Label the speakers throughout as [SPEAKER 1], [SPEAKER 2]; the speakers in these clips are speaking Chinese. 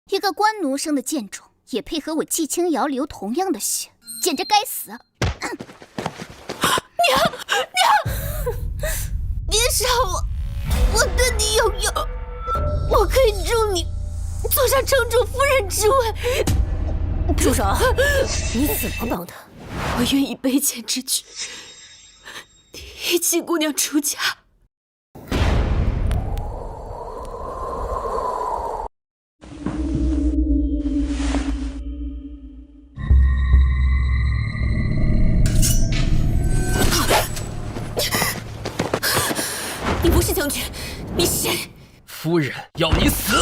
[SPEAKER 1] 一个官奴生的贱种，也配和我季清瑶流同样的血，简直该死！
[SPEAKER 2] 娘，别杀我！我对你有用，我可以助你坐上城主夫人之位。
[SPEAKER 3] 住手！你怎么帮他？
[SPEAKER 2] 我愿以卑贱之举替季姑娘出家。你不是将军，你是谁？
[SPEAKER 4] 夫人要你死！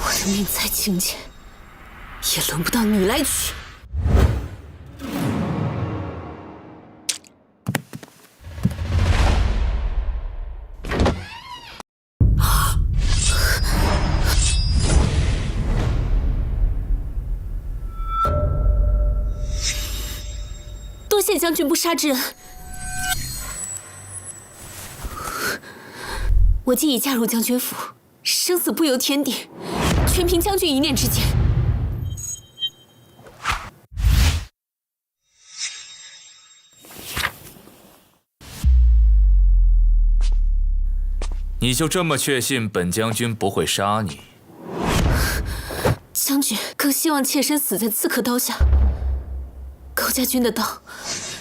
[SPEAKER 2] 我的命再清贱，也轮不到你来取。多谢将军不杀之恩。我既已嫁入将军府，生死不由天定，全凭将军一念之间。
[SPEAKER 4] 你就这么确信本将军不会杀你？
[SPEAKER 2] 将军更希望妾身死在刺客刀下。高家军的刀，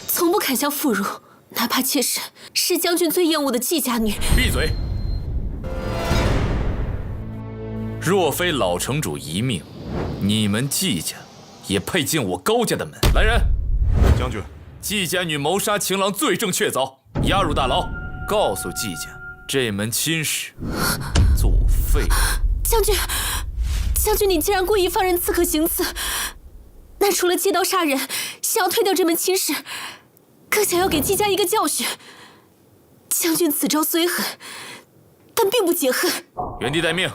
[SPEAKER 2] 从不砍向妇孺，哪怕妾身是将军最厌恶的季家女。
[SPEAKER 4] 闭嘴！若非老城主遗命，你们季家也配进我高家的门？来人！
[SPEAKER 5] 将军，
[SPEAKER 4] 季家女谋杀情郎，罪证确凿，押入大牢。告诉季家，这门亲事作废。
[SPEAKER 2] 将军，你既然故意放任刺客行刺，那除了借刀杀人，想要推掉这门亲事，更想要给季家一个教训。将军此招虽狠，但并不解恨。
[SPEAKER 4] 原地待命。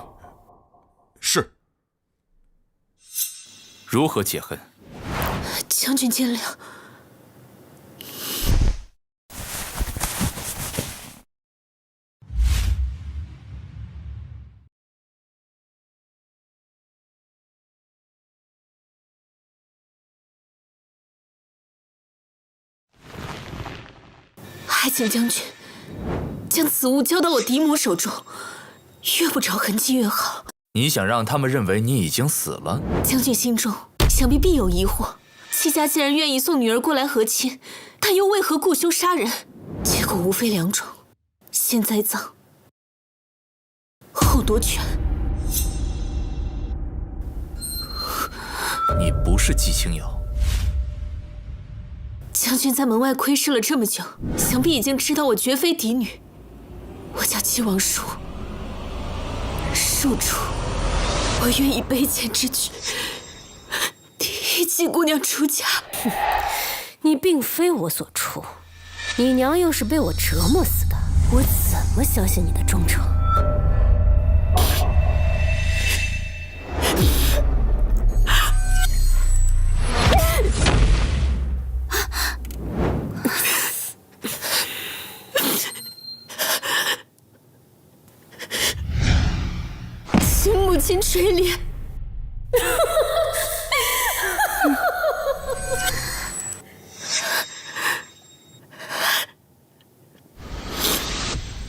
[SPEAKER 5] 是。
[SPEAKER 4] 如何解恨？
[SPEAKER 2] 将军见谅。还请将军将此物交到我嫡母手中，越不着痕迹越好。
[SPEAKER 4] 你想让他们认为你已经死了？
[SPEAKER 2] 将军心中想必必有疑惑。戚家既然愿意送女儿过来和亲，但又为何雇凶杀人？结果无非两种：先栽赃，后夺权。
[SPEAKER 4] 你不是季清瑶。
[SPEAKER 2] 将军在门外窥视了这么久，想必已经知道我绝非嫡女。我叫季王淑，庶主，我愿以卑贱之举替季姑娘出家。
[SPEAKER 3] 你并非我所出，你娘又是被我折磨死的，我怎么相信你的忠诚？
[SPEAKER 2] 请母亲垂怜。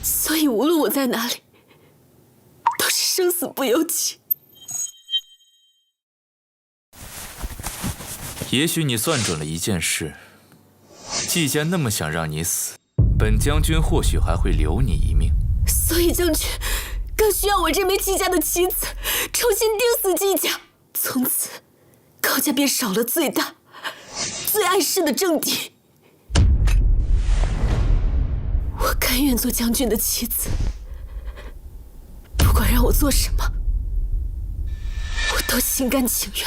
[SPEAKER 2] 所以无论我在哪里，都是生死不由己。
[SPEAKER 4] 也许你算准了一件事，季家那么想让你死，本将军或许还会留你一命。
[SPEAKER 2] 所以将军更需要我这枚季家的妻子重新钉死季家，从此高家便少了最大、最碍事的政敌。我甘愿做将军的妻子，不管让我做什么，我都心甘情愿。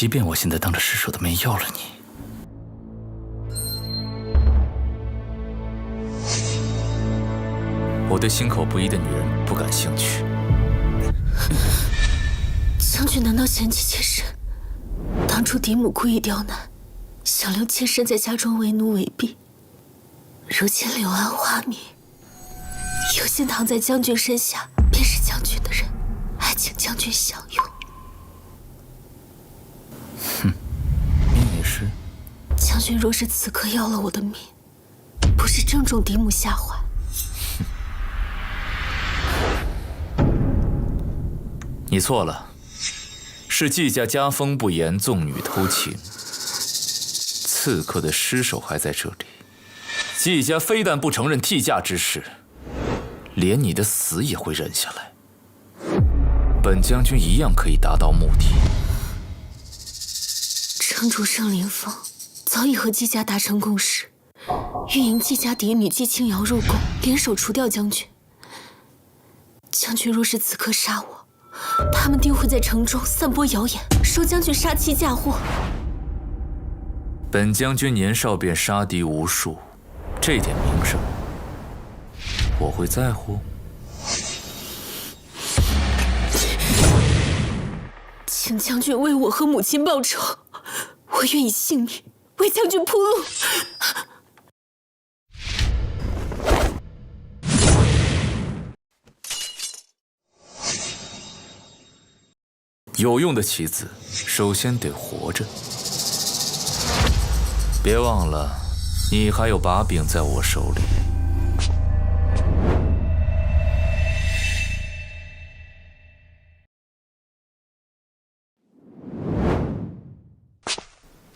[SPEAKER 6] 即便我现在当着尸首的面要了你，
[SPEAKER 4] 我对心口不一的女人不感兴趣。
[SPEAKER 2] 将军难道嫌弃妾身？当初嫡母故意刁难，想留妾身在家中为奴为婢，如今柳暗花明，有幸躺在将军身下，便是将军的人，还请将军享用。
[SPEAKER 6] 命也是。
[SPEAKER 2] 将军若是此刻要了我的命，不是正中嫡母下怀。
[SPEAKER 4] 你错了，是季家家风不严，纵女偷情。刺客的尸首还在这里，季家非但不承认替嫁之事，连你的死也会忍下来。本将军一样可以达到目的。
[SPEAKER 2] 城主盛凌风早已和季家达成共识，运营季家嫡女季清瑶入宫，联手除掉将军。将军若是此刻杀我，他们定会在城中散播谣言，说将军杀妻嫁祸。
[SPEAKER 4] 本将军年少便杀敌无数，这点名声，我会在乎？
[SPEAKER 2] 请将军为我和母亲报仇，我愿以性命为将军铺路。
[SPEAKER 4] 有用的棋子，首先得活着。别忘了，你还有把柄在我手里。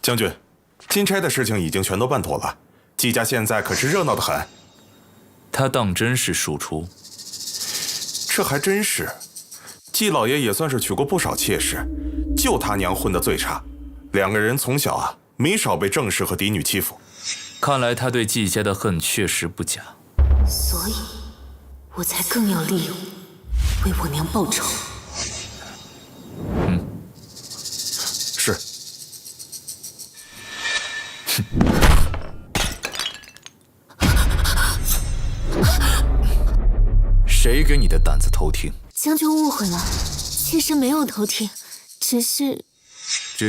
[SPEAKER 5] 将军，金钗的事情已经全都办妥了，季家现在可是热闹得很。
[SPEAKER 4] 他当真是庶出？
[SPEAKER 5] 这还真是。季老爷也算是娶过不少妾室，就他娘混得最差。两个人从小啊，没少被正室和嫡女欺负。
[SPEAKER 4] 看来他对季家的恨确实不假，
[SPEAKER 2] 所以，我才更要利用，为我娘报仇。
[SPEAKER 5] 是。
[SPEAKER 4] 谁给你的胆子偷听？
[SPEAKER 2] 将军误会了，妾身没有偷听，只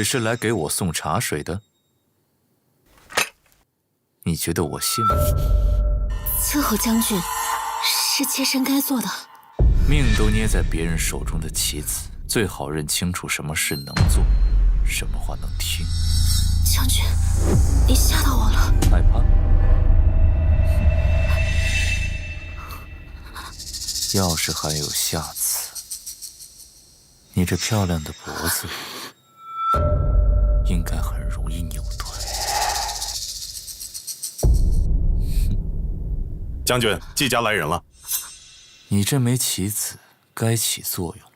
[SPEAKER 2] 是
[SPEAKER 4] 来给我送茶水的？你觉得我信吗？
[SPEAKER 2] 伺候将军是妾身该做的。
[SPEAKER 4] 命都捏在别人手中的棋子，最好认清楚什么事能做，什么话能听。
[SPEAKER 2] 将军，你吓到我了。
[SPEAKER 4] 害怕？要是还有下次，你这漂亮的脖子应该很容易扭断。
[SPEAKER 5] 将军，季家来人了。
[SPEAKER 4] 你这枚棋子该起作用了。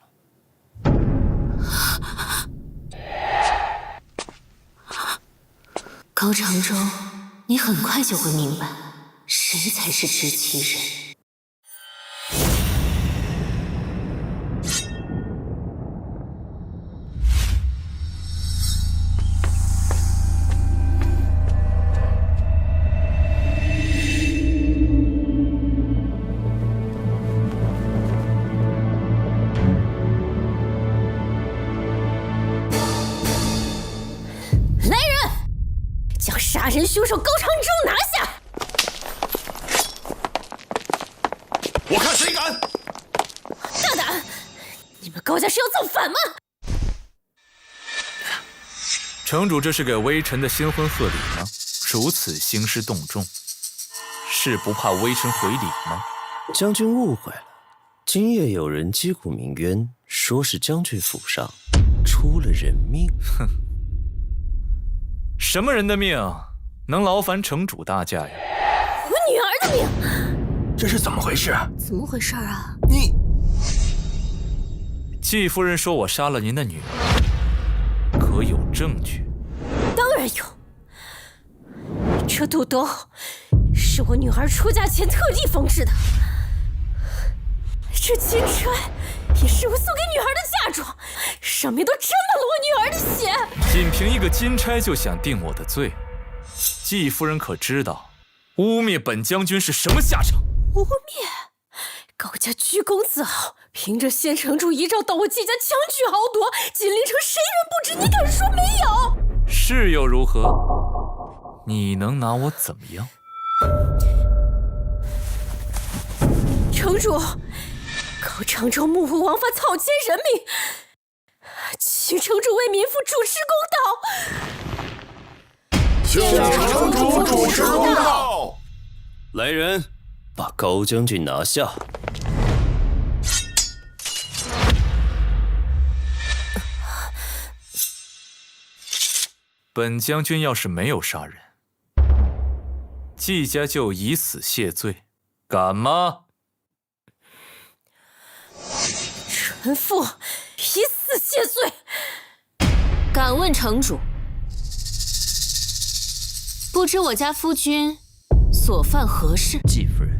[SPEAKER 2] 高长洲，你很快就会明白，谁才是知棋人。
[SPEAKER 3] 杀人凶手高长洲拿下！
[SPEAKER 5] 我看谁敢！
[SPEAKER 3] 大胆！你们高家是要造反吗？
[SPEAKER 4] 城主这是给微臣的新婚贺礼吗？如此兴师动众，是不怕微臣回礼吗？
[SPEAKER 7] 将军误会了，今夜有人击鼓鸣冤，说是将军府上出了人命。
[SPEAKER 4] 哼，什么人的命能劳烦城主大驾呀？
[SPEAKER 3] 我女儿的命！
[SPEAKER 6] 这是怎么回事？
[SPEAKER 2] 怎么回事啊？
[SPEAKER 6] 你，
[SPEAKER 4] 季夫人说我杀了您的女儿，可有证据？
[SPEAKER 3] 当然有。这肚兜是我女儿出嫁前特地缝制的，这金钗也是我送给女儿的嫁妆，上面都沾满了我女儿的血。
[SPEAKER 4] 仅凭一个金钗就想定我的罪，季夫人可知道污蔑本将军是什么下场？
[SPEAKER 3] 污蔑？高家居公子豪，凭着县城主遗诏到我季家强取豪夺，锦陵城谁人不知？你敢说没有？
[SPEAKER 4] 是又如何？你能拿我怎么样？
[SPEAKER 3] 城主，高长州幕府王法草菅人命，请城主为民妇主持公道。
[SPEAKER 5] 请城主主持公道。
[SPEAKER 7] 来人，把高将军拿下。
[SPEAKER 4] 本将军要是没有杀人，季家就以死谢罪，敢吗？
[SPEAKER 3] 臣妇以死谢罪。
[SPEAKER 2] 敢问城主，不知我家夫君所犯何事？
[SPEAKER 7] 季夫人，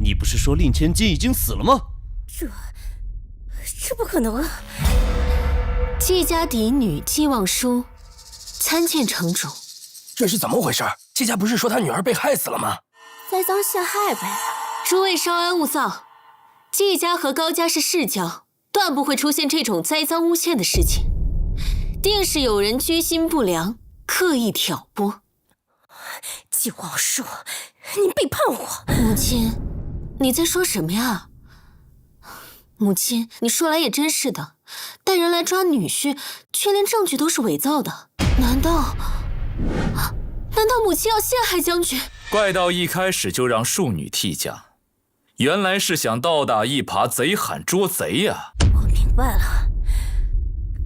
[SPEAKER 7] 你不是说令千金已经死了吗？
[SPEAKER 3] 这不可能啊！
[SPEAKER 2] 季家嫡女季望舒参见城主。
[SPEAKER 6] 这是怎么回事？季家不是说他女儿被害死了吗？
[SPEAKER 1] 栽赃陷害呗。
[SPEAKER 2] 诸位稍安勿躁，季家和高家是世交，断不会出现这种栽赃诬陷的事情，定是有人居心不良，刻意挑拨。
[SPEAKER 3] 季望舒，你背叛我！
[SPEAKER 2] 母亲，你在说什么呀？母亲，你说来也真是的，带人来抓女婿，却连证据都是伪造的，难道母亲要陷害将军？
[SPEAKER 4] 怪到一开始就让庶女替嫁，原来是想倒打一耙，贼喊捉贼呀！
[SPEAKER 3] 我明白了，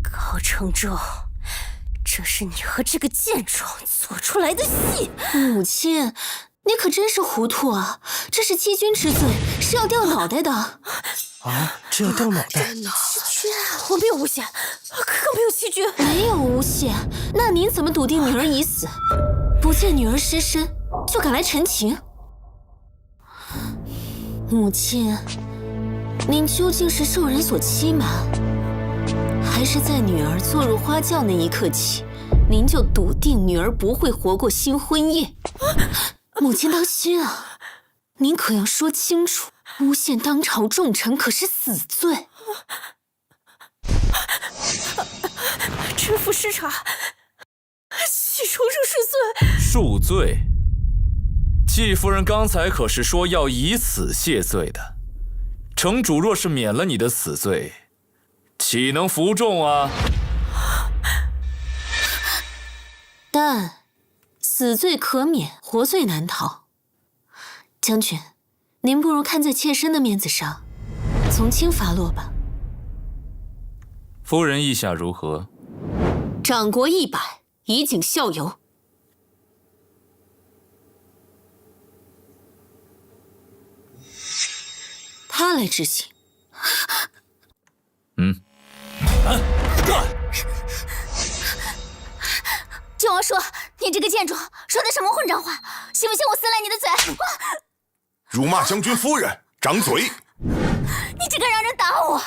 [SPEAKER 3] 高城州，这是你和这个贱种做出来的戏。
[SPEAKER 2] 母亲，你可真是糊涂啊！这是欺君之罪，是要掉脑袋的。
[SPEAKER 6] 啊，这要掉脑袋？
[SPEAKER 3] 我没有诬陷，更没有欺君。
[SPEAKER 2] 没有诬陷，那您怎么笃定女儿已死？不见女儿尸身，就敢来陈情？母亲，您究竟是受人所欺瞒，还是在女儿坐入花轿那一刻起，您就笃定女儿不会活过新婚夜？母亲当心啊！您可要说清楚，诬陷当朝重臣可是死罪。
[SPEAKER 3] 臣服失察，系重赦恕罪。
[SPEAKER 4] 恕罪？季夫人刚才可是说要以死谢罪的。城主若是免了你的死罪，岂能服众啊？
[SPEAKER 2] 但死罪可免，活罪难逃。将军，您不如看在妾身的面子上，从轻发落吧。
[SPEAKER 4] 夫人意下如何？
[SPEAKER 2] 掌国100，以儆效尤。他来执行。
[SPEAKER 1] 靖王说：“你这个贱种，说的什么混账话？信不信我撕烂你的嘴？”
[SPEAKER 5] 辱骂将军夫人，掌嘴！
[SPEAKER 1] 你这个让人打我！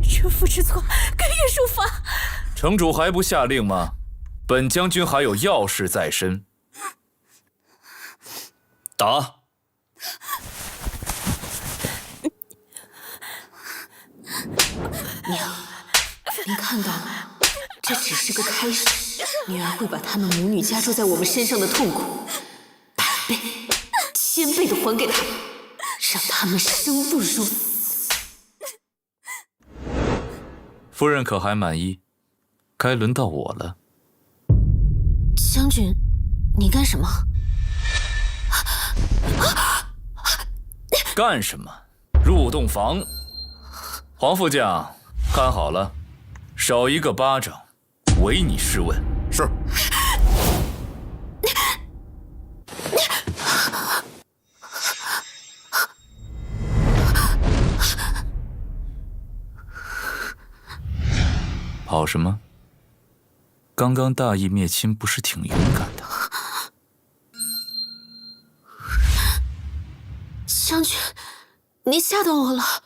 [SPEAKER 3] 臣服知错，甘愿受罚。
[SPEAKER 4] 城主还不下令吗？本将军还有要事在身。
[SPEAKER 7] 打！
[SPEAKER 2] 娘，您看到了吗？这只是个开始，女儿会把他们母女加诸在我们身上的痛苦100倍、1000倍的还给他们，让他们生不如死。
[SPEAKER 4] 夫人可还满意？该轮到我了。
[SPEAKER 2] 将军，你干什么？
[SPEAKER 4] 干什么？入洞房。黄副将，看好了，少一个巴掌，唯你是问。
[SPEAKER 5] 是。
[SPEAKER 4] 跑什么？刚刚大义灭亲不是挺勇敢的？
[SPEAKER 2] 将军，您吓到我了。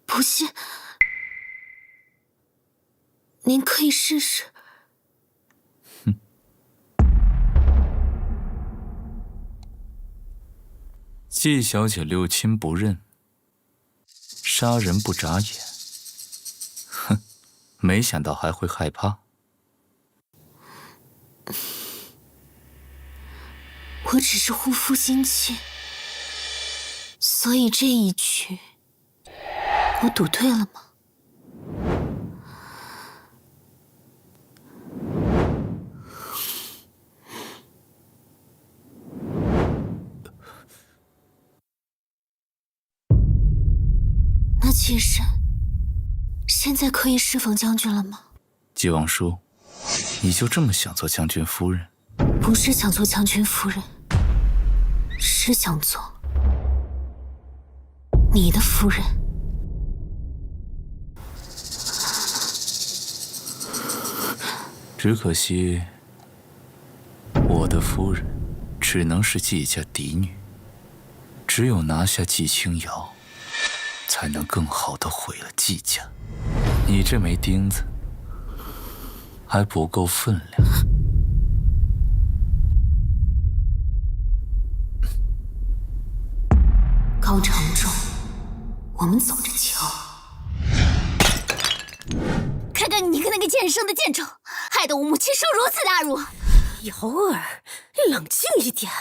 [SPEAKER 2] 不信，您可以试试。
[SPEAKER 4] 季小姐六亲不认，杀人不眨眼。哼，没想到还会害怕。
[SPEAKER 2] 我只是护肤心切，所以这一局我赌对了吗？那妾身现在可以侍奉将军了吗？
[SPEAKER 4] 季王叔，你就这么想做将军夫人？
[SPEAKER 2] 不是想做将军夫人，是想做你的夫人。
[SPEAKER 4] 只可惜，我的夫人只能是季家嫡女，只有拿下季清瑶，才能更好的毁了季家。你这枚钉子还不够分量。
[SPEAKER 2] 高长中，我们走着瞧。
[SPEAKER 1] 看看你跟那个剑圣的剑仇，害得我母亲受如此大辱。
[SPEAKER 3] 瑶儿，冷静一点。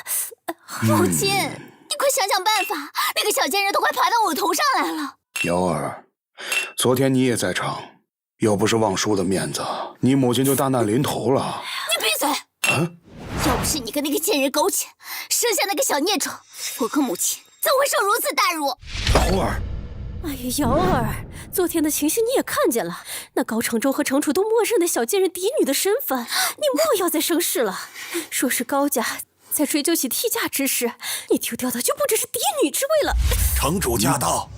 [SPEAKER 1] 母亲，你快想想办法，那个小贱人都快爬到我头上来了。
[SPEAKER 8] 瑶儿，昨天你也在场，要不是望叔的面子，你母亲就大难临头了。
[SPEAKER 1] 你闭嘴！要不是你跟那个贱人苟且，生下那个小孽种，我和母亲怎会受如此大辱？
[SPEAKER 8] 瑶儿，
[SPEAKER 3] 哎呀，瑶儿，昨天的情形你也看见了，那高长洲和程楚都默认那小贱人嫡女的身份，你莫要再生事了。说是高家在追究起替嫁之事，你丢掉的就不只是嫡女之位了。
[SPEAKER 5] 城主驾到。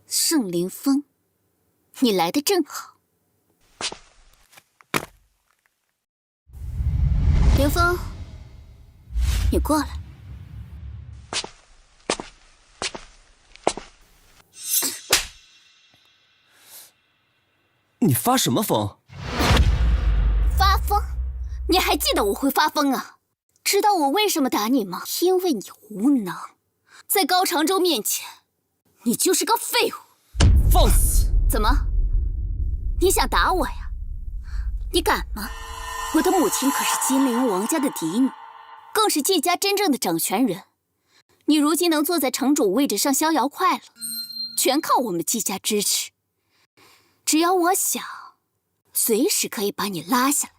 [SPEAKER 1] 盛凌风，你来的正好。凌风，你过来。
[SPEAKER 7] 你发什么疯？
[SPEAKER 1] 发疯？你还记得我会发疯啊？知道我为什么打你吗？因为你无能，在高长洲面前，你就是个废物。
[SPEAKER 7] 放肆！
[SPEAKER 1] 怎么？你想打我呀？你敢吗？我的母亲可是金陵王家的嫡女，更是季家真正的掌权人。你如今能坐在城主位置上逍遥快乐，全靠我们季家支持。只要我想，随时可以把你拉下来。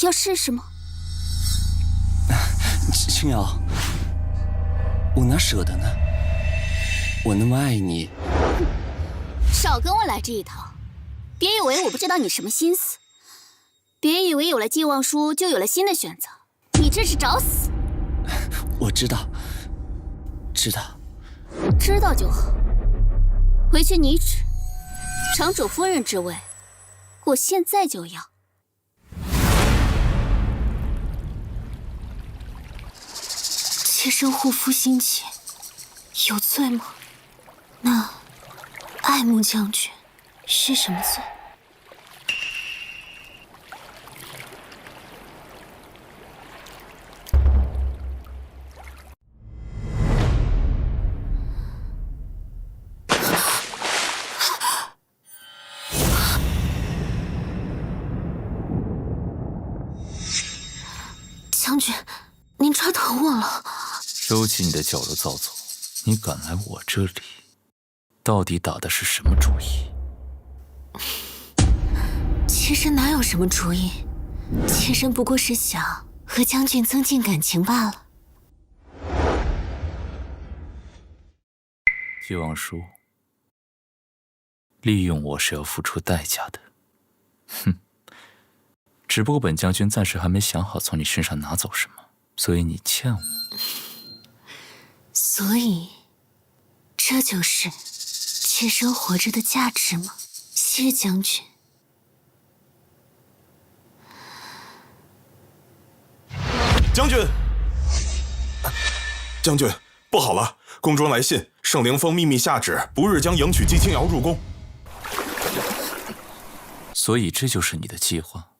[SPEAKER 1] 要试试吗？
[SPEAKER 7] 青瑶，我哪舍得呢？我那么爱你。
[SPEAKER 1] 少跟我来这一套！别以为我不知道你什么心思，别以为有了季望舒就有了新的选择，你这是找死！
[SPEAKER 7] 我知道，知道，
[SPEAKER 1] 知道就好。回去拟旨，城主夫人之位，我现在就要。
[SPEAKER 2] 妾身护肤心切，有罪吗？那爱慕将军是什么罪？将军，您抓疼我了。
[SPEAKER 4] 收起你的矫揉造作，你敢来我这里，到底打的是什么主意？
[SPEAKER 2] 妾身哪有什么主意，妾身不过是想和将军增进感情罢了。
[SPEAKER 4] 季望舒，利用我是要付出代价的。哼，只不过本将军暂时还没想好从你身上拿走什么，所以你欠我。
[SPEAKER 2] 所以，这就是妾身活着的价值吗？谢将军。
[SPEAKER 5] 将军，将军，不好了！宫中来信，圣灵峰秘密下旨，不日将迎娶姬清瑶入宫。
[SPEAKER 4] 所以这就是你的计划？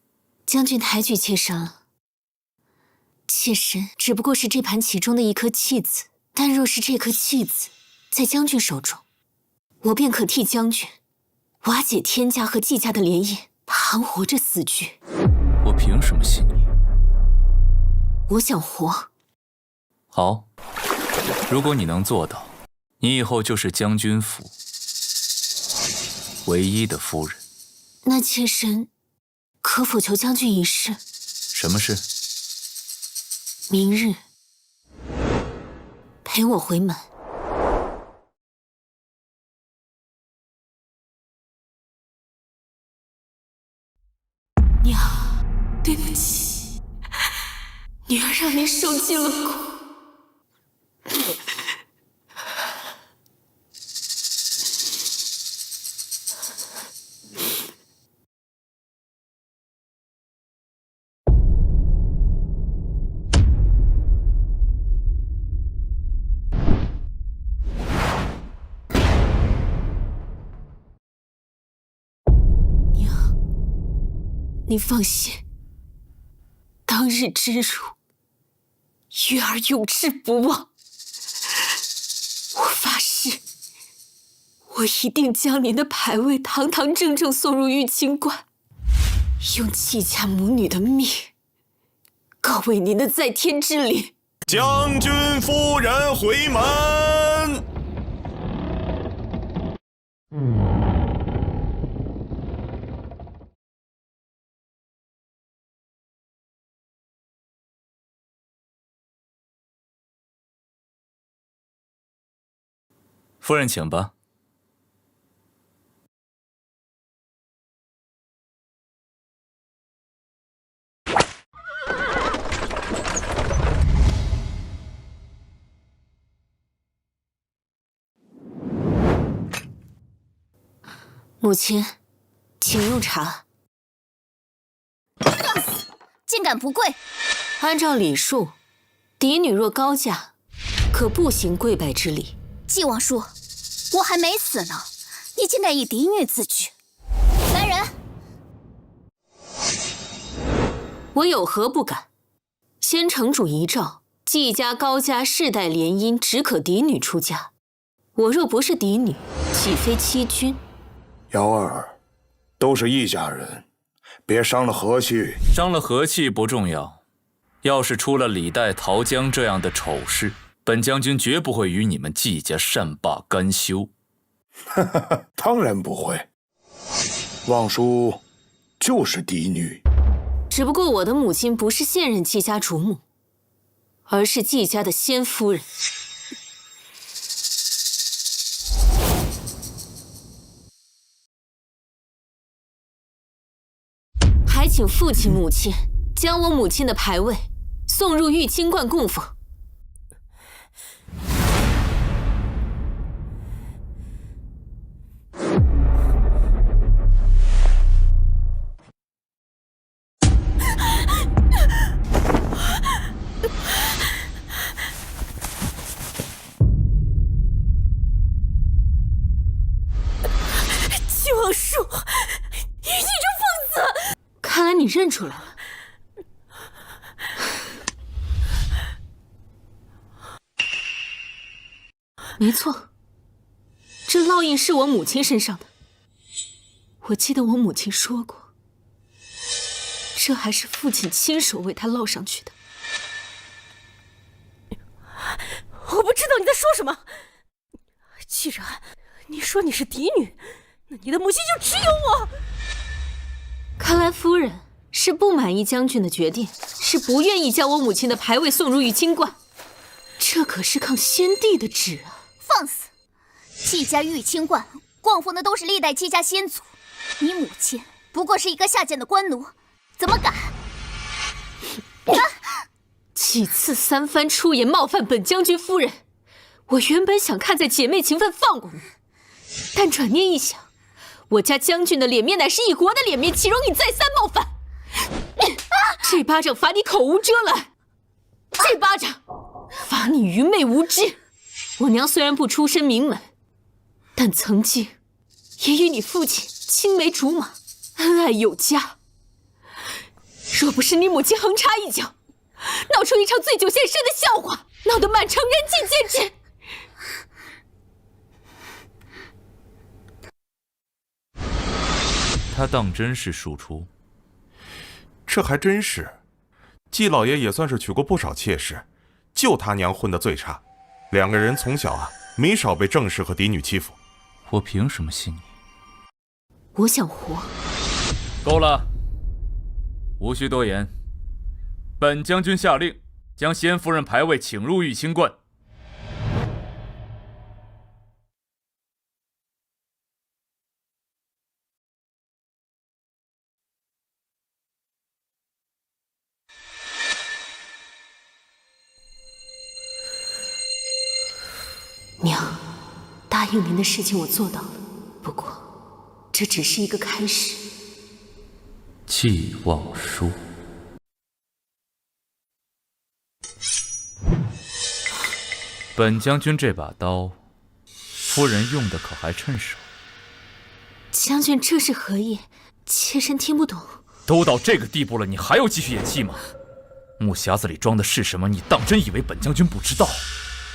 [SPEAKER 2] 将军抬举妾身了。妾身只不过是这盘棋中的一颗弃子，但若是这颗弃子在将军手中，我便可替将军瓦解天家和季家的联姻，盘活这死局。
[SPEAKER 4] 我凭什么信你？
[SPEAKER 2] 我想活。
[SPEAKER 4] 好，如果你能做到，你以后就是将军府唯一的夫人。
[SPEAKER 2] 那妾身可否求将军一事？
[SPEAKER 4] 什么事？
[SPEAKER 2] 明日陪我回门。娘，对不起，女儿让您受尽了苦。你放心，当日之辱，月儿永志不忘。我发誓，我一定将您的牌位堂堂正正送入玉清观，用季家母女的命告慰您的在天之灵。
[SPEAKER 5] 将军夫人回门。
[SPEAKER 4] 夫人，请吧。
[SPEAKER 2] 母亲，请用茶。
[SPEAKER 1] 放肆！竟敢不跪！
[SPEAKER 2] 按照礼数，嫡女若高嫁，可不行跪拜之礼。
[SPEAKER 1] 季王叔，我还没死呢，你竟敢以嫡女自居！来人！
[SPEAKER 2] 我有何不敢？先城主遗诏，季家高家世代联姻，只可嫡女出嫁。我若不是嫡女，岂非欺君？
[SPEAKER 8] 瑶儿，都是一家人，别伤了和气。
[SPEAKER 4] 伤了和气不重要，要是出了李代、陶江这样的丑事，本将军绝不会与你们季家善罢甘休。
[SPEAKER 8] 当然不会。望叔就是嫡女，
[SPEAKER 2] 只不过我的母亲不是现任季家主母，而是季家的先夫人。还请父亲母亲将我母亲的牌位送入玉清观供奉。
[SPEAKER 3] 季王叔，你这疯子！
[SPEAKER 2] 看来你认出来了。没错，这烙印是我母亲身上的。我记得我母亲说过，这还是父亲亲手为她烙上去的。
[SPEAKER 3] 我不知道你在说什么。既然你说你是嫡女，那你的母亲就只有我。
[SPEAKER 2] 看来夫人是不满意将军的决定，是不愿意将我母亲的牌位送入玉清观。这可是抗先帝的旨啊！
[SPEAKER 1] 放肆！季家玉清观供奉的都是历代季家先祖，你母亲不过是一个下贱的官奴，怎么敢？
[SPEAKER 2] 几次三番出言冒犯本将军夫人，我原本想看在姐妹情分放过你，但转念一想，我家将军的脸面乃是一国的脸面，岂容你再三冒犯？这巴掌罚你口无遮拦！这巴掌罚你愚昧无知。我娘虽然不出身名门，但曾经也与你父亲青梅竹马，恩爱有加。若不是你母亲横插一脚，闹出一场醉酒现身的笑话，闹得满城人尽皆知。
[SPEAKER 4] 他当真是庶出？
[SPEAKER 5] 这还真是。季老爷也算是娶过不少妾室，就他娘混得最差。两个人从小啊，没少被正室和嫡女欺负。
[SPEAKER 4] 我凭什么信你？
[SPEAKER 2] 我想活。
[SPEAKER 4] 够了，无需多言。本将军下令，将先夫人牌位请入玉清观。
[SPEAKER 2] 娘，答应您的事情我做到了，不过这只是一个开始。
[SPEAKER 4] 寄望书。本将军这把刀，夫人用的可还趁手？
[SPEAKER 2] 将军这是何意？妾身听不懂。
[SPEAKER 4] 都到这个地步了，你还要继续演戏吗？木匣子里装的是什么？你当真以为本将军不知道？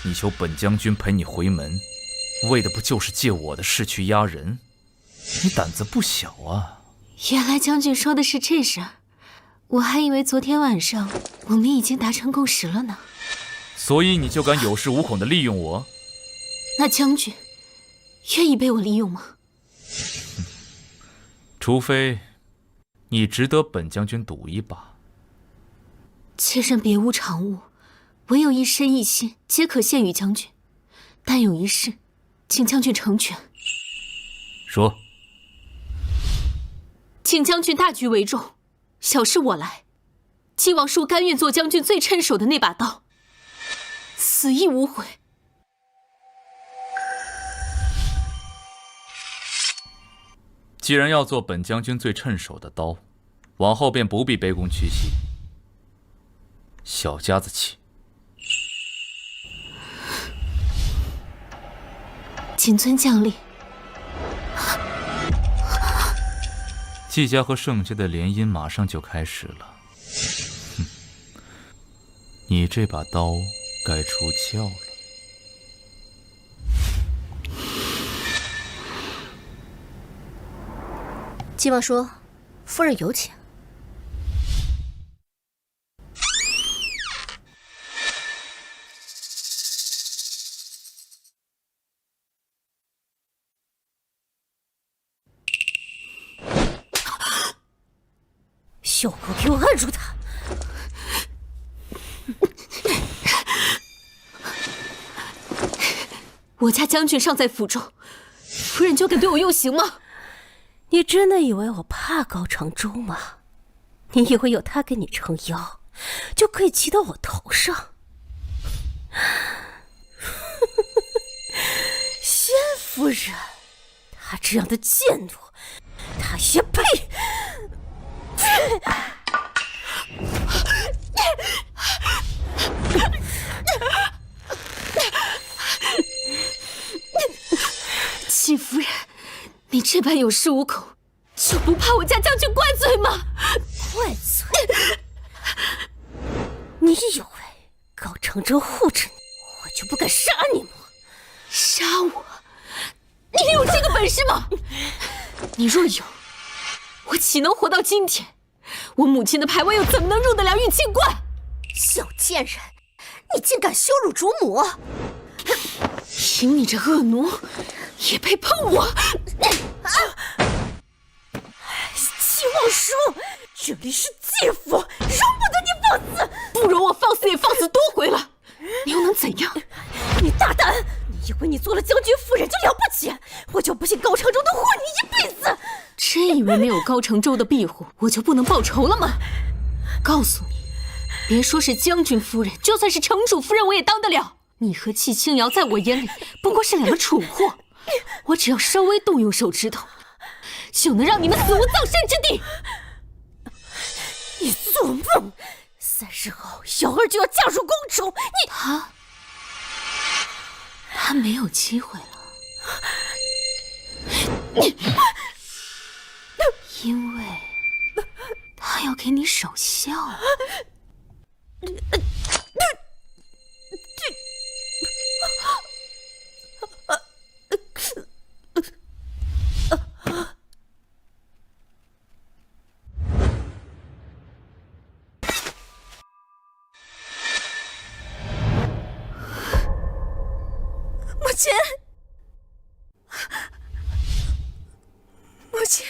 [SPEAKER 4] 你求本将军陪你回门，为的不就是借我的事去压人？你胆子不小啊！
[SPEAKER 2] 原来将军说的是这事儿，我还以为昨天晚上我们已经达成共识了呢。
[SPEAKER 4] 所以你就敢有恃无恐地利用我？
[SPEAKER 2] 那将军愿意被我利用吗？
[SPEAKER 4] 除非你值得本将军赌一把。
[SPEAKER 2] 妾身别无长物，唯有一身一心，皆可献与将军。但有一事，请将军成全。
[SPEAKER 4] 说。
[SPEAKER 2] 请将军大局为重，小事我来。季王叔甘愿做将军最趁手的那把刀，死亦无悔。
[SPEAKER 4] 既然要做本将军最趁手的刀，往后便不必卑躬屈膝。小家子气。
[SPEAKER 2] 谨遵将令。
[SPEAKER 4] 季家和盛家的联姻马上就开始了。你这把刀该出鞘了。
[SPEAKER 3] 季望叔，夫人有请。小狗，给我按住他！
[SPEAKER 2] 我家将军尚在府中，夫人就敢对我用刑吗？
[SPEAKER 3] 你真的以为我怕高长洲吗？你以为有他给你撑腰，就可以骑到我头上？先夫人，她这样的贱奴，她也配？
[SPEAKER 2] 戚夫人，你这般有恃无恐，就不怕我家将军怪罪吗？
[SPEAKER 3] 怪罪？你以为高长洲护着你，我就不敢杀你吗？
[SPEAKER 2] 杀我？你有这个本事吗？你若有，我岂能活到今天？我母亲的牌位又怎么能入得了玉清观？
[SPEAKER 3] 小贱人，你竟敢羞辱主母！
[SPEAKER 2] 凭你这恶奴，也配碰我？
[SPEAKER 3] 季望叔，这里是季府，容不得你放肆！
[SPEAKER 2] 不容我放肆也放肆多回了，你又能怎样？
[SPEAKER 3] 你大胆！你以为你做了将军夫人就了不起？我就不信高长洲能护你一辈子！
[SPEAKER 2] 真以为没有高长洲的庇护，我就不能报仇了吗？告诉你，别说是将军夫人，就算是城主夫人，我也当得了。你和季清瑶在我眼里不过是两个蠢货，我只要稍微动用手指头，就能让你们死无葬身之地。
[SPEAKER 3] 你做梦！ 3日后，小儿就要嫁入宫中，
[SPEAKER 2] 他没有机会了，因为他要给你守孝。
[SPEAKER 3] 母亲，母亲，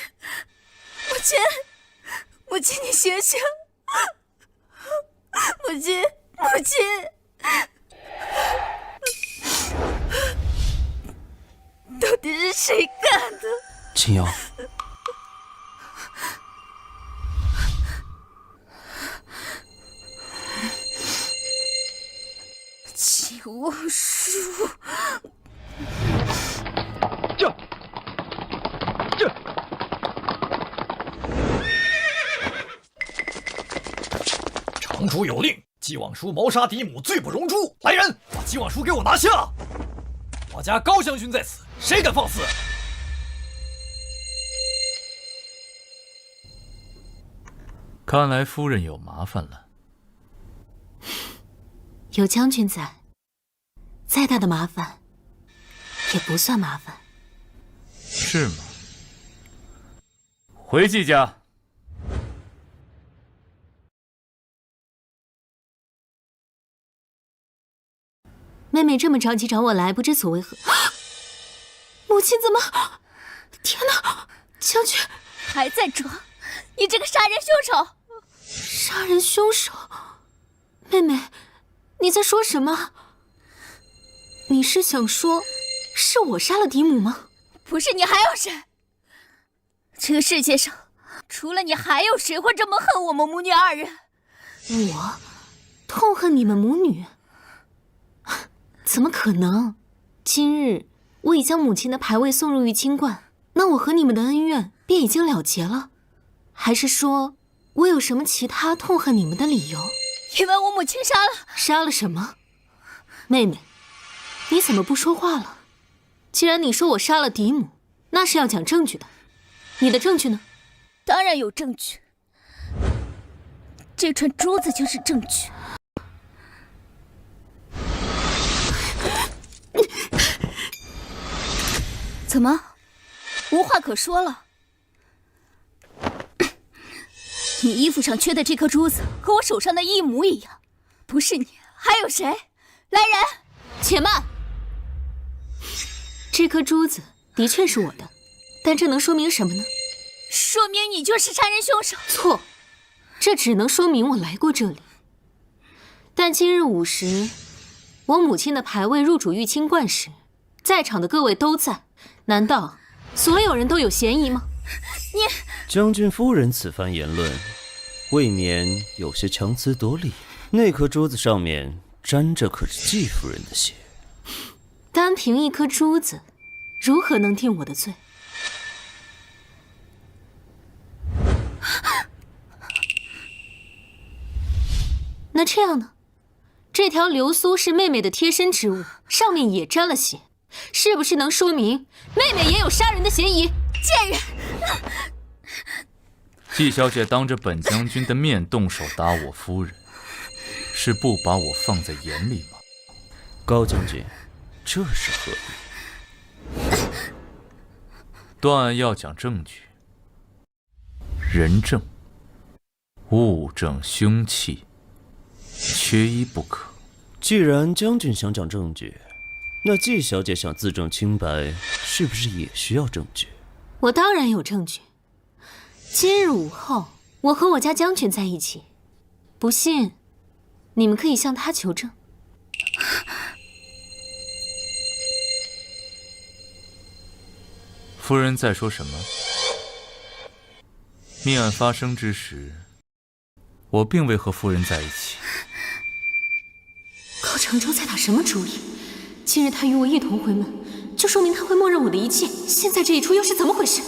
[SPEAKER 3] 母亲，母亲，你醒醒！母亲，母亲，到底是谁干的？
[SPEAKER 6] 秦瑶，
[SPEAKER 3] 秦王叔，
[SPEAKER 9] 城主有令，纪望舒谋杀嫡母，罪不容诛。来人，把纪望舒给我拿下！我家高将军在此，谁敢放肆？
[SPEAKER 4] 看来夫人有麻烦了。
[SPEAKER 2] 有将军在，再大的麻烦也不算麻烦。
[SPEAKER 4] 是吗？回季家。
[SPEAKER 2] 妹妹这么着急找我来，不知所为何？母亲怎么？天哪！将军
[SPEAKER 1] 还在装？你这个杀人凶手！
[SPEAKER 2] 杀人凶手！妹妹，你在说什么？你是想说，是我杀了嫡母吗？
[SPEAKER 1] 不是你还有谁？这个世界上，除了你还有谁会这么恨我们母女二人？
[SPEAKER 2] 我痛恨你们母女？怎么可能？今日我已将母亲的牌位送入玉清观，那我和你们的恩怨便已经了结了？还是说我有什么其他痛恨你们的理由？
[SPEAKER 1] 因为我母亲
[SPEAKER 2] 杀了什么？妹妹，你怎么不说话了？既然你说我杀了嫡母，那是要讲证据的。你的证据呢？
[SPEAKER 1] 当然有证据，这串珠子就是证据。怎么，无话可说了？你衣服上缺的这颗珠子和我手上的一模一样，不是你还有谁？来人！
[SPEAKER 2] 且慢，这颗珠子的确是我的，但这能说明什么呢？
[SPEAKER 1] 说明你就是杀人凶手。
[SPEAKER 2] 错，这只能说明我来过这里。但今日午时，我母亲的牌位入主玉清观时，在场的各位都在，难道所有人都有嫌疑吗？
[SPEAKER 1] 你
[SPEAKER 7] 将军夫人此番言论，未免有些强词夺理。那颗珠子上面沾着可是季夫人的血，
[SPEAKER 2] 单凭一颗珠子，如何能定我的罪？那这样呢？这条流苏是妹妹的贴身之物，上面也沾了血，是不是能说明妹妹也有杀人的嫌疑？
[SPEAKER 1] 贱人！
[SPEAKER 4] 季小姐当着本将军的面动手打我夫人，是不把我放在眼里吗？
[SPEAKER 7] 高将军，这是何意？
[SPEAKER 4] 断案要讲证据，人证、物证、凶器，缺一不可。
[SPEAKER 7] 既然将军想讲证据，那季小姐想自证清白，是不是也需要证据？
[SPEAKER 2] 我当然有证据。今日午后，我和我家将军在一起，不信，你们可以向他求证。
[SPEAKER 4] 夫人在说什么？命案发生之时，我并未和夫人在一起。
[SPEAKER 2] 高承舟在打什么主意？今日他与我一同回门，就说明他会默认我的一切。现在这一出又是怎么回事？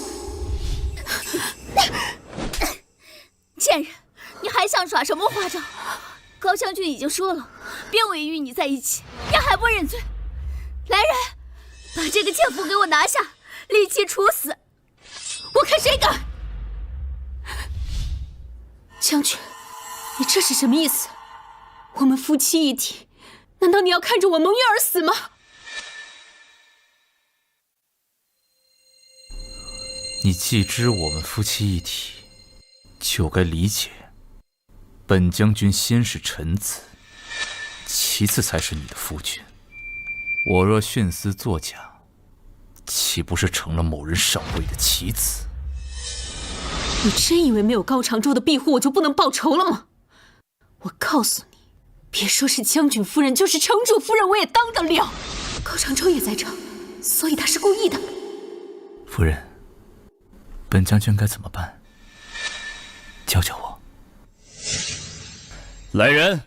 [SPEAKER 1] 贱人，你还想耍什么花招？高将军已经说了，并未与你在一起，你还不认罪？来人，把这个奸夫给我拿下，立即处死！我看谁敢！
[SPEAKER 2] 将军，你这是什么意思？我们夫妻一体，难道你要看着我蒙冤而死吗？
[SPEAKER 4] 你既知我们夫妻一体，就该理解，本将军先是臣子，其次才是你的夫君。我若徇私作假，岂不是成了某人上位的棋子？
[SPEAKER 2] 你真以为没有高长洲的庇护，我就不能报仇了吗？我告诉你，别说是将军夫人，就是城主夫人，我也当得了。高长洲也在场，所以他是故意的。
[SPEAKER 4] 夫人，本将军该怎么办？教教我。
[SPEAKER 7] 来人，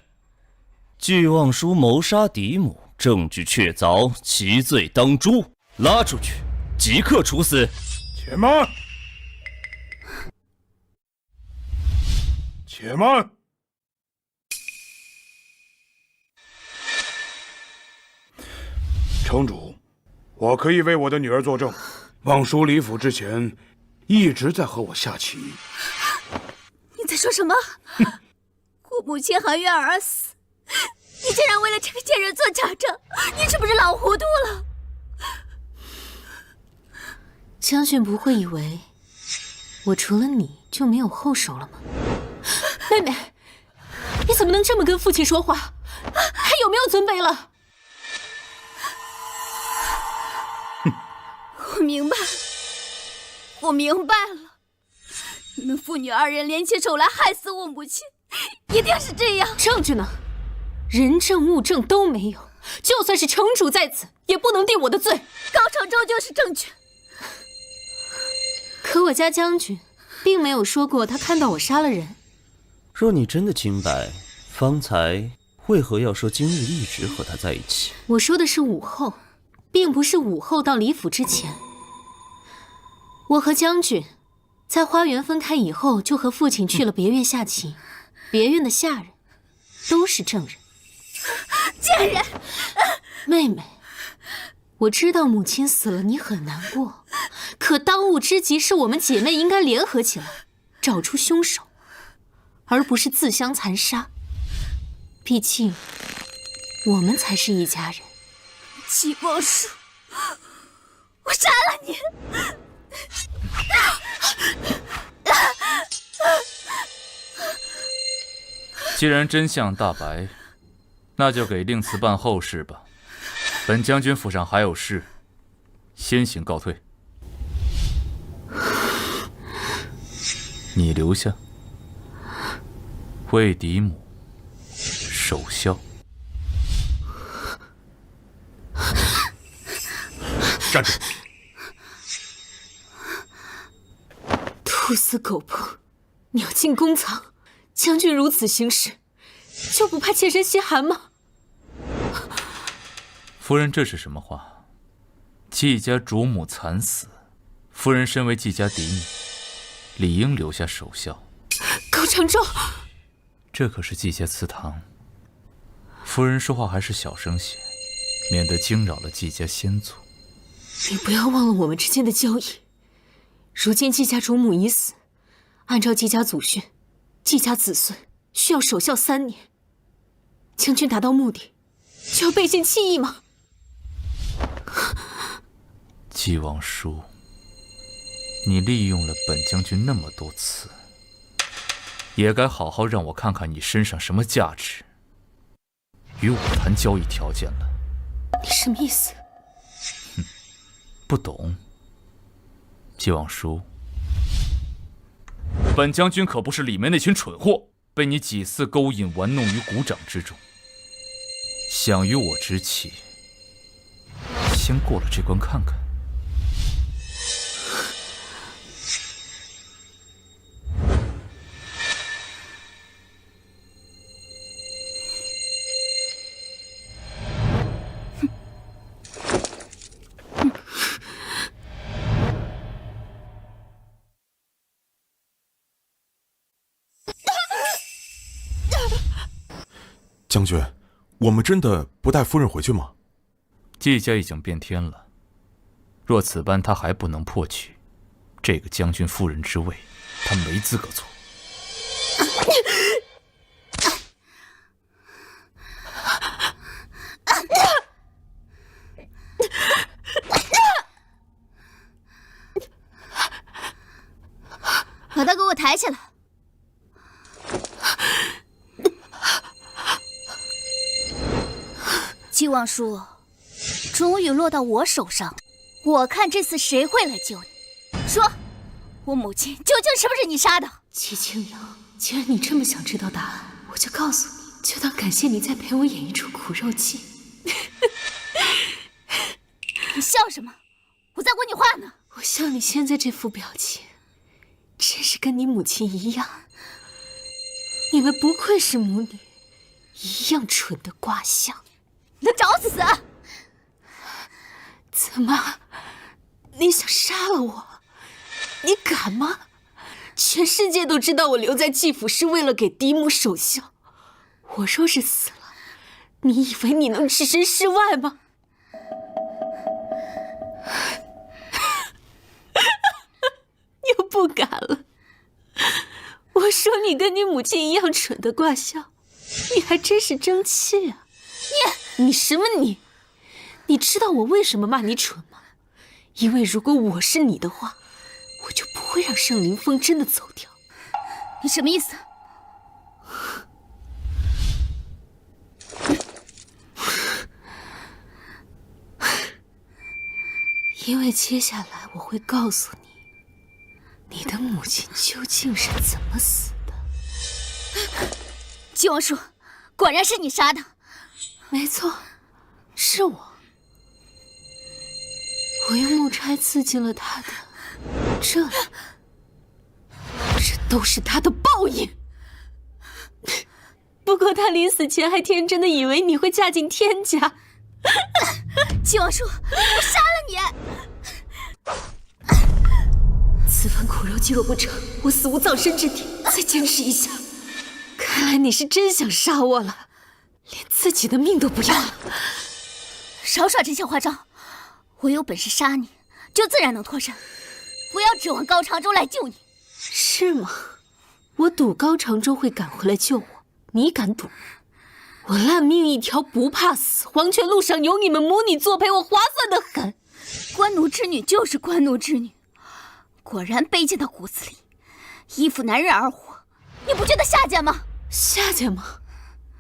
[SPEAKER 7] 巨望叔谋杀嫡母，证据确凿，其罪当诛，拉出去，即刻处死。
[SPEAKER 8] 且慢，且慢！城主，我可以为我的女儿作证，望叔离府之前一直在和我下棋。
[SPEAKER 1] 你在说什么？我母亲含冤而死，你竟然为了这个贱人做假证，你是不是老糊涂了？
[SPEAKER 2] 将军不会以为我除了你就没有后手了吗？妹妹，你怎么能这么跟父亲说话？还有没有尊卑了？
[SPEAKER 1] 我明白，我明白了，你们父女二人联起手来害死我母亲，一定是这样。
[SPEAKER 2] 证据呢？人证物证都没有，就算是城主在此，也不能定我的罪。
[SPEAKER 1] 高长洲就是证据。
[SPEAKER 2] 可我家将军并没有说过他看到我杀了人。
[SPEAKER 7] 若你真的清白，方才为何要说今日一直和他在一起？
[SPEAKER 2] 我说的是午后，并不是午后到李府之前。我和将军在花园分开以后，就和父亲去了别院下棋，别院的下人都是证人。
[SPEAKER 1] 贱人！
[SPEAKER 2] 妹妹，我知道母亲死了你很难过，可当务之急是我们姐妹应该联合起来，找出凶手，而不是自相残杀。毕竟我们才是一家人。
[SPEAKER 1] 季光叔，我杀了你！
[SPEAKER 4] 既然真相大白，那就给令辞办后事吧。本将军府上还有事，先行告退。你留下，为嫡母守孝。
[SPEAKER 5] 站住！
[SPEAKER 2] 兔死狗烹，鸟尽弓藏。将军如此行事，就不怕切身心寒吗？
[SPEAKER 4] 夫人，这是什么话？季家主母惨死，夫人身为季家嫡女，理应留下守孝。
[SPEAKER 2] 高长洲，
[SPEAKER 4] 这可是季家祠堂，夫人说话还是小声些，免得惊扰了季家先祖。
[SPEAKER 2] 你不要忘了我们之间的交易。如今季家主母已死，按照季家祖训，季家子孙需要守孝3年。将军达到目的，就要背信弃义吗？
[SPEAKER 4] 季望舒，你利用了本将军那么多次，也该好好让我看看你身上什么价值，与我谈交易条件了。
[SPEAKER 2] 你什么意思？
[SPEAKER 4] 不懂。季望舒，本将军可不是里面那群蠢货，被你几次勾引玩弄于股掌之中。想与我之气，先过了这关看看。
[SPEAKER 5] 将军，我们真的不带夫人回去吗？
[SPEAKER 4] 季家已经变天了，若此般他还不能破取这个将军夫人之位，他没资格做。
[SPEAKER 1] 把他给我抬起来。季望舒，终于落到我手上，我看这次谁会来救你？说，我母亲究竟是不是你杀的？
[SPEAKER 2] 季清扬，既然你这么想知道答案，我就告诉你，就当感谢你再陪我演一出苦肉计。
[SPEAKER 1] 你笑什么？我在问你话呢。
[SPEAKER 2] 我笑你现在这副表情，真是跟你母亲一样。你们不愧是母女，一样蠢的卦象。
[SPEAKER 1] 你找死！
[SPEAKER 2] 怎么？你想杀了我？你敢吗？全世界都知道我留在季府是为了给嫡母守孝。我若是死了，你以为你能置身事外吗？又不敢了。我说你跟你母亲一样蠢的卦象，你还真是争气啊！你什么你？你知道我为什么骂你蠢吗？因为如果我是你的话，我就不会让盛林峰真的走掉。
[SPEAKER 1] 你什么意思？
[SPEAKER 2] 因为接下来我会告诉你，你的母亲究竟是怎么死的。
[SPEAKER 1] 季王叔，果然是你杀的。
[SPEAKER 2] 没错，是我。我用木钗刺进了他的这里，这都是他的报应。不过他临死前还天真的以为你会嫁进天家。
[SPEAKER 1] 季王叔，我杀了你！
[SPEAKER 2] 此番苦肉计若不成，我死无葬身之地。再坚持一下。看来你是真想杀我了，连自己的命都不要了。
[SPEAKER 1] 少耍真像花招！我有本事杀你，就自然能脱身。不要指望高长洲来救你。
[SPEAKER 2] 是吗？我赌高长洲会赶回来救我，你敢赌？我烂命一条不怕死，黄泉路上有你们母女作陪，我划算得很。
[SPEAKER 1] 官奴之女就是官奴之女，果然卑贱到骨子里，依附男人而活，你不觉得下贱吗？
[SPEAKER 2] 下贱吗？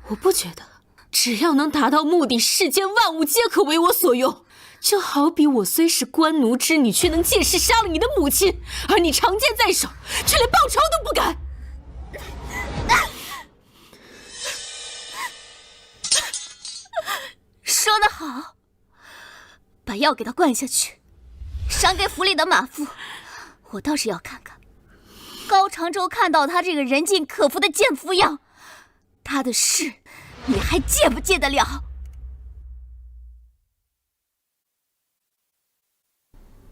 [SPEAKER 2] 我不觉得，只要能达到目的，世间万物皆可为我所用。就好比我虽是官奴之女，却能借势杀了你的母亲，而你长剑在手，却连报仇都不敢。
[SPEAKER 1] 说得好，把药给他灌下去，赏给府里的马夫。我倒是要看看，高长洲看到他这个人尽可夫的贱妇样，他的事你还戒不戒得了？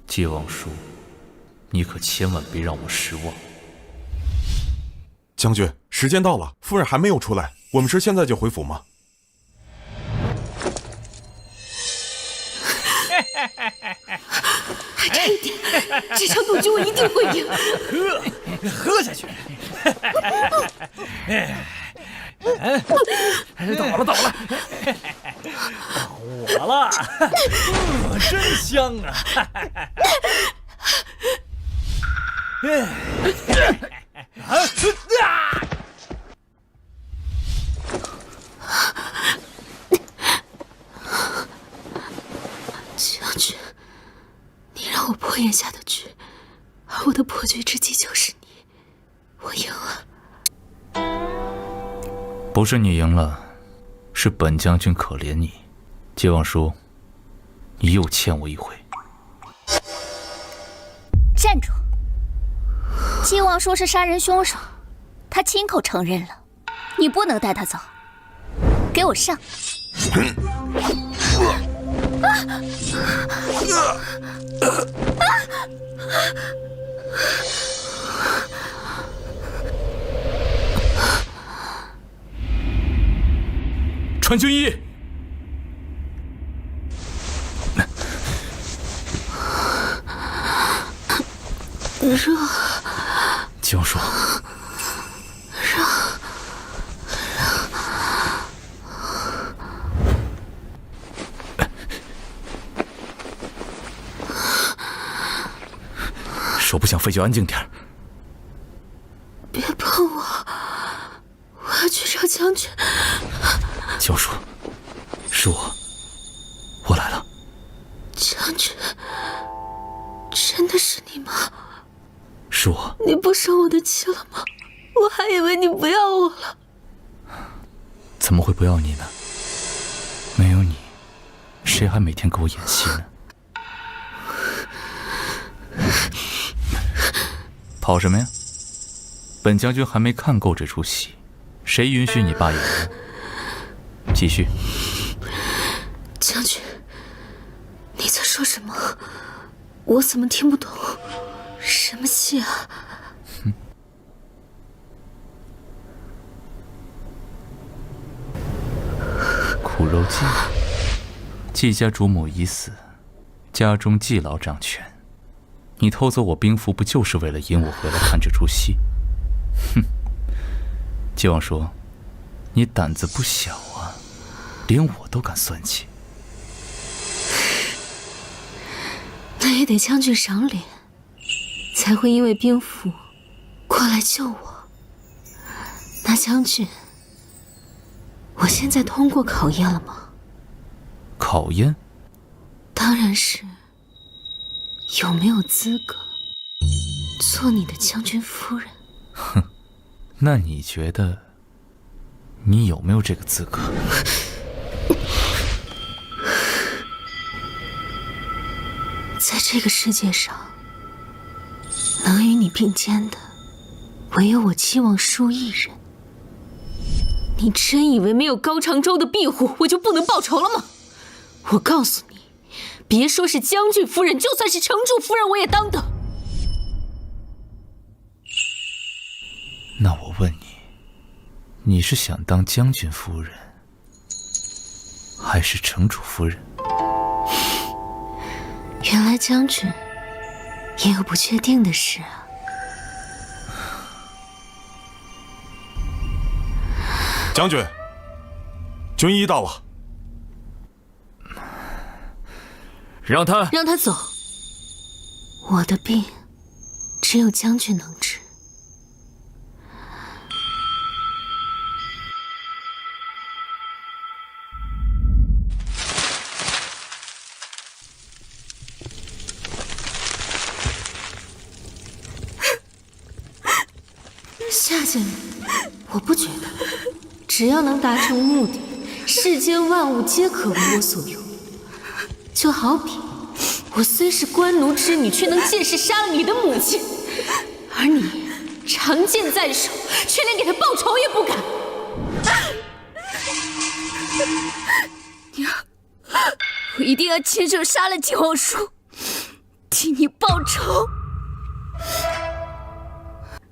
[SPEAKER 4] 季望舒，你可千万别让我失望。
[SPEAKER 5] 将军，时间到了，夫人还没有出来，我们是现在就回府吗？
[SPEAKER 2] 还差一点，这场赌局我一定会赢。
[SPEAKER 9] 喝下去。倒了，到我了，真香啊！
[SPEAKER 2] 将军，你让我破眼下的局，而我的破局之计就是你，我赢了。
[SPEAKER 4] 不是你赢了，是本将军可怜你。季望舒，你又欠我一回。
[SPEAKER 1] 站住！季望舒是杀人凶手，他亲口承认了，你不能带他走。给我上！
[SPEAKER 4] 穿军衣。
[SPEAKER 2] 热。
[SPEAKER 4] 季王叔。说不想飞就安静点儿。
[SPEAKER 2] 别碰我，我要去找将军。
[SPEAKER 4] 教叔，是我来了。
[SPEAKER 2] 将军，真的是你吗？
[SPEAKER 4] 是我。
[SPEAKER 2] 你不生我的气了吗？我还以为你不要我了。
[SPEAKER 4] 怎么会不要你呢？没有你，谁还每天给我演戏呢？跑什么呀？本将军还没看够这出戏，谁允许你罢演呢？继续。
[SPEAKER 2] 将军，你在说什么？我怎么听不懂？什么戏啊？
[SPEAKER 4] 苦肉计。季家主母已死，家中季老掌权。你偷走我兵符，不就是为了引我回来看这出戏？哼！季王叔，你胆子不小啊，连我都敢算计。
[SPEAKER 2] 那也得将军赏脸，才会因为兵符过来救我。那将军，我现在通过考验了吗？
[SPEAKER 4] 考验？
[SPEAKER 2] 当然是有没有资格做你的将军夫人。
[SPEAKER 4] 哼，那你觉得你有没有这个资格？
[SPEAKER 2] 在这个世界上，能与你并肩的，唯有我季望舒一人。你真以为没有高长洲的庇护，我就不能报仇了吗？我告诉你，别说是将军夫人，就算是城主夫人，我也当得。
[SPEAKER 4] 那我问你，你是想当将军夫人，还是城主夫人？
[SPEAKER 2] 原来将军也有不确定的事啊。
[SPEAKER 5] 将军，军医到了。
[SPEAKER 4] 让他
[SPEAKER 2] 走。我的病，只有将军能治。夏家人，我不觉得，只要能达成目的，世间万物皆可为我所用。就好比我虽是官奴之女，却能借势杀了你的母亲，而你长剑在手，却连给他报仇也不敢。
[SPEAKER 1] 娘，我一定要亲手杀了季王叔，替你报仇。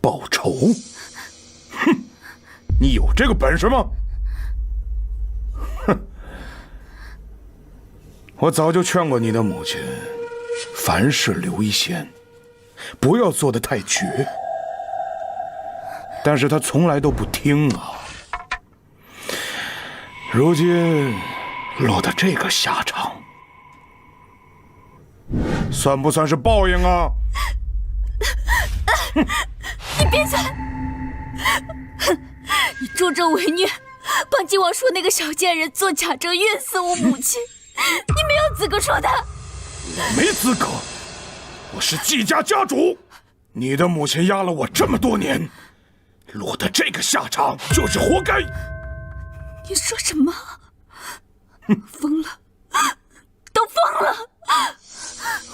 [SPEAKER 8] 报仇？哼，你有这个本事吗？哼，我早就劝过你的母亲，凡事留一线，不要做得太绝。但是她从来都不听啊。如今落得这个下场，算不算是报应啊？
[SPEAKER 1] 你别再！你助纣为虐，帮季王叔那个小贱人做假证，冤死我母亲！你没有资格说他。
[SPEAKER 8] 我没资格，我是季家家主。你的母亲压了我这么多年，落得这个下场就是活该。
[SPEAKER 1] 你说什么？疯了，都疯了！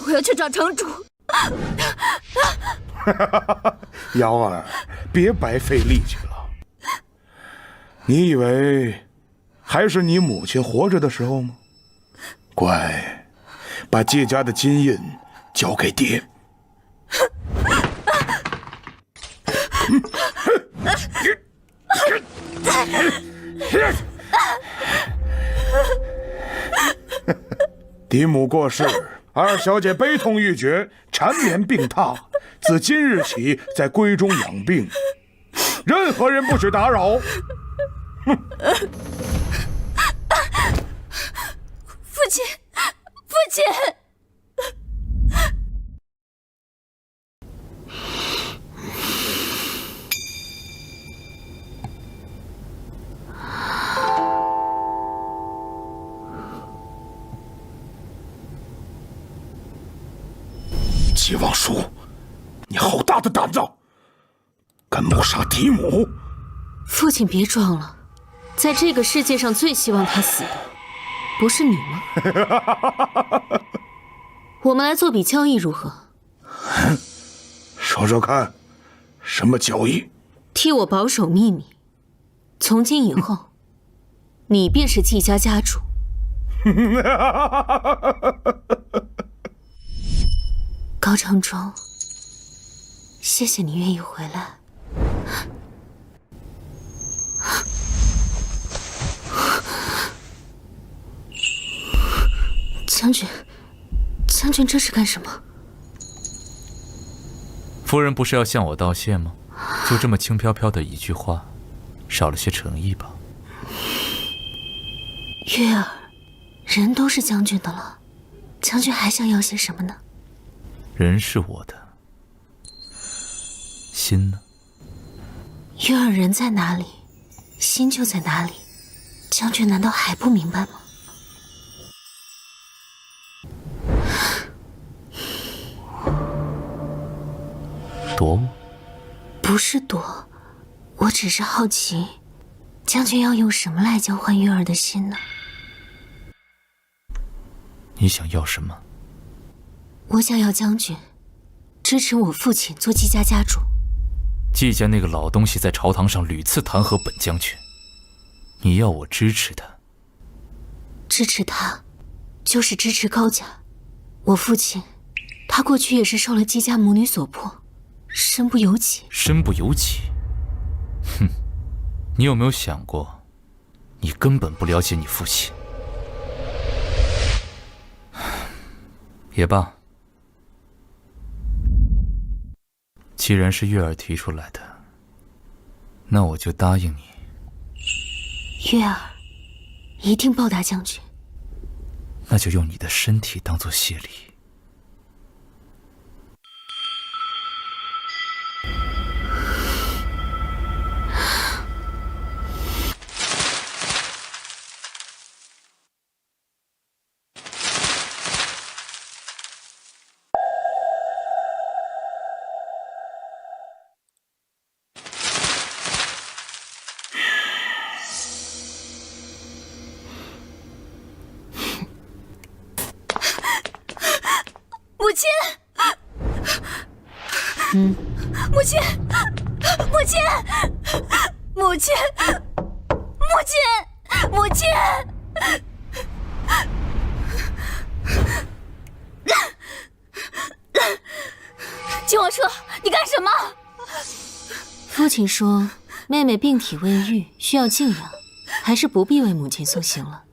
[SPEAKER 1] 我要去找城主。
[SPEAKER 8] 瑶儿，别白费力气了。你以为还是你母亲活着的时候吗？乖，把季家的金印交给爹。嫡母过世，二小姐悲痛欲绝，缠绵病榻。自今日起，在闺中养病，任何人不许打扰。
[SPEAKER 1] 父亲，父亲！
[SPEAKER 8] 季望舒，你好大的胆子，敢谋杀嫡母！
[SPEAKER 2] 父亲别装了，在这个世界上最希望他死的，不是你吗？我们来做笔交易如何？
[SPEAKER 8] 说说看，什么交易？
[SPEAKER 2] 替我保守秘密，从今以后，你便是季家家主。高长忠，谢谢你愿意回来。将军，将军这是干什么？
[SPEAKER 4] 夫人不是要向我道谢吗？就这么轻飘飘的一句话，少了些诚意吧。
[SPEAKER 2] 月儿，人都是将军的了，将军还想要些什么呢？
[SPEAKER 4] 人是我的，心呢？
[SPEAKER 2] 月儿人在哪里，心就在哪里。将军难道还不明白吗？
[SPEAKER 4] 躲我？
[SPEAKER 2] 不是躲，我只是好奇，将军要用什么来交换月儿的心呢？
[SPEAKER 4] 你想要什么？
[SPEAKER 2] 我想要将军支持我父亲做季家家主。
[SPEAKER 4] 季家那个老东西在朝堂上屡次弹劾本将军，你要我支持他？
[SPEAKER 2] 支持他，就是支持高家。我父亲，他过去也是受了季家母女所迫，身不由己。
[SPEAKER 4] 身不由己？哼，你有没有想过，你根本不了解你父亲？也罢。既然是月儿提出来的，那我就答应你。
[SPEAKER 2] 月儿一定报答将军。
[SPEAKER 4] 那就用你的身体当作谢礼。
[SPEAKER 1] 母亲，母亲，母亲，母亲，母亲，母亲！季望舒，你干什么？
[SPEAKER 2] 父亲说，妹妹病体未愈，需要静养，还是不必为母亲送行了。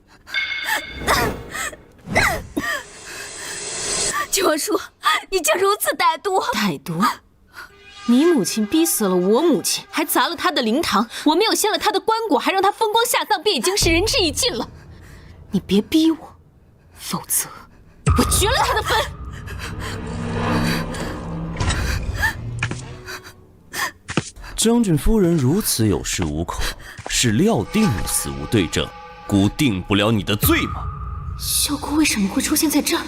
[SPEAKER 1] 季望舒，你竟如此歹毒！
[SPEAKER 2] 歹毒！你母亲逼死了我母亲，还砸了她的灵堂，我没有掀了她的棺椁，还让她风光下葬，便已经是仁至义尽了。你别逼我，否则我绝了她的坟！
[SPEAKER 7] 将军夫人如此有恃无恐，是料定你死无对证，故定不了你的罪吗？
[SPEAKER 2] 秀姑为什么会出现在这儿？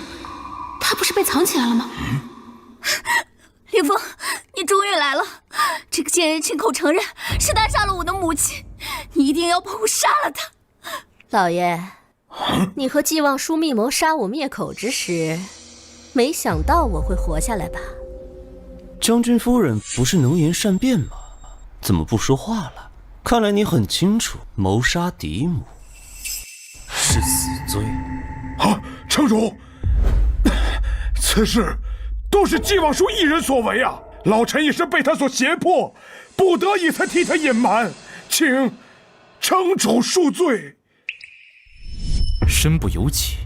[SPEAKER 2] 她不是被藏起来了吗？
[SPEAKER 1] 凌风，你终于来了！这个贱人亲口承认是他杀了我的母亲，你一定要帮我杀了他。
[SPEAKER 3] 老爷，你和季望舒密谋杀我灭口之时，没想到我会活下来吧？
[SPEAKER 7] 将军夫人不是能言善辩吗？怎么不说话了？看来你很清楚，谋杀嫡母是死罪。
[SPEAKER 8] 啊，城主，此事都是季望舒一人所为啊！老臣也是被他所胁迫，不得已才替他隐瞒，请城主恕罪。
[SPEAKER 4] 身不由己。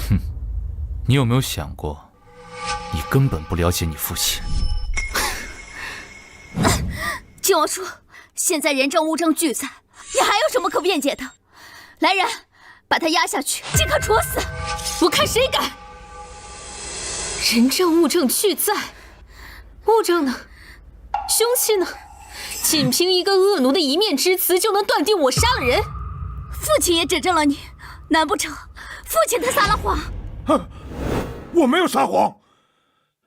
[SPEAKER 4] 哼，你有没有想过，你根本不了解你父亲？
[SPEAKER 1] 靖王叔，现在人证物证俱在，你还有什么可辩解的？来人，把他押下去，即刻处死！
[SPEAKER 2] 我看谁敢！人证物证俱在，物证呢？凶器呢？仅凭一个恶奴的一面之词，就能断定我杀了人？
[SPEAKER 1] 父亲也指证了你，难不成父亲他撒了谎？
[SPEAKER 8] 哼，我没有撒谎，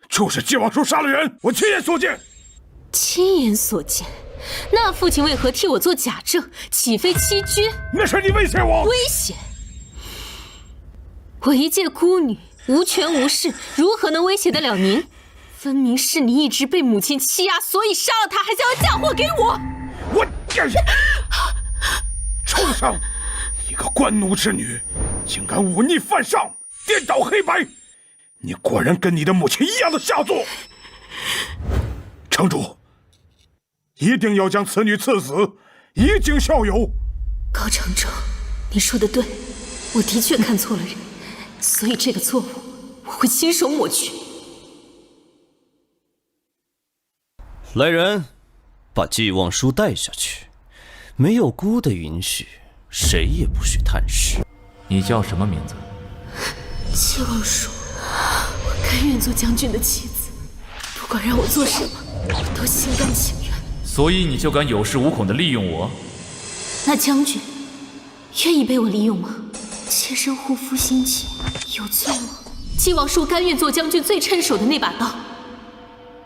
[SPEAKER 8] 就是靖王叔杀了人，我亲眼所见。
[SPEAKER 2] 亲眼所见？那父亲为何替我做假证？岂非欺君？
[SPEAKER 8] 那是你威胁我。
[SPEAKER 2] 威胁？我一介孤女，无权无势，如何能威胁得了您？分明是你一直被母亲欺压，所以杀了她，还想要嫁祸给我。
[SPEAKER 8] 我畜生！一个官奴之女，竟敢忤逆犯上，颠倒黑白！你果然跟你的母亲一样的下作。城主，一定要将此女赐死，以儆效尤。
[SPEAKER 2] 高城主，你说的对，我的确看错了人，所以这个错误我会亲手抹去。
[SPEAKER 7] 来人，把寄望书带下去。没有姑的允许，谁也不许探视。
[SPEAKER 4] 你叫什么名字？
[SPEAKER 2] 寄望书，我甘愿做将军的妻子，不管让我做什么，我都心甘情愿。
[SPEAKER 4] 所以你就敢有恃无恐地利用我？
[SPEAKER 2] 那将军愿意被我利用吗？妾身护肤心切，有罪吗？寄望书甘愿做将军最趁手的那把刀，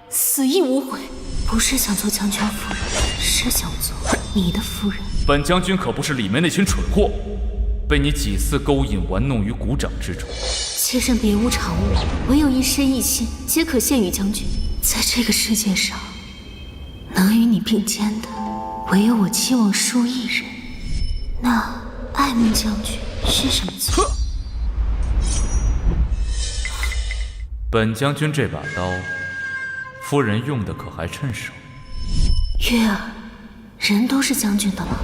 [SPEAKER 2] 死亦无悔。不是想做将军夫人，是想做你的夫人。
[SPEAKER 4] 本将军可不是里面那群蠢货，被你几次勾引玩弄于股掌之中。
[SPEAKER 2] 妾身别无长物，唯有一身一心，皆可献与将军。在这个世界上，能与你并肩的，唯有我戚望书一人。那爱孟将军是什么罪？
[SPEAKER 4] 本将军这把刀，夫人用的可还趁手？
[SPEAKER 2] 月儿，人都是将军的了，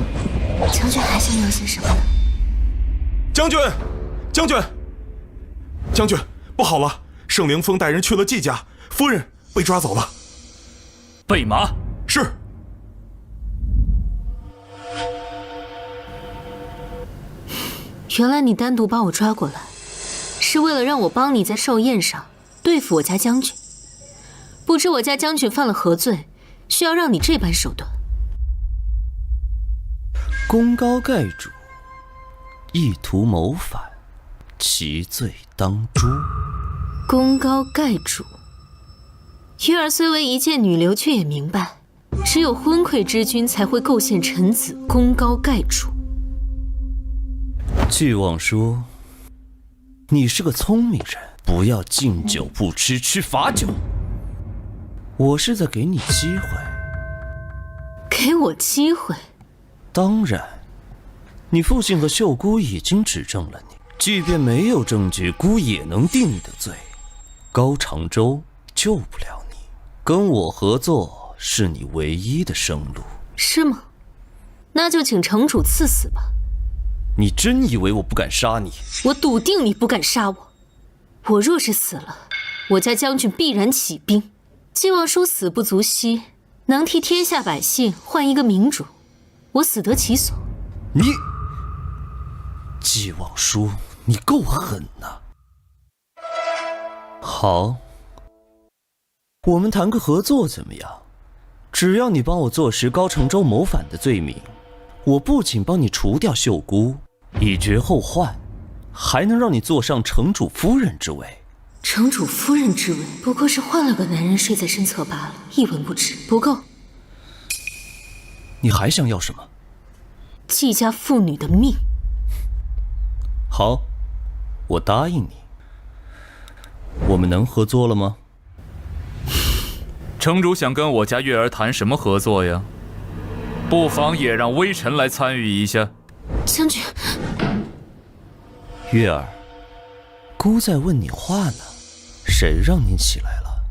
[SPEAKER 2] 将军还想要些什么呢？
[SPEAKER 5] 将军，将军，将军，不好了！盛凌风带人去了季家，夫人被抓走了。
[SPEAKER 4] 备马。
[SPEAKER 5] 是。
[SPEAKER 2] 原来你单独把我抓过来，是为了让我帮你在寿宴上对付我家将军。不知我家将军犯了何罪，需要让你这般手段？
[SPEAKER 7] 功高盖主，意图谋反，其罪当诛。
[SPEAKER 2] 功高盖主。月儿虽为一介女流，却也明白，只有昏聩之君才会构陷臣子，功高盖主。
[SPEAKER 7] 寄望书，你是个聪明人，不要敬酒不吃吃罚酒。我是在给你机会。
[SPEAKER 2] 给我机会？
[SPEAKER 7] 当然，你父亲和秀姑已经指证了你，即便没有证据，姑也能定你的罪。高长洲救不了你，跟我合作是你唯一的生路。
[SPEAKER 2] 是吗？那就请城主赐死吧。
[SPEAKER 7] 你真以为我不敢杀你？
[SPEAKER 2] 我笃定你不敢杀我。我若是死了，我家将军必然起兵。寄望书死不足惜，能替天下百姓换一个明主，我死得其所。
[SPEAKER 7] 你，寄望书，你够狠呐！好，我们谈个合作怎么样？只要你帮我坐实高承州谋反的罪名，我不仅帮你除掉秀姑，以绝后患，还能让你坐上城主夫人之位。
[SPEAKER 2] 城主夫人之位，不过是换了个男人睡在身侧罢了，一文不值，不够。
[SPEAKER 7] 你还想要什么？
[SPEAKER 2] 季家妇女的命。
[SPEAKER 7] 好，我答应你。我们能合作了吗？
[SPEAKER 4] 城主想跟我家月儿谈什么合作呀？不妨也让微臣来参与一下。
[SPEAKER 2] 将军，
[SPEAKER 7] 月儿，姑在问你话呢，谁让你起来了？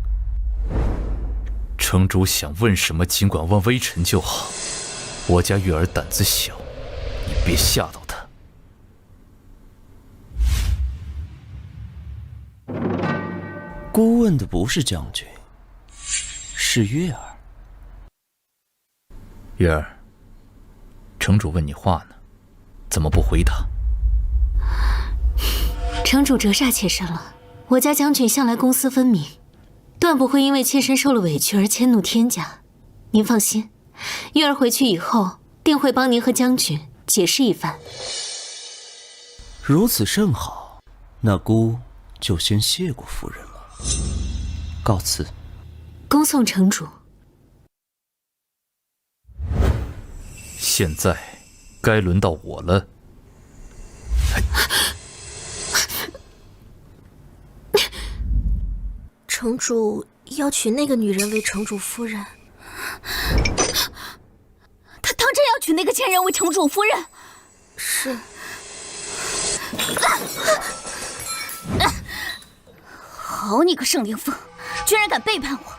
[SPEAKER 4] 城主想问什么，尽管问微臣就好。我家月儿胆子小，你别吓到她。
[SPEAKER 7] 姑问的不是将军，是月儿。
[SPEAKER 4] 月儿，城主问你话呢，怎么不回答？
[SPEAKER 2] 城主折煞妾身了。我家将军向来公私分明，断不会因为妾身受了委屈而迁怒天家。您放心，月儿回去以后定会帮您和将军解释一番。
[SPEAKER 7] 如此甚好，那姑就先谢过夫人了。告辞。
[SPEAKER 2] 恭送城主。
[SPEAKER 4] 现在该轮到我了。
[SPEAKER 3] 城主要娶那个女人为城主夫人，
[SPEAKER 1] 他当真要娶那个贱人为城主夫人？
[SPEAKER 3] 是。
[SPEAKER 1] 好你个盛凌风，居然敢背叛我！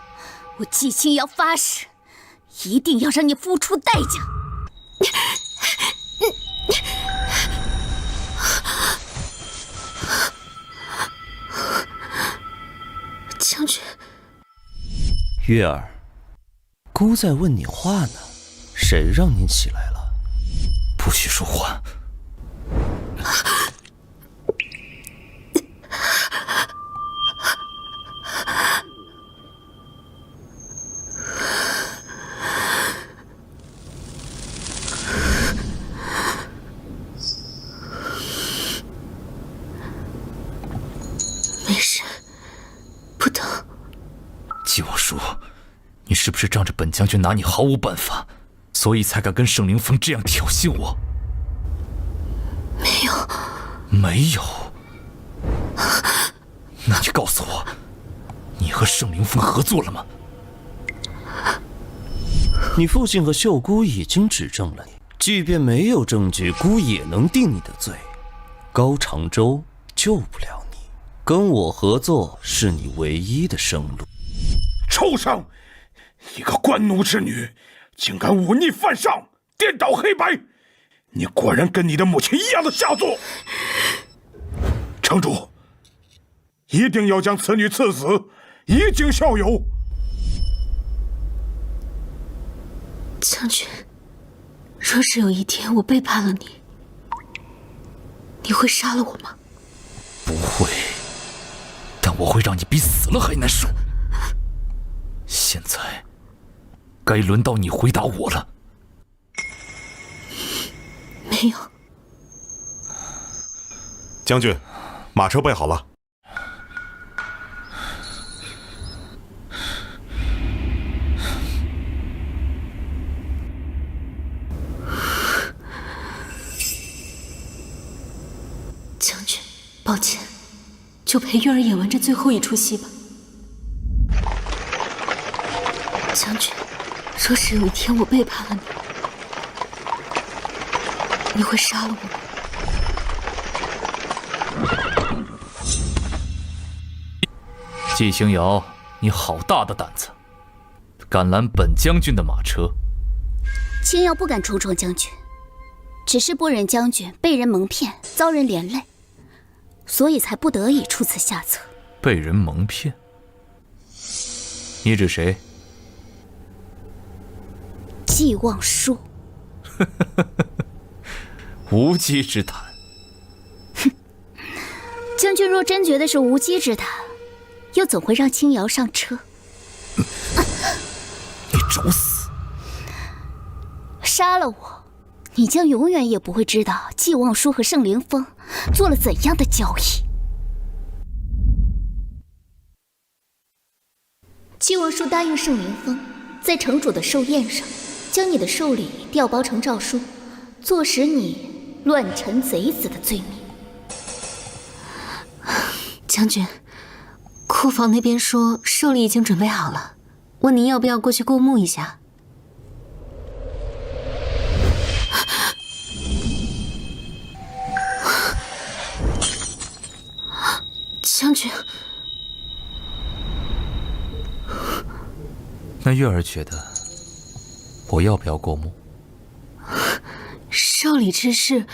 [SPEAKER 1] 我季清瑶发誓，一定要让你付出代价。
[SPEAKER 2] 将军，
[SPEAKER 7] 月儿，姑在问你话呢，谁让你起来了？
[SPEAKER 4] 不许说话！
[SPEAKER 2] 没事，不疼。
[SPEAKER 4] 季望舒，你是不是仗着本将军拿你毫无办法，所以才敢跟盛凌风这样挑衅我？
[SPEAKER 2] 没有。
[SPEAKER 4] 没有？那你告诉我，你和盛凌风合作了吗？
[SPEAKER 7] 你父亲和秀姑已经指证了你，即便没有证据，姑也能定你的罪。高长洲救不了你，跟我合作是你唯一的生路。
[SPEAKER 8] 畜生！一个官奴之女，竟敢忤逆犯上，颠倒黑白！你果然跟你的母亲一样的下作！城主，一定要将此女赐死，以儆效尤。
[SPEAKER 2] 将军，若是有一天我背叛了你，你会杀了我吗？
[SPEAKER 4] 不会，但我会让你比死了还难受。现在，该轮到你回答我了。
[SPEAKER 2] 没有。
[SPEAKER 5] 将军，马车备好了。
[SPEAKER 2] 将军，抱歉，就陪月儿演完这最后一出戏吧。将军，若是有一天我背叛了你，你会杀了我吗？
[SPEAKER 4] 季星瑶，你好大的胆子，敢拦本将军的马车！
[SPEAKER 1] 青瑶不敢冲撞将军，只是不忍将军被人蒙骗，遭人连累，所以才不得已出此下策。
[SPEAKER 4] 被人蒙骗？你指谁？
[SPEAKER 1] 季望舒。
[SPEAKER 4] 无稽之谈。
[SPEAKER 1] 将军若真觉得是无稽之谈，又怎会让青瑶上车？
[SPEAKER 4] 你找死！
[SPEAKER 1] 杀了我，你将永远也不会知道季望舒和盛凌风做了怎样的交易。季望舒答应盛凌风，在城主的寿宴上，将你的寿礼调包成诏书，坐实你乱臣贼子的罪名。
[SPEAKER 2] 将军，库房那边说寿礼已经准备好了，问您要不要过去过目一下。将军，
[SPEAKER 4] 那月儿觉得我要不要过目？
[SPEAKER 2] 寿礼之事，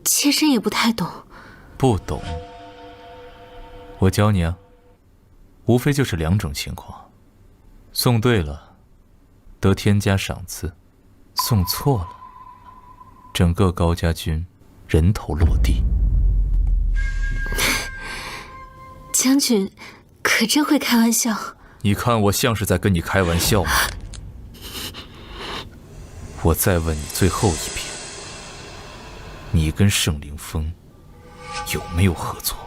[SPEAKER 2] 妾身也不太懂。
[SPEAKER 4] 不懂？我教你啊，无非就是2种情况：送对了，得天加赏赐；送错了，整个高家军人头落地。
[SPEAKER 2] 将军，可真会开玩笑。
[SPEAKER 4] 你看我像是在跟你开玩笑吗？我再问你最后一遍，你跟盛凌风有没有合作？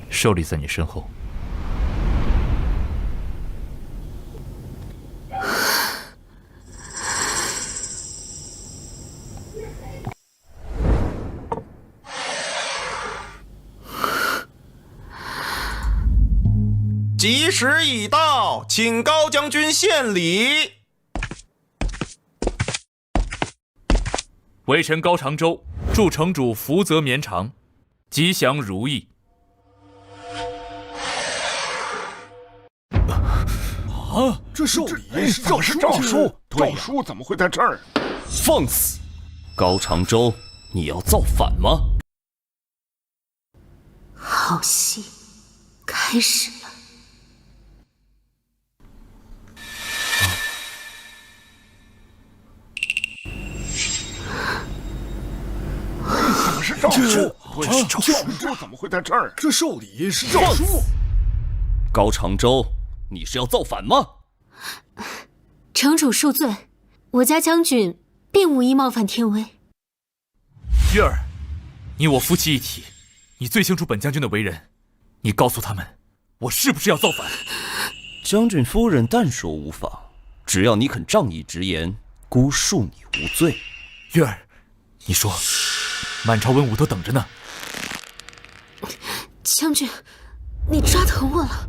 [SPEAKER 4] 寿礼在你身后。
[SPEAKER 5] 吉时已到，请高将军献礼。
[SPEAKER 4] 微臣高长洲祝城主福泽绵长，吉祥如意。
[SPEAKER 9] 啊，这寿礼是诏书，
[SPEAKER 8] 诏书怎么会在这儿？
[SPEAKER 7] 放肆！高长洲，你要造反吗？
[SPEAKER 2] 好戏开始了。
[SPEAKER 8] 怎么是诏书？诏书怎么会在这儿？
[SPEAKER 9] 这寿礼是诏书。
[SPEAKER 7] 高长洲，你是要造反吗？
[SPEAKER 2] 城主恕罪，我家将军并无意冒犯天威。
[SPEAKER 4] 月儿，你我夫妻一体，你最清楚本将军的为人，你告诉他们，我是不是要造反？
[SPEAKER 7] 将军夫人但说无妨，只要你肯仗义直言，姑恕你无罪。
[SPEAKER 4] 月儿，你说，满朝文武都等着呢。
[SPEAKER 2] 将军，你抓疼我了。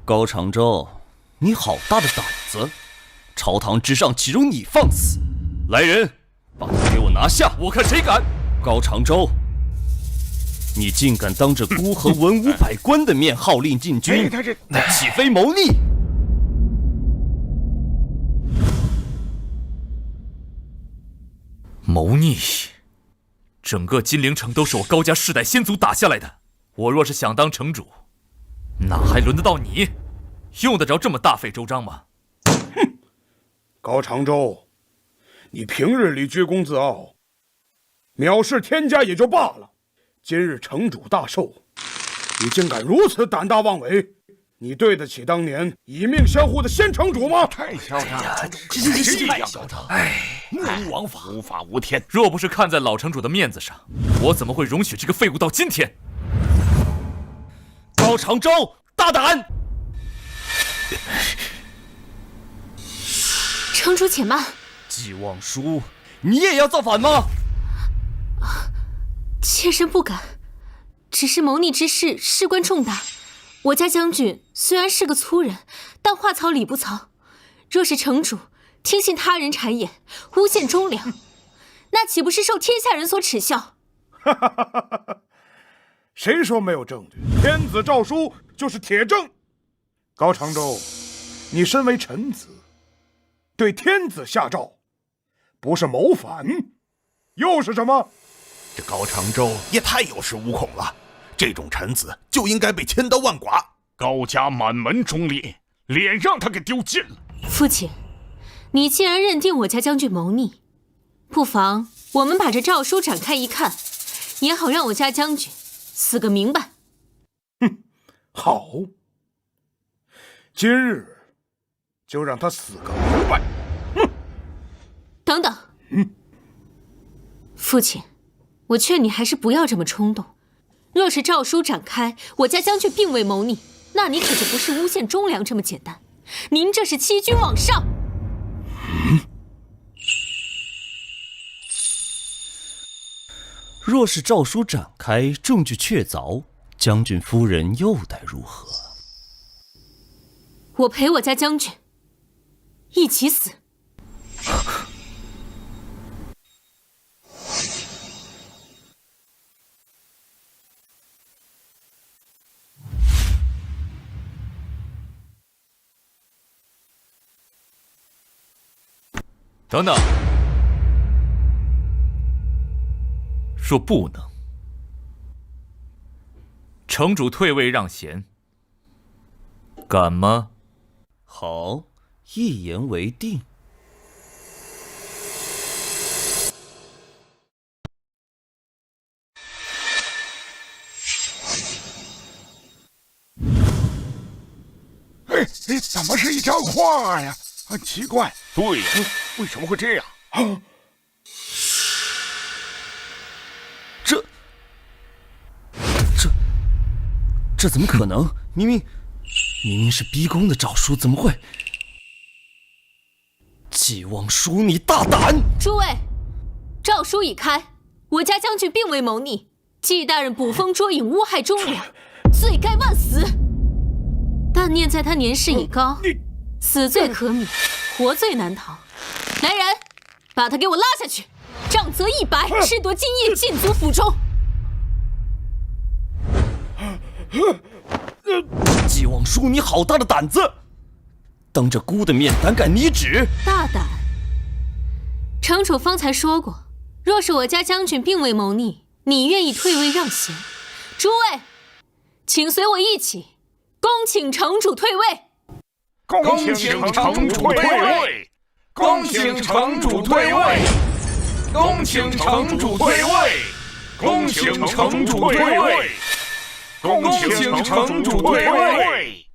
[SPEAKER 7] 高长洲，你好大的胆子！朝堂之上岂容你放肆？来人，把他给我拿下！
[SPEAKER 4] 我看谁敢！
[SPEAKER 7] 高长洲，你竟敢当着孤和文武百官的面号令禁军，岂非谋逆？
[SPEAKER 4] 谋逆！整个金陵城都是我高家世代先祖打下来的，我若是想当城主，哪还轮得到你？用得着这么大费周章吗？
[SPEAKER 8] 哼，高长洲，你平日里居功自傲，藐视天家也就罢了，今日城主大寿，你竟敢如此胆大妄为，你对得起当年以命相护的先城主吗？太嚣张了，
[SPEAKER 9] 太嚣张！哎，目无王法，
[SPEAKER 8] 无法无天。
[SPEAKER 4] 若不是看在老城主的面子上，我怎么会容许这个废物到今天？
[SPEAKER 7] 高长洲，大胆！
[SPEAKER 2] 城主且慢。
[SPEAKER 7] 纪望舒，你也要造反吗？
[SPEAKER 2] 妾身不敢，只是谋逆之事事关重大。我家将军虽然是个粗人，但话糙理不糙。若是城主听信他人谗言，诬陷忠良，那岂不是受天下人所耻笑？
[SPEAKER 8] 谁说没有证据？天子诏书就是铁证。高长洲，你身为臣子，对天子下诏，不是谋反，又是什么？
[SPEAKER 5] 这高长洲也太有恃无恐了，这种臣子就应该被千刀万剐。
[SPEAKER 8] 高家满门忠烈，脸让他给丢尽了。
[SPEAKER 2] 父亲，你既然认定我家将军谋逆，不妨我们把这诏书展开一看，也好让我家将军死个明白。
[SPEAKER 8] 哼，好，今日就让他死个明白。哼！
[SPEAKER 2] 等等，父亲，我劝你还是不要这么冲动。若是诏书展开，我家将军并未谋逆，那你可就不是诬陷忠良这么简单，您这是欺君罔上。
[SPEAKER 7] 若是诏书展开，证据确凿，将军夫人又待如何？
[SPEAKER 2] 我陪我家将军一起死。
[SPEAKER 4] 等等，若不能，城主退位让贤，敢吗？
[SPEAKER 7] 好，一言为定。
[SPEAKER 8] 哎，怎么是一条胯呀？奇怪。
[SPEAKER 5] 对呀，为什么会这样？
[SPEAKER 7] 这怎么可能？明明是逼宫的诏书，怎么会？纪王叔，你大胆！
[SPEAKER 2] 诸位，诏书已开，我家将军并未谋逆，纪大人捕风捉影，诬害忠良，罪该万死。但念在他年事已高，死罪可免，活罪难逃。来人，把他给我拉下去，杖责100，褫夺金印，禁足府中。
[SPEAKER 7] 纪王叔，你好大的胆子！当着姑的面胆敢拟旨？
[SPEAKER 2] 大胆！城主方才说过，若是我家将军并未谋逆，你愿意退位让贤。诸位，请随我一起，恭请城主退位。
[SPEAKER 8] 恭请城主退位！恭请城主退位！恭请城主退位！恭请城主退位！恭请城主退位！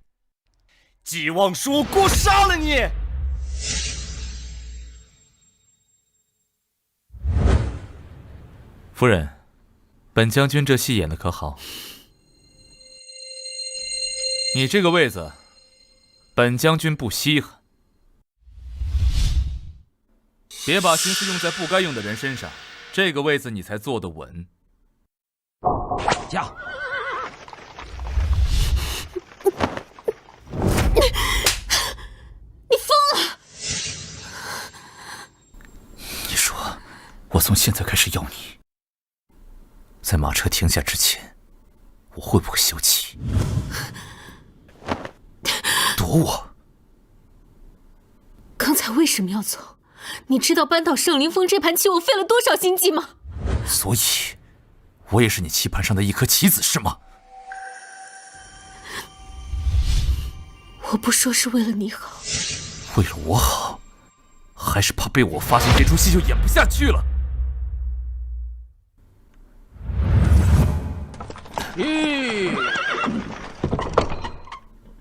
[SPEAKER 7] 纪王叔，给我杀了你！
[SPEAKER 4] 夫人，本将军这戏演的可好？你这个位子，本将军不稀罕。别把心思用在不该用的人身上，这个位子你才坐得稳。
[SPEAKER 6] 驾！
[SPEAKER 2] 你疯了！
[SPEAKER 4] 你说，我从现在开始要你，在马车停下之前，我会不会休气？躲我！
[SPEAKER 2] 刚才为什么要走？你知道扳倒圣灵峰这盘棋我费了多少心机吗？
[SPEAKER 4] 所以，我也是你棋盘上的一颗棋子，是吗？
[SPEAKER 2] 我不说是为了你好，
[SPEAKER 4] 为了我好，还是怕被我发现这出戏就演不下去了？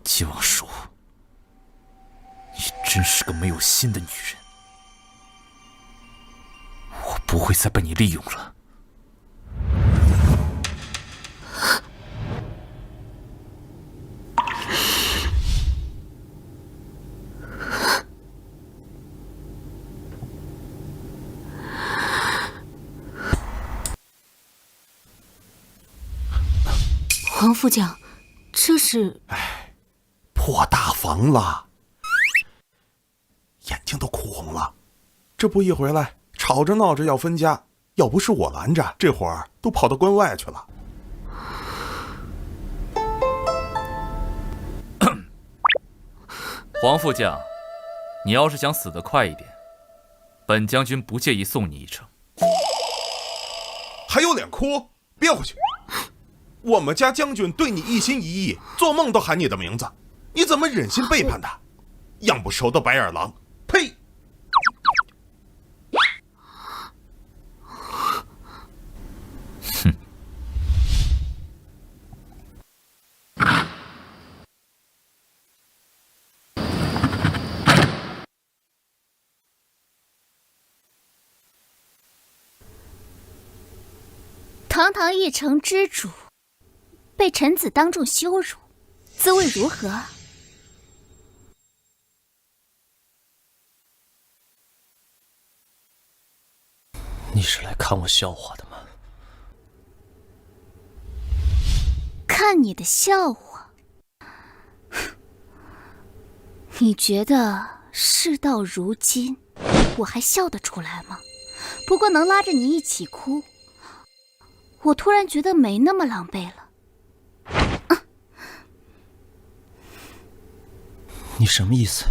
[SPEAKER 4] 纪王叔，你真是个没有心的女人，我不会再被你利用了。
[SPEAKER 2] 黄副将，这是……
[SPEAKER 5] 破大防了，眼睛都哭红了。这不一回来，吵着闹着要分家，要不是我拦着，这会儿都跑到关外去了。
[SPEAKER 4] 黄副将，你要是想死得快一点，本将军不介意送你一程。
[SPEAKER 5] 还有脸哭？憋回去！我们家将军对你一心一意，做梦都喊你的名字，你怎么忍心背叛他？养不熟的白眼狼！呸！
[SPEAKER 4] 哼！
[SPEAKER 1] 堂堂一城之主，被臣子当众羞辱，滋味如何？
[SPEAKER 7] 你是来看我笑话的吗？
[SPEAKER 1] 看你的笑话？你觉得事到如今，我还笑得出来吗？不过能拉着你一起哭，我突然觉得没那么狼狈了。
[SPEAKER 7] 你什么意思？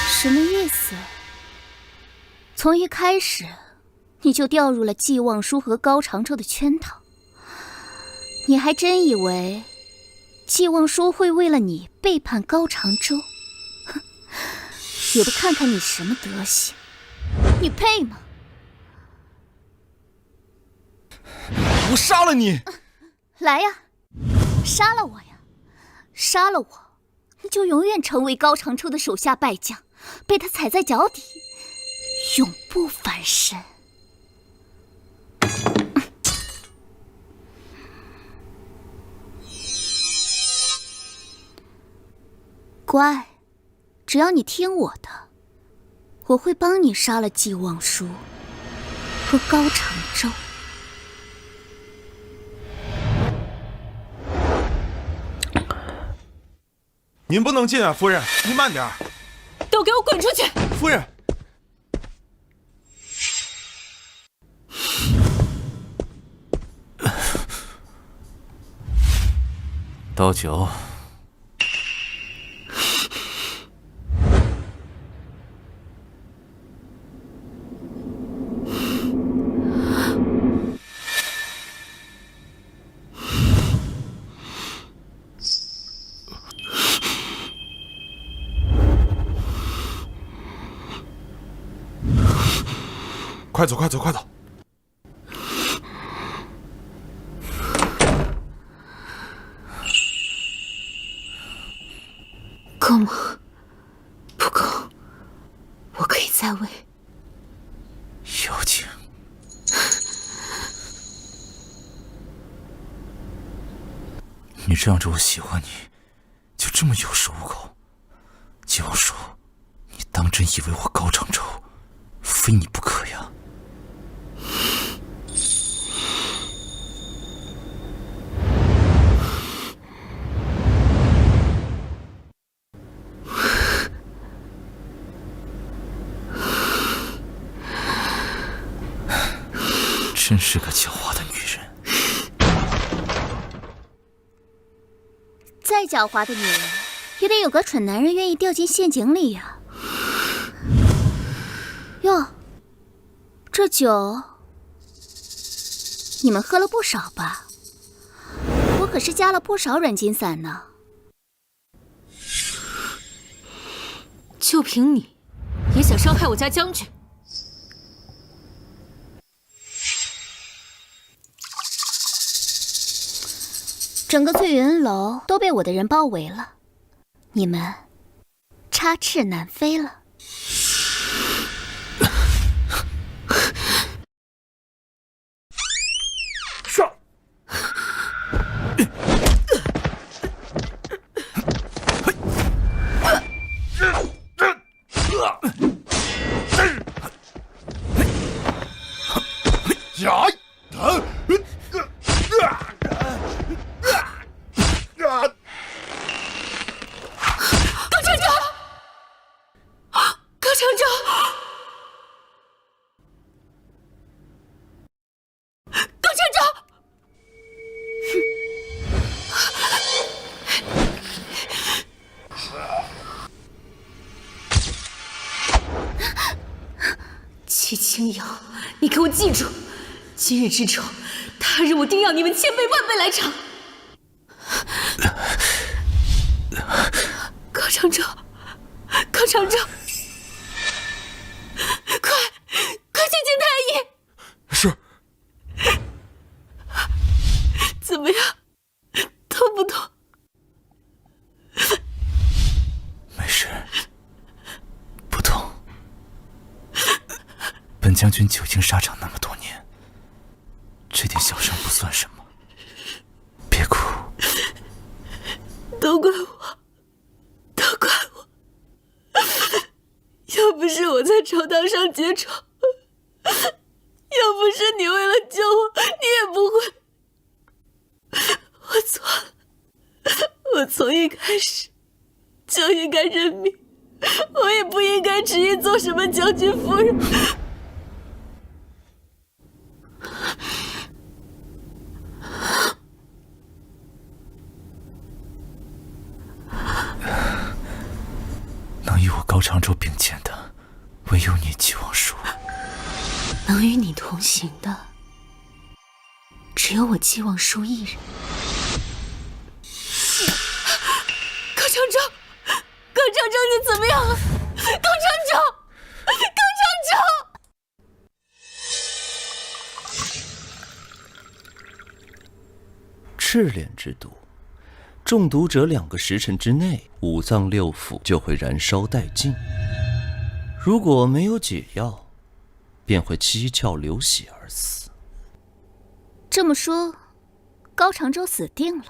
[SPEAKER 1] 什么意思？从一开始，你就掉入了纪望舒和高长châu的圈套。你还真以为季望舒会为了你背叛高长洲？哼，也不看看你什么德行，你配吗？
[SPEAKER 6] 我杀了你！
[SPEAKER 1] 来呀，杀了我呀！杀了我，你就永远成为高长洲的手下败将，被他踩在脚底，永不翻身。乖，只要你听我的，我会帮你杀了季望舒和高长洲。
[SPEAKER 5] 您不能进啊，夫人，您慢点。
[SPEAKER 2] 都给我滚出去！
[SPEAKER 5] 夫人，
[SPEAKER 4] 倒酒。
[SPEAKER 5] 快走，快走，快走！
[SPEAKER 2] 够吗？不够，我可以再喂。
[SPEAKER 4] 妖精，你让着我喜欢你，就这么有恃无恐？季望舒，你当真以为我高长洲非你不可呀？真是个狡猾的女人。
[SPEAKER 1] 再狡猾的女人，也得有个蠢男人愿意掉进陷阱里呀。哟，这酒你们喝了不少吧？我可是加了不少软筋散呢。
[SPEAKER 2] 就凭你，也想伤害我家将军？
[SPEAKER 1] 整个醉云楼都被我的人包围了，你们插翅难飞了。
[SPEAKER 8] 上！
[SPEAKER 2] 戚清瑶，你给我记住，今日之仇，他日我定要你们千倍万倍来偿。高长洲，高长洲，快去见太医！
[SPEAKER 5] 是。
[SPEAKER 2] 怎么样？痛不痛？
[SPEAKER 4] 没事，不痛。本将军久经沙场那么多年，这点小伤不算什么。别哭。
[SPEAKER 2] 都怪我，都怪我！要不是我在朝堂上结仇，要不是你为了救我，你也不会。我错了，我从一开始就应该认命，我也不应该执意做什么将军夫人。
[SPEAKER 4] 能与我高长洲并肩的，唯有你季望舒；
[SPEAKER 2] 能与你同行的，只有我季望舒一人。长洲，高长洲，你怎么样了？高长洲，高长洲！
[SPEAKER 7] 赤炼之毒，中毒者2个时辰之内，5脏6腑就会燃烧殆尽。如果没有解药，便会七窍流血而死。
[SPEAKER 1] 这么说，高长洲死定了。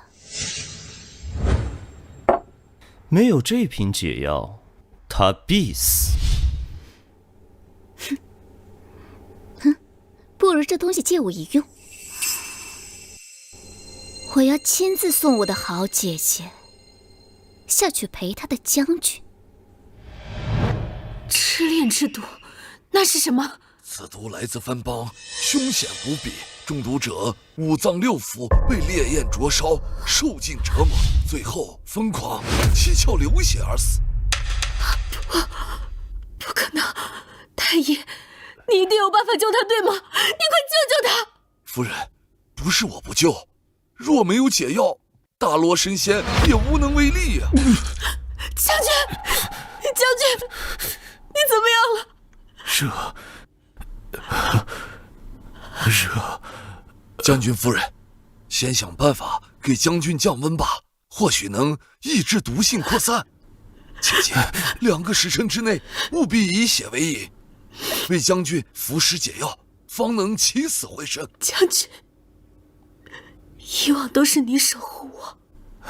[SPEAKER 7] 没有这瓶解药，他必死。
[SPEAKER 1] 不如这东西借我一用。我要亲自送我的好姐姐下去陪她的将军。
[SPEAKER 2] 赤炼之毒，那是什么？
[SPEAKER 10] 此毒来自番邦，凶险无比。中毒者5脏6腑被烈焰灼烧，受尽折磨，最后疯狂七窍流血而死。
[SPEAKER 2] 不可能！太医，你一定有办法救他，对吗？你快救救他！
[SPEAKER 10] 夫人，不是我不救，若没有解药，大罗神仙也无能为力呀。
[SPEAKER 2] 将军，将军，你怎么样了？
[SPEAKER 10] 热，将军夫人，先想办法给将军降温吧，或许能抑制毒性扩散。姐姐，2个时辰之内务必以血为引，为将军服食解药，方能起死回生。
[SPEAKER 2] 将军，以往都是你守护我，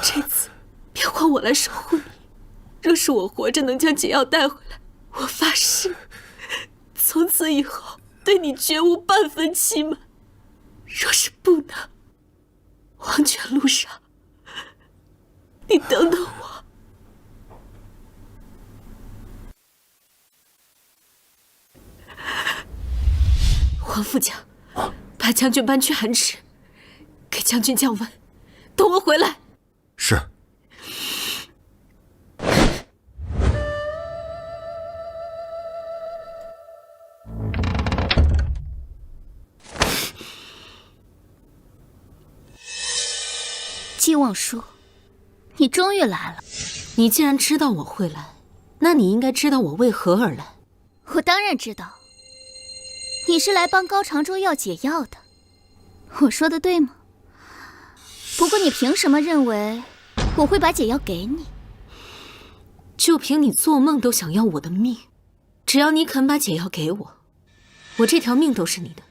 [SPEAKER 2] 这次便换我来守护你。若是我活着能将解药带回来，我发誓，从此以后对你绝无半分欺瞒。若是不能，黄泉路上，你等等我。黄副将，把将军搬去寒池，给将军降温。等我回来。
[SPEAKER 5] 是。
[SPEAKER 1] 季望舒，你终于来了。
[SPEAKER 2] 你既然知道我会来，那你应该知道我为何而来。
[SPEAKER 1] 我当然知道，你是来帮高长洲要解药的。我说的对吗？不过你凭什么认为我会把解药给你？
[SPEAKER 2] 就凭你做梦都想要我的命，只要你肯把解药给我，我这条命都是你的。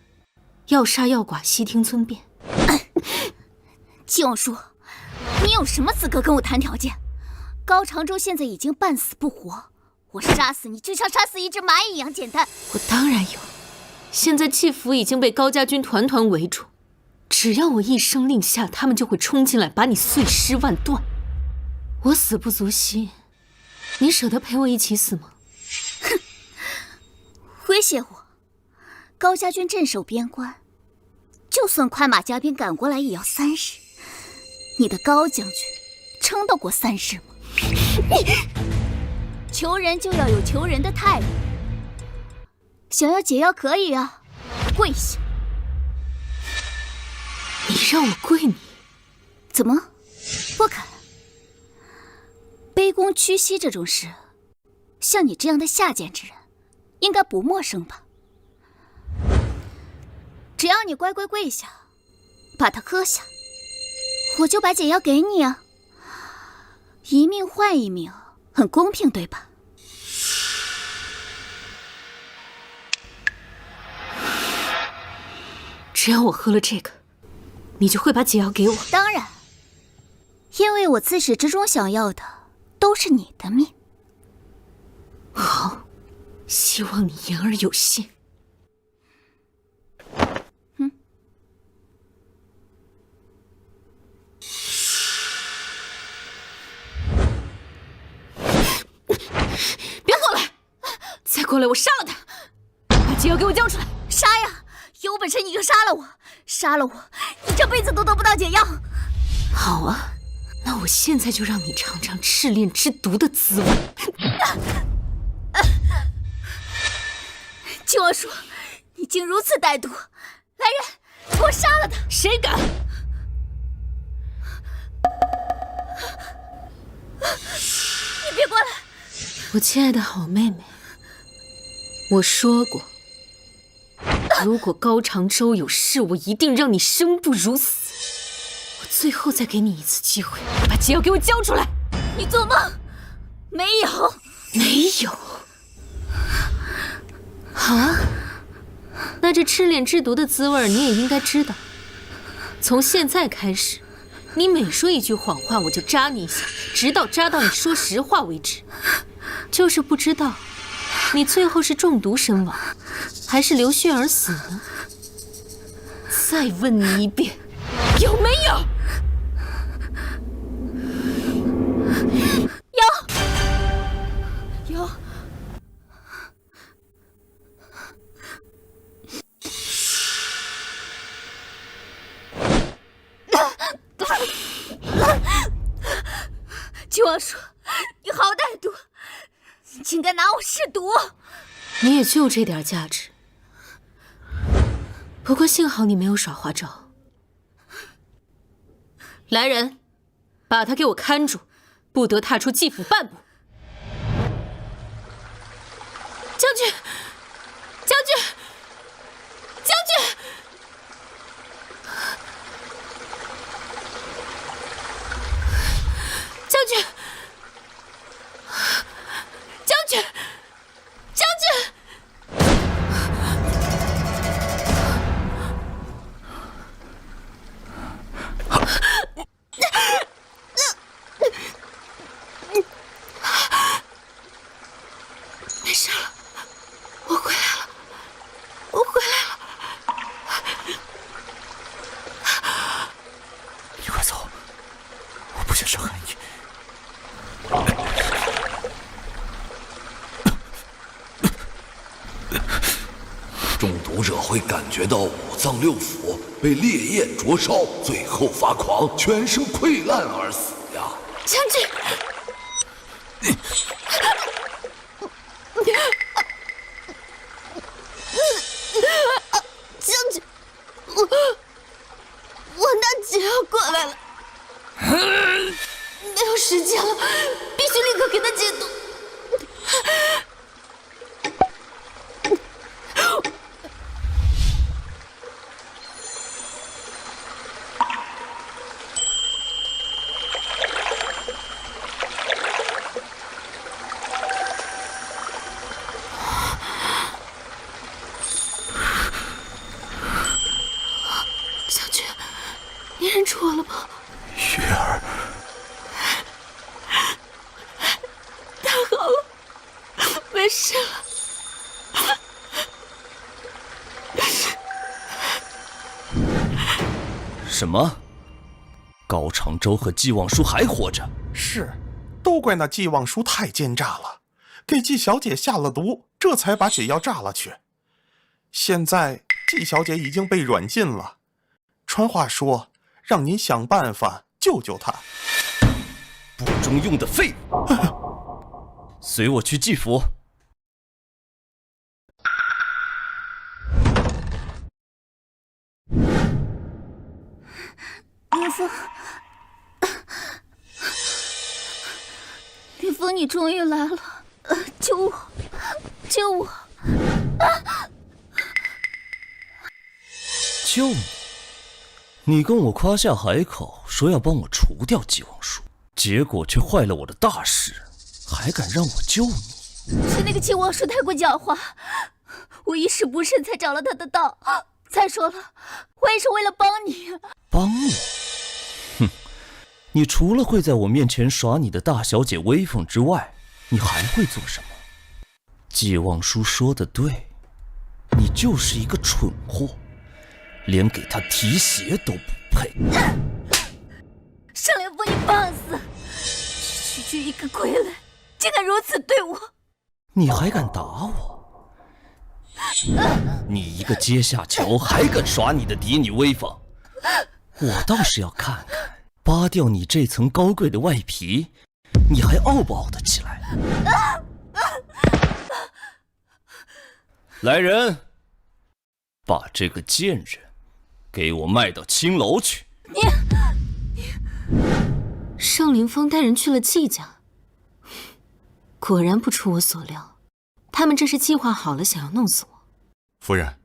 [SPEAKER 2] 要杀要剐，悉听尊便。
[SPEAKER 1] 季望舒，你有什么资格跟我谈条件？高长洲现在已经半死不活，我杀死你就像杀死一只蚂蚁一样简单。
[SPEAKER 2] 我当然有。现在季府已经被高家军团团围住，只要我一声令下，他们就会冲进来把你碎尸万段。我死不足惜，你舍得陪我一起死吗？
[SPEAKER 1] 哼，威胁我？高家军镇守边关，就算快马加鞭赶过来也要3日。你的高将军撑得过3日吗？求人就要有求人的态度。想要解药可以啊，跪下。
[SPEAKER 2] 你让我跪你？
[SPEAKER 1] 怎么不肯？卑躬屈膝这种事，像你这样的下贱之人，应该不陌生吧？只要你乖乖跪下，把它喝下，我就把解药给你啊。一命换一命，很公平，对吧？
[SPEAKER 2] 只要我喝了这个，你就会把解药给我？
[SPEAKER 1] 当然，因为我自始至终想要的都是你的命。
[SPEAKER 2] 好，希望你言而有信。别过来！再过来，我杀了他！把解药给我交出来！
[SPEAKER 1] 杀呀！有本事你就杀了我！杀了我，你这辈子都得不到解药。
[SPEAKER 2] 好啊，那我现在就让你尝尝赤炼之毒的滋味。
[SPEAKER 1] 季望舒，你竟如此歹毒！来人，给我杀了他！
[SPEAKER 2] 谁敢？我亲爱的好妹妹，我说过，如果高长洲有事，我一定让你生不如死。我最后再给你一次机会，把解药给我交出来！
[SPEAKER 1] 你做梦！没有，
[SPEAKER 2] 没有。好啊，那这赤炼之毒的滋味你也应该知道。从现在开始，你每说一句谎话，我就扎你一下，直到扎到你说实话为止。就是不知道，你最后是中毒身亡，还是流血而死呢？再问你一遍，有没有？
[SPEAKER 1] 有。秦王叔，你好歹毒，竟敢拿我试毒！
[SPEAKER 2] 你也就这点价值。不过幸好你没有耍花招。来人，把他给我看住，不得踏出季府半步。将军，将军，将军！将军，将军，将军！没事了，我回来了，我回来了。
[SPEAKER 4] 你快走，我不想伤害你。
[SPEAKER 10] 中毒者会感觉到五脏六腑被烈焰灼烧，最后发狂，全身溃烂而死呀！
[SPEAKER 2] 将军，
[SPEAKER 1] 将军，我拿解药过来了，没有时间了，必须立刻给他解毒。
[SPEAKER 2] 将军，你认出我了吗？
[SPEAKER 4] 月儿，
[SPEAKER 2] 太好了，没事了。
[SPEAKER 7] 什么？高长洲和季望舒还活着？
[SPEAKER 5] 是，都怪那季望舒太奸诈了，给季小姐下了毒，这才把解药榨了去。现在季小姐已经被软禁了，传话说让您想办法救救她。
[SPEAKER 7] 不中用的废物！随我去季府。
[SPEAKER 1] 林峰，林峰，你终于来了，救我，救我！
[SPEAKER 7] 救你？你跟我夸下海口，说要帮我除掉季望舒，结果却坏了我的大事，还敢让我救你？
[SPEAKER 1] 是那个季望舒太过狡猾，我一时不慎才着了他的道。再说了，我也是为了帮你。
[SPEAKER 7] 帮我？哼！你除了会在我面前耍你的大小姐威风之外，你还会做什么？季望舒说的对，你就是一个蠢货，连给他提鞋都不配。
[SPEAKER 1] 盛连峰，你放肆！区区一个傀儡，竟敢如此对我！
[SPEAKER 7] 你还敢打我？你一个阶下囚，还敢耍你的嫡女威风？我倒是要看看，扒掉你这层高贵的外皮，你还傲不傲得起来？来人，把这个贱人给我卖到青楼去！
[SPEAKER 2] 盛凌风带人去了季家，果然不出我所料，他们这是计划好了，想要弄死我。
[SPEAKER 5] 夫人，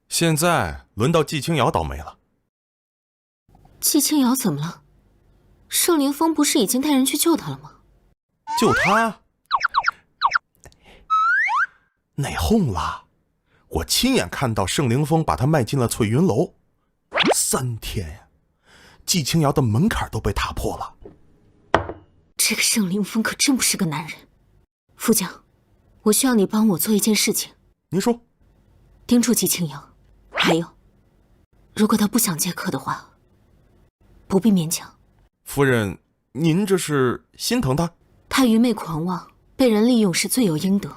[SPEAKER 5] 现在轮到季清瑶倒霉了。
[SPEAKER 2] 季清瑶怎么了？盛凌风不是已经带人去救他了吗？
[SPEAKER 5] 救他？内讧了！我亲眼看到盛凌风把他卖进了翠云楼，3天呀，季清瑶的门槛都被踏破了。
[SPEAKER 2] 这个盛凌风可真不是个男人。副将，我需要你帮我做一件事情。
[SPEAKER 5] 您说。
[SPEAKER 2] 盯住季清瑶，还有，如果他不想接客的话，不必勉强。
[SPEAKER 5] 夫人，您这是心疼他？
[SPEAKER 2] 他愚昧狂妄，被人利用是罪有应得。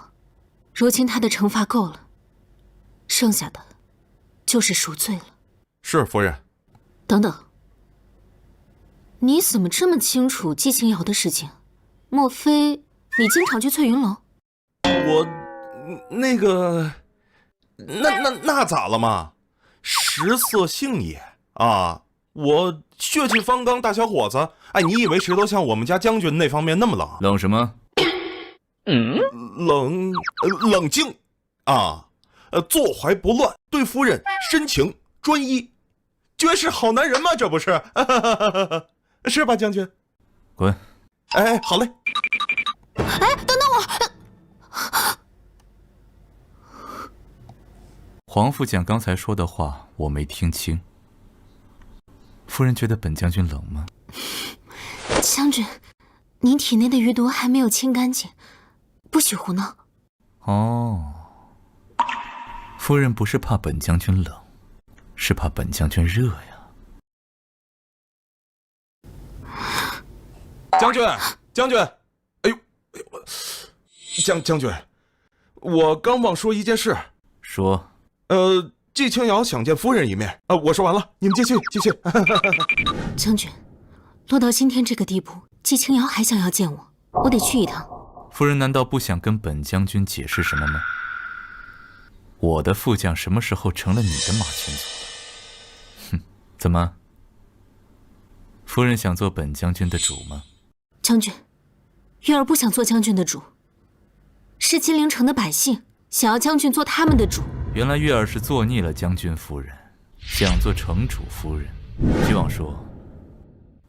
[SPEAKER 2] 如今他的惩罚够了，剩下的就是赎罪了。
[SPEAKER 5] 是夫人。
[SPEAKER 2] 等等，你怎么这么清楚季清瑶的事情？莫非你经常去翠云楼？
[SPEAKER 5] 我那个，那咋了嘛？食色性也啊！我血气方刚大小伙子，哎，你以为石头像我们家将军那方面那么冷？
[SPEAKER 4] 冷什么？
[SPEAKER 5] 冷静啊！坐怀不乱，对夫人深情专一，绝世好男人嘛，这不是？是吧，将军？
[SPEAKER 4] 滚！
[SPEAKER 5] 哎，好嘞。
[SPEAKER 2] 哎，等等我！
[SPEAKER 4] 黄副将刚才说的话我没听清。夫人觉得本将军冷吗？
[SPEAKER 2] 将军，您体内的余毒还没有清干净，不许胡闹。
[SPEAKER 4] 哦，夫人不是怕本将军冷，是怕本将军热呀。
[SPEAKER 5] 将军，哎呦，将军，我刚忘说一件事。
[SPEAKER 4] 说。
[SPEAKER 5] 季清瑶想见夫人一面。我说完了，你们继续。
[SPEAKER 2] 将军，落到今天这个地步，季清瑶还想要见我，我得去一趟。
[SPEAKER 4] 夫人难道不想跟本将军解释什么吗？我的副将什么时候成了你的马前卒了？哼，怎么？夫人想做本将军的主吗？
[SPEAKER 2] 将军，月儿不想做将军的主，是金陵城的百姓想要将军做他们的主。
[SPEAKER 4] 原来月儿是做腻了将军夫人，想做城主夫人。姬望说，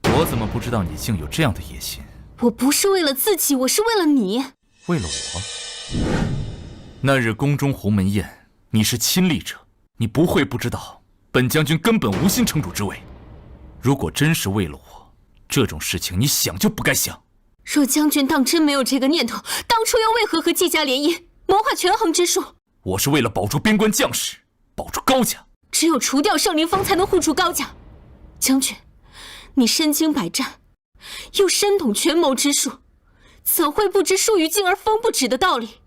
[SPEAKER 4] 我怎么不知道你竟有这样的野心？
[SPEAKER 2] 我不是为了自己，我是为了你。
[SPEAKER 5] 为了我？
[SPEAKER 4] 那日宫中鸿门宴，你是亲历者，你不会不知道，本将军根本无心城主之位。如果真是为了我，这种事情你想就不该想。
[SPEAKER 2] 若将军当真没有这个念头，当初又为何和季家联姻，谋划权衡之术？
[SPEAKER 4] 我是为了保住边关将士，保住高家。
[SPEAKER 2] 只有除掉盛凌风，才能护住高家。将军，你身经百战，又深懂权谋之术，怎会不知树欲静而风不止的道理？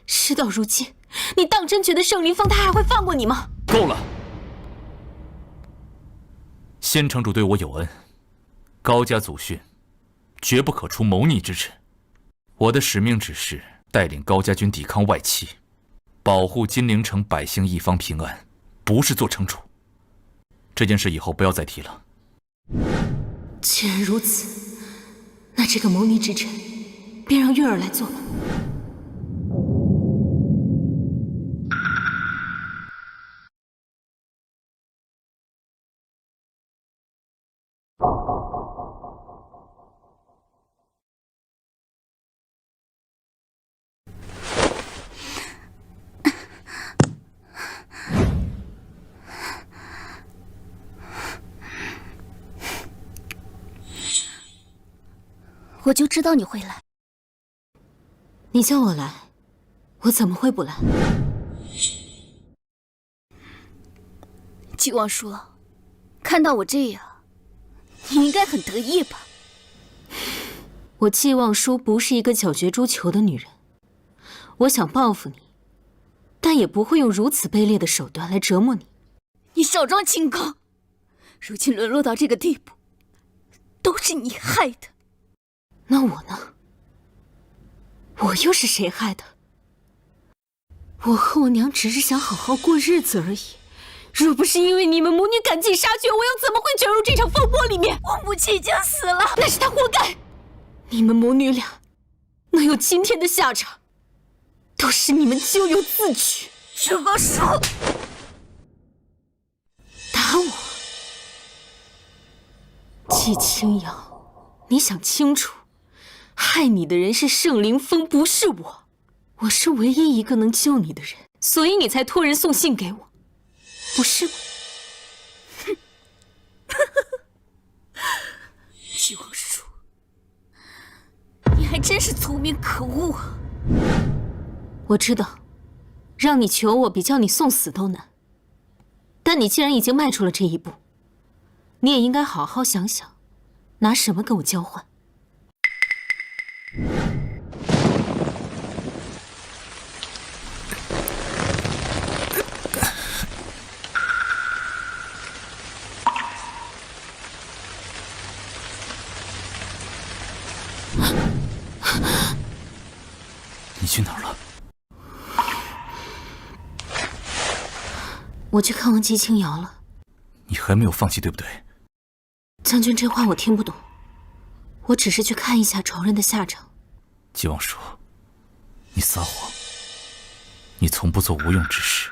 [SPEAKER 2] 事到如今，你当真觉得盛凌风他还会放过你吗？
[SPEAKER 4] 够了！先城主对我有恩，高家祖训，绝不可出谋逆之臣。我的使命只是带领高家军抵抗外戚，保护金陵城百姓一方平安，不是做城主。这件事以后不要再提了。
[SPEAKER 2] 既然如此，那这个谋逆之臣，便让月儿来做吧。
[SPEAKER 1] 我就知道你会来。
[SPEAKER 2] 你叫我来，我怎么会不来？
[SPEAKER 1] 季望说，看到我这样，你应该很得意吧？
[SPEAKER 2] 我季望舒不是一个搅局诛囚的女人，我想报复你，但也不会用如此卑劣的手段来折磨你。
[SPEAKER 1] 你少装清高，如今沦落到这个地步，都是你害的。
[SPEAKER 2] 那我呢？我又是谁害的？我和我娘只是想好好过日子而已。若不是因为你们母女赶尽杀绝，我又怎么会卷入这场风波里面？
[SPEAKER 1] 我母亲已经死了，
[SPEAKER 2] 那是她活该。你们母女俩能有今天的下场，都是你们咎由自取。
[SPEAKER 1] 春光叔，
[SPEAKER 2] 打我！季清瑶，你想清楚，害你的人是盛凌风，不是我。我是唯一一个能救你的人，所以你才托人送信给我，不是吗？
[SPEAKER 1] 季王叔，你还真是聪明可恶啊！
[SPEAKER 2] 我知道，让你求我比叫你送死都难。但你既然已经迈出了这一步，你也应该好好想想，拿什么跟我交换。
[SPEAKER 4] 你去哪儿了？
[SPEAKER 2] 我去看望季清瑶了。
[SPEAKER 4] 你还没有放弃，对不对？
[SPEAKER 2] 将军，这话我听不懂。我只是去看一下仇人的下场。
[SPEAKER 4] 季王叔，你撒谎，你从不做无用之事。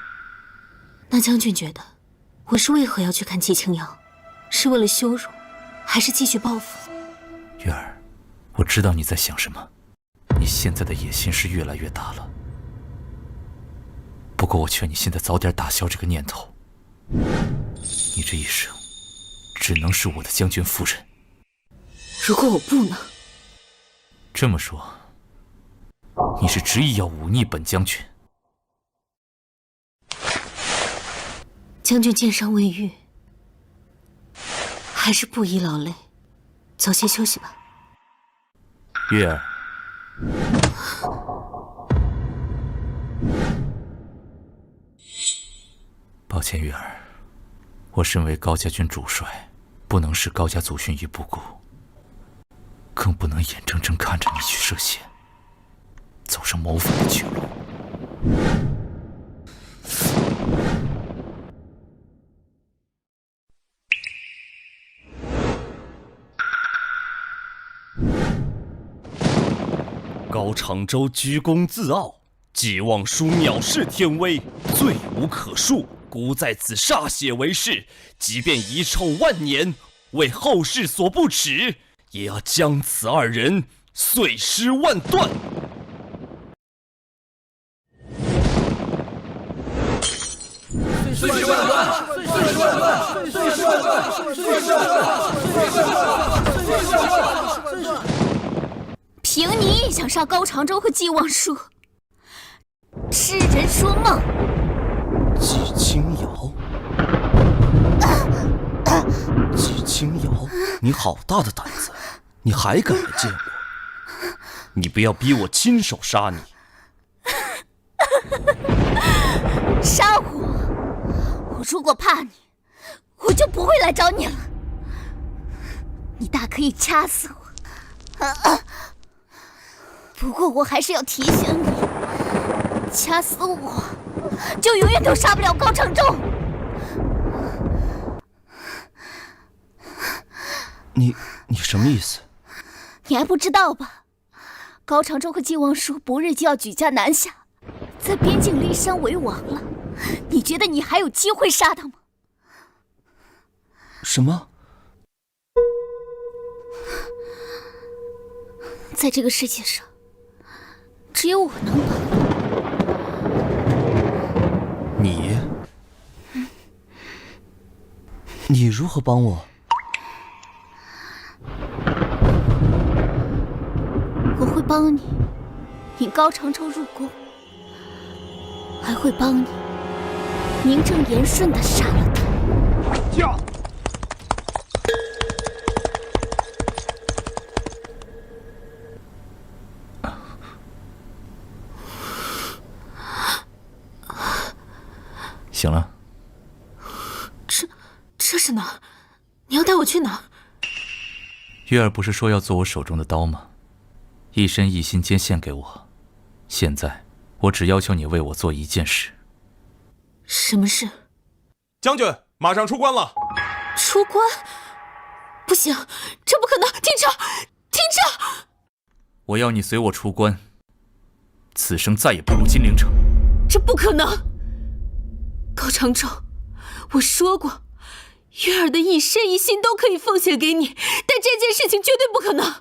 [SPEAKER 2] 那将军觉得，我是为何要去看季清瑶？是为了羞辱，还是继续报复？
[SPEAKER 4] 月儿，我知道你在想什么。你现在的野心是越来越大了。不过我劝你现在早点打消这个念头。你这一生，只能是我的将军夫人。
[SPEAKER 2] 如果我不呢？
[SPEAKER 4] 这么说，你是执意要忤逆本将军？
[SPEAKER 2] 将军剑伤未愈，还是不宜劳累，早些休息吧。
[SPEAKER 4] 月儿，抱歉，月儿，我身为高家军主帅，不能视高家祖训于不顾，更不能眼睁睁看着你去涉险，走上谋反的去路。
[SPEAKER 7] 高长洲居功自傲，季望舒藐视天威，罪无可恕。孤在此歃血为誓，即便遗臭万年，为后世所不齿，也要将此二人碎尸万段。
[SPEAKER 9] 碎尸万段！碎尸万段！碎尸万段！碎尸万段！碎尸万段！
[SPEAKER 1] 凭你也想杀高长洲和季望舒？痴人说梦！
[SPEAKER 7] 季清瑶，季清瑶，你好大的胆子，你还敢来见我？你不要逼我亲手杀你！
[SPEAKER 1] 杀我！我如果怕你，我就不会来找你了。你大可以掐死我，不过我还是要提醒你，掐死我，就永远都杀不了高长洲。
[SPEAKER 7] 你什么意思？
[SPEAKER 1] 你还不知道吧？高长洲和季望舒不日就要举家南下，在边境骊山为王了。你觉得你还有机会杀他吗？
[SPEAKER 7] 什么？
[SPEAKER 1] 在这个世界上，只有我能帮
[SPEAKER 7] 你。你如何帮我？
[SPEAKER 1] 我会帮你引高长洲入宫，还会帮你名正言顺地杀了他。
[SPEAKER 8] 驾！
[SPEAKER 4] 醒了。
[SPEAKER 2] 这是哪儿？你要带我去哪儿？
[SPEAKER 4] 月儿不是说要做我手中的刀吗？一身一心皆献给我。现在我只要求你为我做一件事。
[SPEAKER 2] 什么事？
[SPEAKER 5] 将军，马上出关了。
[SPEAKER 2] 出关？不行，这不可能！停车！停车！
[SPEAKER 4] 我要你随我出关，此生再也不入金陵城。
[SPEAKER 2] 这不可能！高长洲，我说过，月儿的一身一心都可以奉献给你，但这件事情绝对不可能。你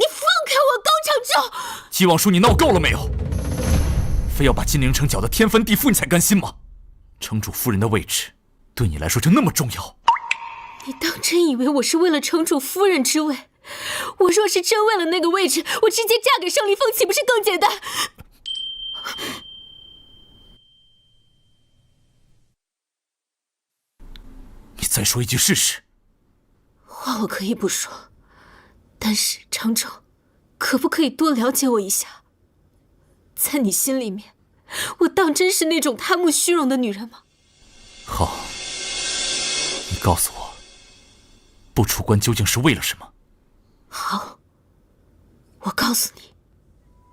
[SPEAKER 2] 放开我，高长洲！
[SPEAKER 4] 姬望叔，你闹够了没有？非要把金陵城搅得天翻地覆，你才甘心吗？城主夫人的位置，对你来说就那么重要？
[SPEAKER 2] 你当真以为我是为了城主夫人之位？我若是真为了那个位置，我直接嫁给盛林峰岂不是更简单？
[SPEAKER 4] 你再说一句试试。
[SPEAKER 2] 话我可以不说，但是长洲，可不可以多了解我一下？在你心里面，我当真是那种贪慕虚荣的女人吗？
[SPEAKER 4] 好，你告诉我，不出关究竟是为了什么？
[SPEAKER 2] 好，我告诉你，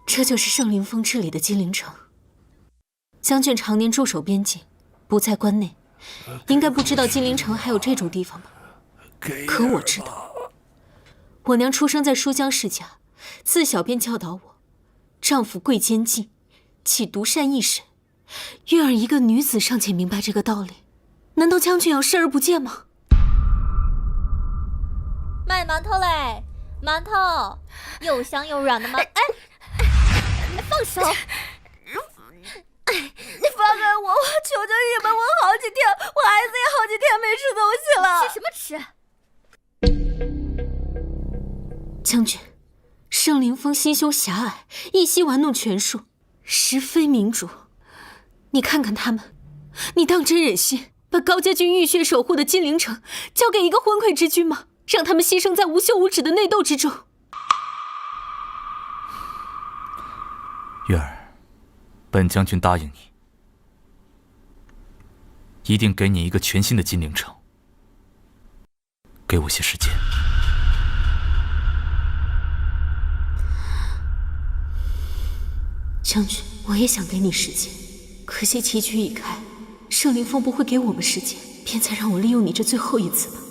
[SPEAKER 2] 这就是圣灵峰治理的金陵城。将军常年驻守边境，不在关内，应该不知道金陵城还有这种地方吧？可我知道，我娘出生在书江世家，自小便教导我，丈夫贵奸计，岂独善一身。月儿一个女子尚且明白这个道理，难道将军要视而不见吗？
[SPEAKER 11] 卖馒头嘞！馒头，又香又软的吗？你放手！你放开我！我求求你们！我好几天，我孩子也好几天没吃东西了。吃什么吃？
[SPEAKER 2] 将军，圣灵峰心胸狭隘，一心玩弄权术，实非明主。你看看他们，你当真忍心把高家军浴血守护的金陵城交给一个昏聩之君吗？让他们牺牲在无休无止的内斗之中。
[SPEAKER 4] 月儿，本将军答应你，一定给你一个全新的金陵城。给我些时间。
[SPEAKER 2] 将军，我也想给你时间，可惜棋局已开，圣灵峰不会给我们时间，便再让我利用你这最后一次吧。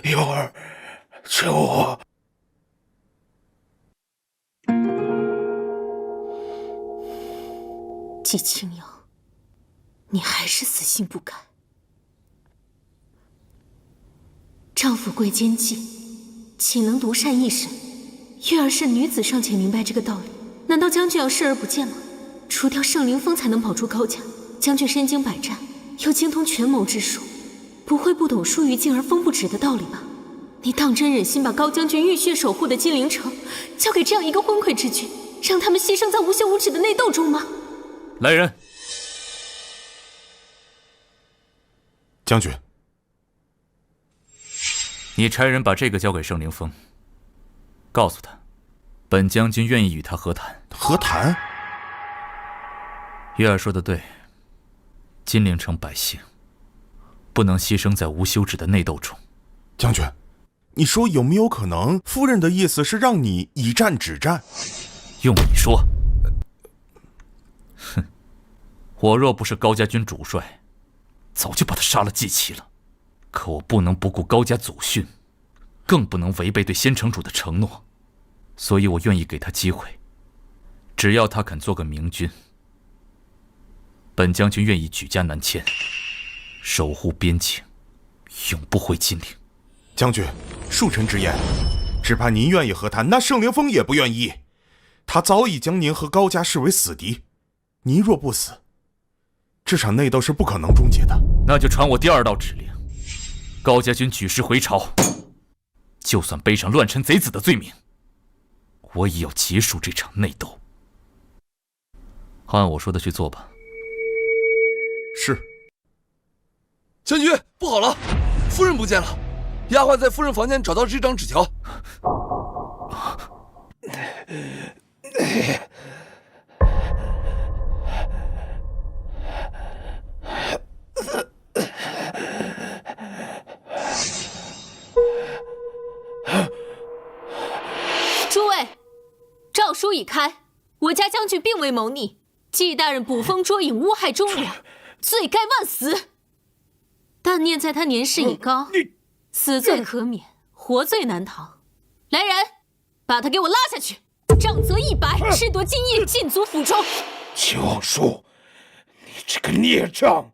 [SPEAKER 8] 幼儿，救我！
[SPEAKER 2] 季清瑶，你还是死性不改。丈夫贵奸计，岂能独善一身？月儿是女子，尚且明白这个道理，难道将军要视而不见吗？除掉圣灵峰才能保住高家。将军身经百战，又精通权谋之术，不会不懂疏于静而风不止的道理吧？你当真忍心把高将军浴血守护的金陵城交给这样一个昏聩之君，让他们牺牲在无休无止的内斗中吗？
[SPEAKER 4] 来人！
[SPEAKER 5] 将军，
[SPEAKER 4] 你差人把这个交给圣灵峰，告诉他，本将军愿意与他和谈。
[SPEAKER 5] 和谈？
[SPEAKER 4] 月儿说的对，金陵城百姓不能牺牲在无休止的内斗中。
[SPEAKER 5] 将军，你说有没有可能，夫人的意思是让你以战止战？
[SPEAKER 4] 用你说？哼，我若不是高家军主帅，早就把他杀了祭旗了。可我不能不顾高家祖训，更不能违背对先城主的承诺，所以我愿意给他机会，只要他肯做个明君。本将军愿意举家南迁，守护边境，永不回金陵。
[SPEAKER 5] 将军，恕臣直言，只怕您愿意和谈，那圣灵峰也不愿意。他早已将您和高家视为死敌，您若不死，这场内斗是不可能终结的。
[SPEAKER 4] 那就传我第二道指令：高家军举师回朝，就算背上乱臣贼子的罪名，我也要结束这场内斗。按我说的去做吧。
[SPEAKER 5] 是。
[SPEAKER 10] 将军，不好了，夫人不见了。丫鬟在夫人房间找到这张纸条。
[SPEAKER 2] 书已开，我家将军并未谋逆，季大人捕风捉影，诬害忠良，罪该万死。但念在他年事已高，死罪可免，活罪难逃。来人，把他给我拉下去，杖责100，褫夺金印，禁足府中。
[SPEAKER 8] 齐王叔，你这个孽障，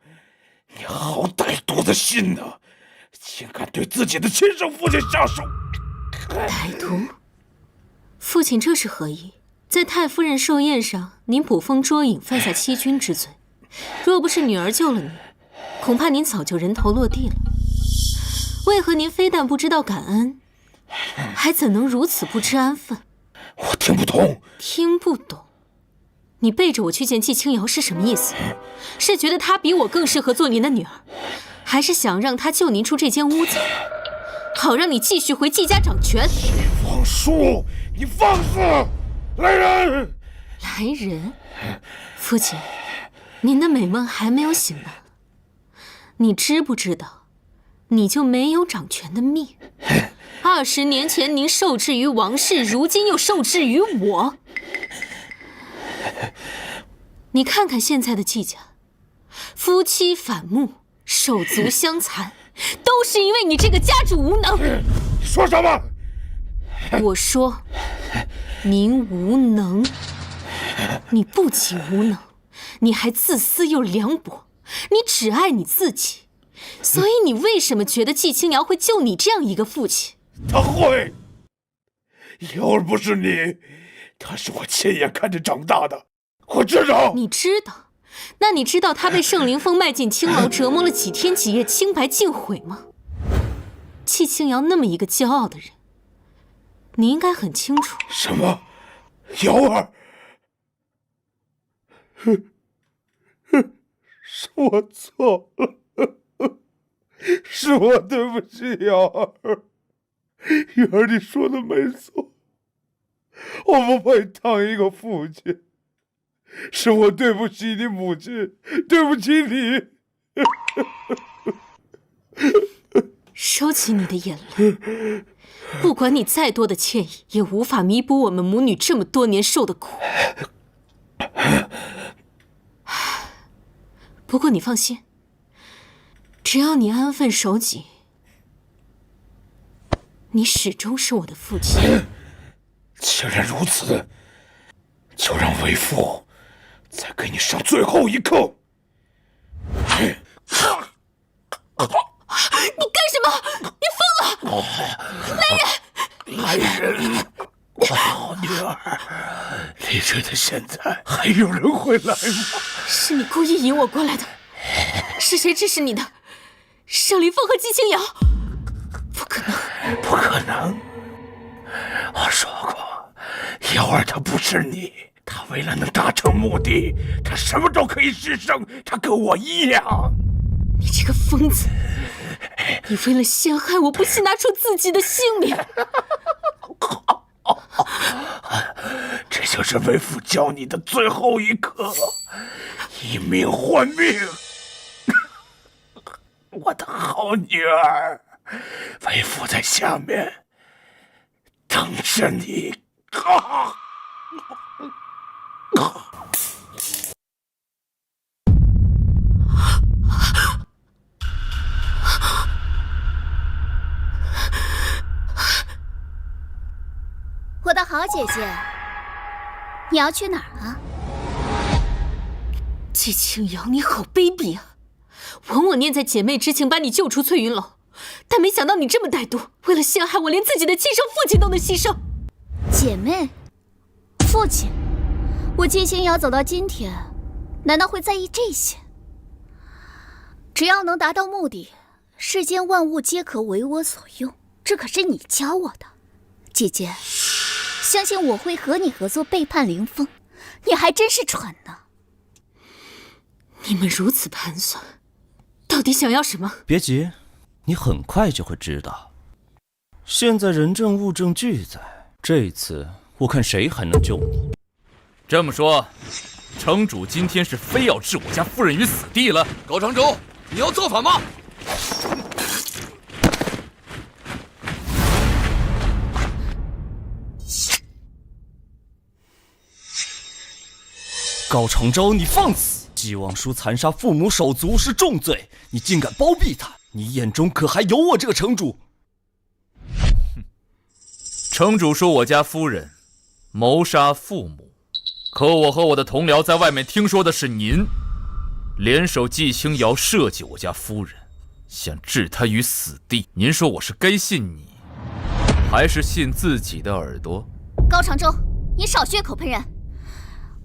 [SPEAKER 8] 你好歹毒的心呐！竟敢对自己的亲生父亲下手！
[SPEAKER 2] 歹毒？父亲这是何意？在太夫人寿宴上，您捕风捉影，犯下欺君之罪。若不是女儿救了你，恐怕您早就人头落地了。为何您非但不知道感恩，还怎能如此不知安分？
[SPEAKER 8] 我听不懂。
[SPEAKER 2] 听不懂？你背着我去见季清瑶是什么意思？是觉得她比我更适合做您的女儿，还是想让她救您出这间屋子，好让你继续回季家掌权？
[SPEAKER 8] 王叔，你放肆！来人！
[SPEAKER 2] 来人！父亲，您的美梦还没有醒呢。你知不知道，你就没有掌权的命？20年前您受制于王室，如今又受制于我。你看看现在的季家，夫妻反目，手足相残，都是因为你这个家主无能。
[SPEAKER 8] 你说什么？
[SPEAKER 2] 我说，您无能。你不仅无能，你还自私又凉薄，你只爱你自己。所以你为什么觉得季清瑶会救你这样一个父亲？
[SPEAKER 8] 他会。要不是你，他是我亲眼看着长大的，我知道。
[SPEAKER 2] 你知道？那你知道他被圣灵封卖进青楼，折磨了几天几夜，清白尽毁吗？季清瑶那么一个骄傲的人，你应该很清楚。
[SPEAKER 8] 什么？瑶儿？是我错了，是我对不起瑶儿。瑶儿，你说的没错，我不配当一个父亲，是我对不起你母亲，对不起你。
[SPEAKER 2] 收起你的眼泪，不管你再多的歉意，也无法弥补我们母女这么多年受的苦。不过你放心，只要你安分守己，你始终是我的父亲。
[SPEAKER 8] 既然如此，就让为父再给你上最后一课。
[SPEAKER 2] 你干什么？你疯了！
[SPEAKER 8] 来人！好女儿，你觉得现在还有人会来吗？
[SPEAKER 2] 是你故意引我过来的。是谁指使你的？盛凌风和季清瑶？不可能！
[SPEAKER 8] 不可能！我说过，瑶儿她不是你，她为了能达成目的，她什么都可以牺牲，她跟我一样。
[SPEAKER 2] 你这个疯子！你为了陷害我，不惜拿出自己的性命。
[SPEAKER 8] 这就是为父教你的最后一课，以命换命。我的好女儿，为父在下面等着你。
[SPEAKER 1] 我的好姐姐，你要去哪儿啊？
[SPEAKER 2] 季清瑶，你好卑鄙啊！我念在姐妹之情，把你救出翠云楼，但没想到你这么歹毒，为了陷害我，连自己的亲生父亲都能牺牲。
[SPEAKER 1] 姐妹，父亲，我季清瑶走到今天，难道会在意这些？只要能达到目的，世间万物皆可为我所用，这可是你教我的，姐姐。相信我会和你合作背叛凌风，你还真是蠢呢。
[SPEAKER 2] 你们如此盘算，到底想要什么？
[SPEAKER 7] 别急，你很快就会知道。现在人证物证俱在，这一次我看谁还能救你。
[SPEAKER 4] 这么说，城主今天是非要置我家夫人于死地了？
[SPEAKER 10] 高长州，你要造反吗？
[SPEAKER 7] 高长洲，你放肆！纪望舒残杀父母手足是重罪，你竟敢包庇他，你眼中可还有我这个城主？
[SPEAKER 4] 城主说我家夫人谋杀父母，可我和我的同僚在外面听说的是您联手纪清瑶设计我家夫人，想置她于死地。您说我是该信你，还是信自己的耳朵？
[SPEAKER 1] 高长洲，你少血口喷人！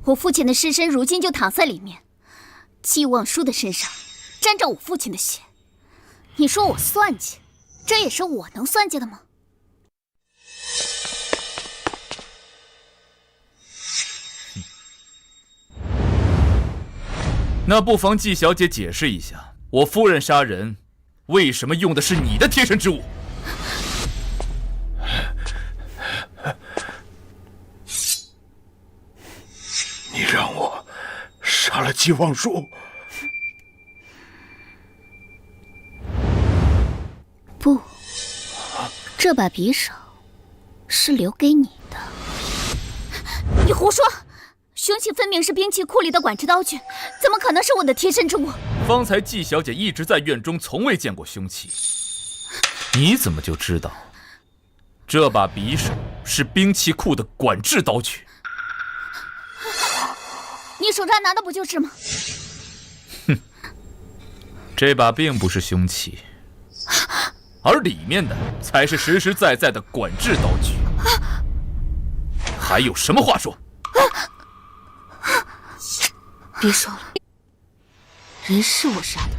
[SPEAKER 1] 我父亲的尸身如今就躺在里面，纪望舒的身上沾着我父亲的血，你说我算计，这也是我能算计的吗？
[SPEAKER 4] 那不妨纪小姐解释一下，我夫人杀人为什么用的是你的贴身之物？
[SPEAKER 8] 你让我杀了纪望舒？
[SPEAKER 1] 不，这把匕首是留给你的。你胡说！凶器分明是兵器库里的管制刀具，怎么可能是我的贴身之物？
[SPEAKER 4] 方才纪小姐一直在院中，从未见过凶器，你怎么就知道这把匕首是兵器库的管制刀具？
[SPEAKER 1] 你手上拿的不就是吗？
[SPEAKER 4] 哼，这把并不是凶器，而里面的才是实实在在的管制刀具。还有什么话说？
[SPEAKER 2] 别说了，人是我杀的。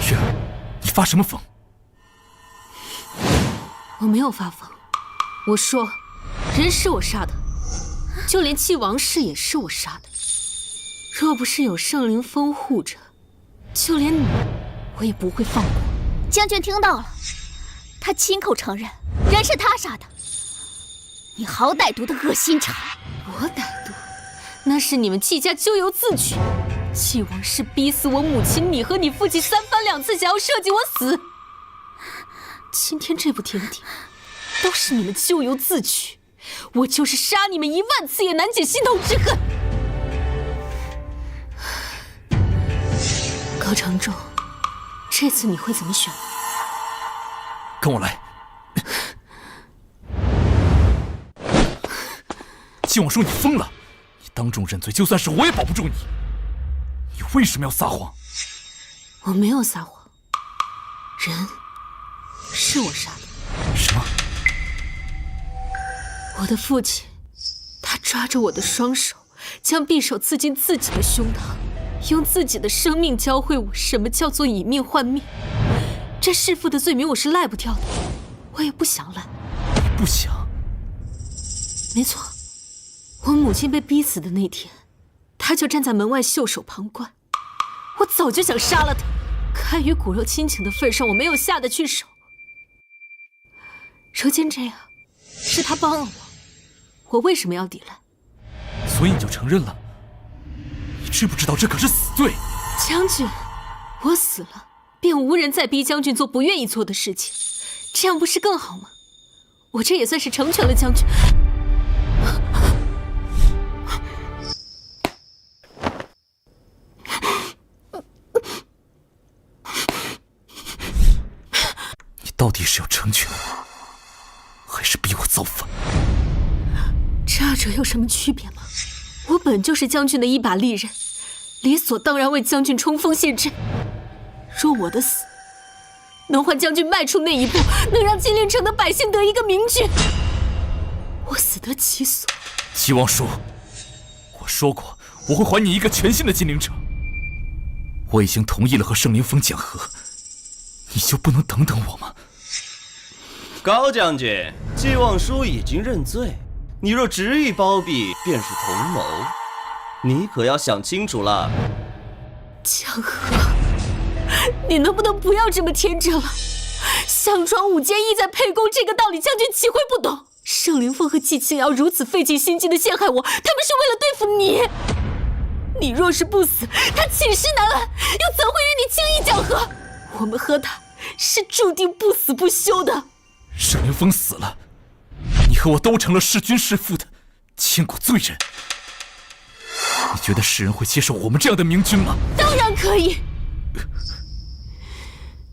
[SPEAKER 4] 雪儿，你发什么疯？
[SPEAKER 2] 我没有发疯，我说人是我杀的，就连纪王氏也是我杀的。若不是有圣灵封护着，就连你我也不会放过。
[SPEAKER 1] 将军听到了，他亲口承认人是他杀的。你好歹毒的恶心肠！
[SPEAKER 2] 我歹毒？那是你们纪家咎由自取。纪王氏逼死我母亲，你和你父亲三番两次想要设计我死。今天这步田地，都是你们咎由自取。我就是杀你们10000次也难解心头之恨。高长洲，这次你会怎么选？
[SPEAKER 4] 跟我来。纪望舒，你疯了！你当众认罪，就算是我也保不住你。你为什么要撒谎？
[SPEAKER 2] 我没有撒谎，人是我杀的。
[SPEAKER 4] 什么？
[SPEAKER 2] 我的父亲，他抓着我的双手，将匕首刺进自己的胸膛，用自己的生命教会我什么叫做以命换命。这弑父的罪名我是赖不掉的，我也不想赖。
[SPEAKER 4] 你不想？
[SPEAKER 2] 没错。我母亲被逼死的那天，他就站在门外袖手旁观。我早就想杀了他，看于骨肉亲情的份上，我没有下得去手。如今这样，是他帮了我，我为什么要抵赖？
[SPEAKER 4] 所以你就承认了？你知不知道这可是死罪？
[SPEAKER 2] 将军，我死了，便无人再逼将军做不愿意做的事情，这样不是更好吗？我这也算是成全了将军。
[SPEAKER 4] 到底是要成全我，还是逼我造反？
[SPEAKER 2] 这二者有什么区别吗？我本就是将军的一把利刃，理所当然为将军冲锋陷阵。若我的死能换将军迈出那一步，能让金陵城的百姓得一个明君，我死得其所。
[SPEAKER 4] 纪望舒，我说过我会还你一个全新的金陵城。我已经同意了和圣灵峰讲和，你就不能等等我吗？
[SPEAKER 7] 高将军，纪望舒已经认罪，你若执意包庇，便是同谋。你可要想清楚了。
[SPEAKER 2] 讲和，你能不能不要这么天真了？项庄舞剑，意在沛公，这个道理将军岂会不懂？圣灵峰和纪清瑶如此费尽心机的陷害我，他们是为了对付你。你若是不死，他寝食难安，又怎会与你轻易讲和？我们和他是注定不死不休的。
[SPEAKER 4] 圣灵峰死了，你和我都成了弑君弑父的千古罪人。觉得世人会接受我们这样的明君吗？
[SPEAKER 2] 当然可以。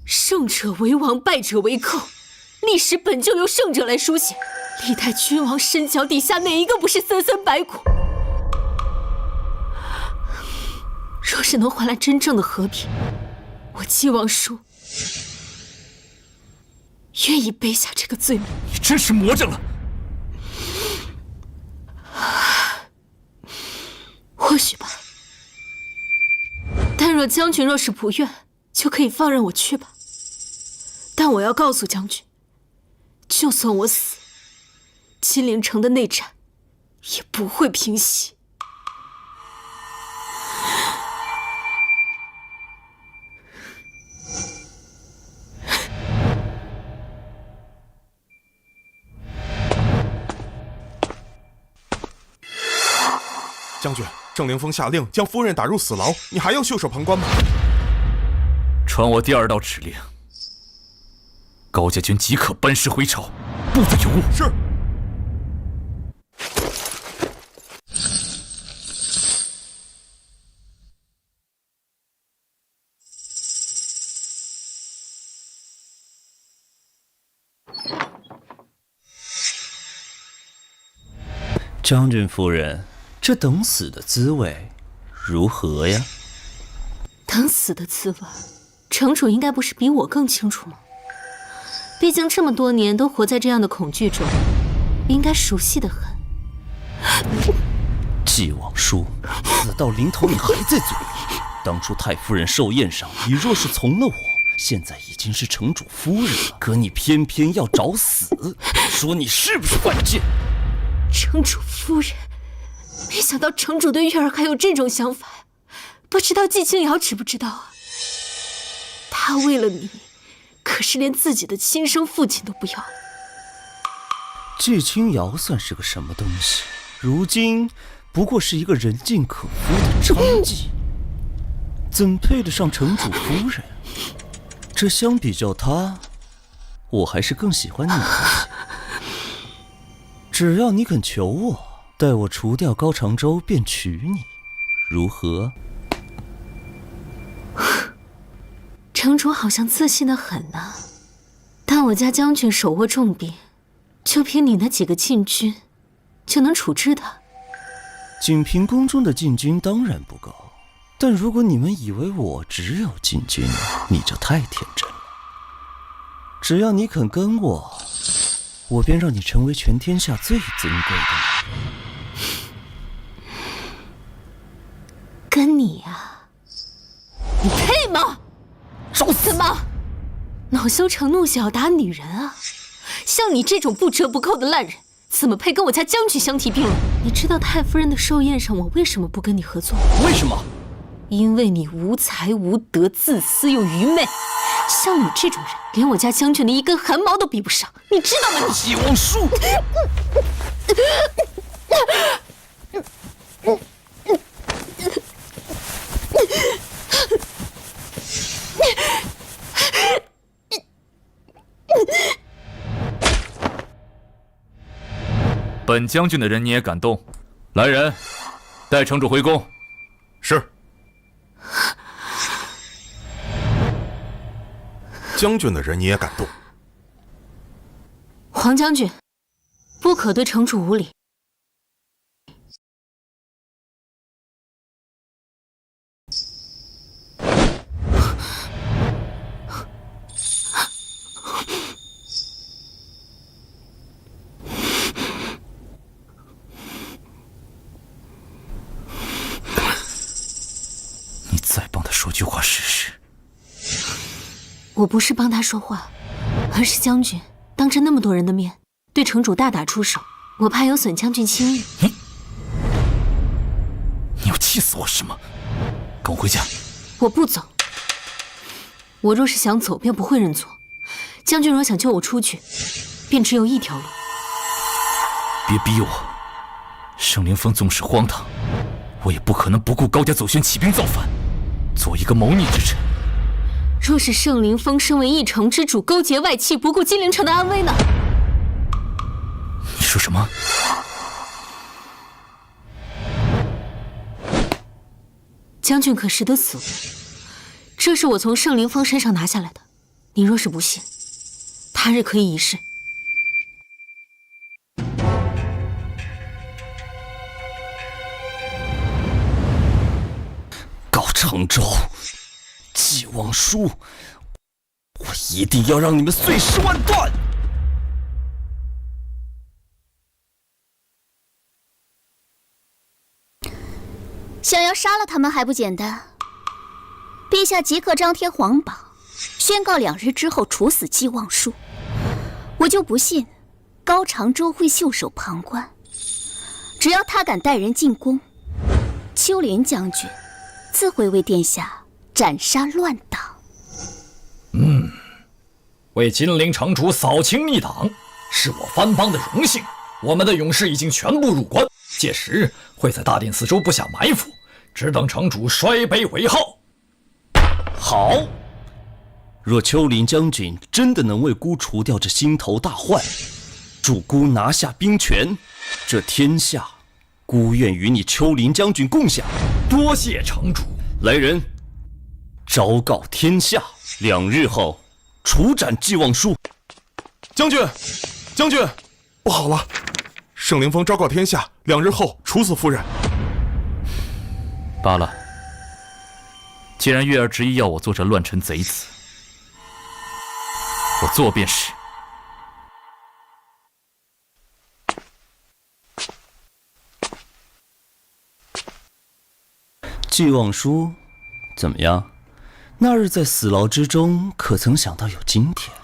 [SPEAKER 2] 胜者为王，败者为寇，历史本就由胜者来书写。历代君王身脚底下哪一个不是森森白骨？若是能换来真正的和平，我纪望叔愿意背下这个罪名。
[SPEAKER 4] 你真是魔怔了。
[SPEAKER 2] 或许吧，但若将军若是不愿，就可以放任我去吧。但我要告诉将军，就算我死，金陵城的内战也不会平息。
[SPEAKER 5] 将军，郑凌风下令将夫人打入死牢，你还要袖手旁观吗？
[SPEAKER 4] 传我第2道指令：高家军即刻班师回朝，不得有误。
[SPEAKER 5] 是。
[SPEAKER 7] 将军夫人，这等死的滋味如何呀？
[SPEAKER 2] 等死的滋味，城主应该不是比我更清楚吗？毕竟这么多年都活在这样的恐惧中，应该熟悉得很。
[SPEAKER 7] 纪望叔，死到临头你还在嘴里。当初太夫人寿宴上，你若是从了我，现在已经是城主夫人了。可你偏偏要找死，说你是不是犯贱？
[SPEAKER 2] 城主夫人，没想到城主对月儿还有这种想法呀！不知道季清瑶知不知道啊？他为了你，可是连自己的亲生父亲都不要。
[SPEAKER 7] 季清瑶算是个什么东西？如今不过是一个人尽可夫的娼妓，怎配得上城主夫人？这相比较他，我还是更喜欢你一些。只要你肯求我，待我除掉高长洲便娶你，如何？
[SPEAKER 2] 城主好像自信得很呢，但我家将军手握重兵，就凭你那几个禁军，就能处置他？
[SPEAKER 7] 锦屏宫中的禁军当然不够，但如果你们以为我只有禁军，你就太天真了。只要你肯跟我，我便让你成为全天下最尊贵的女人。
[SPEAKER 2] 跟你呀，你配吗？找死吗？恼羞成怒想要打女人啊！像你这种不折不扣的烂人，怎么配跟我家将军相提并论？你知道太夫人的寿宴上我为什么不跟你合作？
[SPEAKER 7] 为什么？
[SPEAKER 2] 因为你无才无德，自私又愚昧。像你这种人，连我家将军的一根汗毛都比不上，你知道吗？
[SPEAKER 7] 纪望叔。
[SPEAKER 4] 本将军的人你也敢动？来人，带城主回宫。
[SPEAKER 5] 是。将军的人你也敢动？
[SPEAKER 2] 黄将军，不可对城主无礼。
[SPEAKER 4] 你再帮他说句话试试。
[SPEAKER 2] 我不是帮他说话，而是将军当着那么多人的面对城主大打出手，我怕有损将军清誉。
[SPEAKER 4] 你要气死我是吗？跟我回家。
[SPEAKER 2] 我不走。我若是想走，便不会认错。将军若想救我出去，便只有一条路。
[SPEAKER 4] 别逼我。圣灵峰纵使荒唐，我也不可能不顾高家走旋起兵造反，做一个谋逆之臣。
[SPEAKER 2] 若是圣灵峰身为一城之主，勾结外戚，不顾金陵城的安危呢？
[SPEAKER 4] 你说什么？
[SPEAKER 2] 将军可识得此物？这是我从圣灵峰身上拿下来的。你若是不信，他日可以一试。
[SPEAKER 7] 高长洲，寄望书，我一定要让你们碎尸万段！
[SPEAKER 1] 想要杀了他们还不简单？陛下即刻张贴皇榜，宣告2日之后处死寄望书。我就不信高长洲会袖手旁观。只要他敢带人进宫，丘陵将军自会为殿下斩杀乱党。
[SPEAKER 12] 为金陵城主扫清逆党，是我藩邦的荣幸。我们的勇士已经全部入关，届时会在大殿四周布下埋伏，只等城主摔杯为号。
[SPEAKER 7] 好，若丘陵将军真的能为孤除掉这心头大患，助孤拿下兵权，这天下孤愿与你丘陵将军共享。
[SPEAKER 12] 多谢城主。
[SPEAKER 7] 来人，昭告天下，2日后处斩寄望书。
[SPEAKER 5] 将军，将军，不好了！圣灵峰昭告天下，2日后处死夫人。
[SPEAKER 4] 罢了，既然月儿执意要我做这乱臣贼子，我做便是。
[SPEAKER 7] 寄望书怎么样？那日在死牢之中，可曾想到有今天？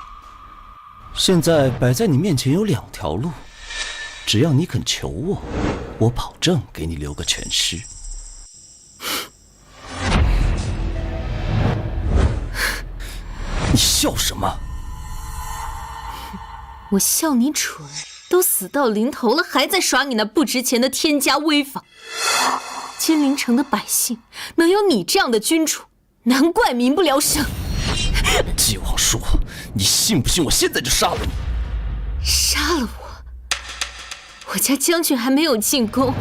[SPEAKER 7] 现在摆在你面前有2条路，只要你肯求我，我保证给你留个全尸。你笑什么？
[SPEAKER 2] 我笑你蠢，都死到临头了，还在耍你那不值钱的天家威法。金陵城的百姓能有你这样的君主，难怪民不聊生。
[SPEAKER 7] 寄望书，你信不信我现在就杀了你？
[SPEAKER 2] 杀了我？我家将军还没有进宫，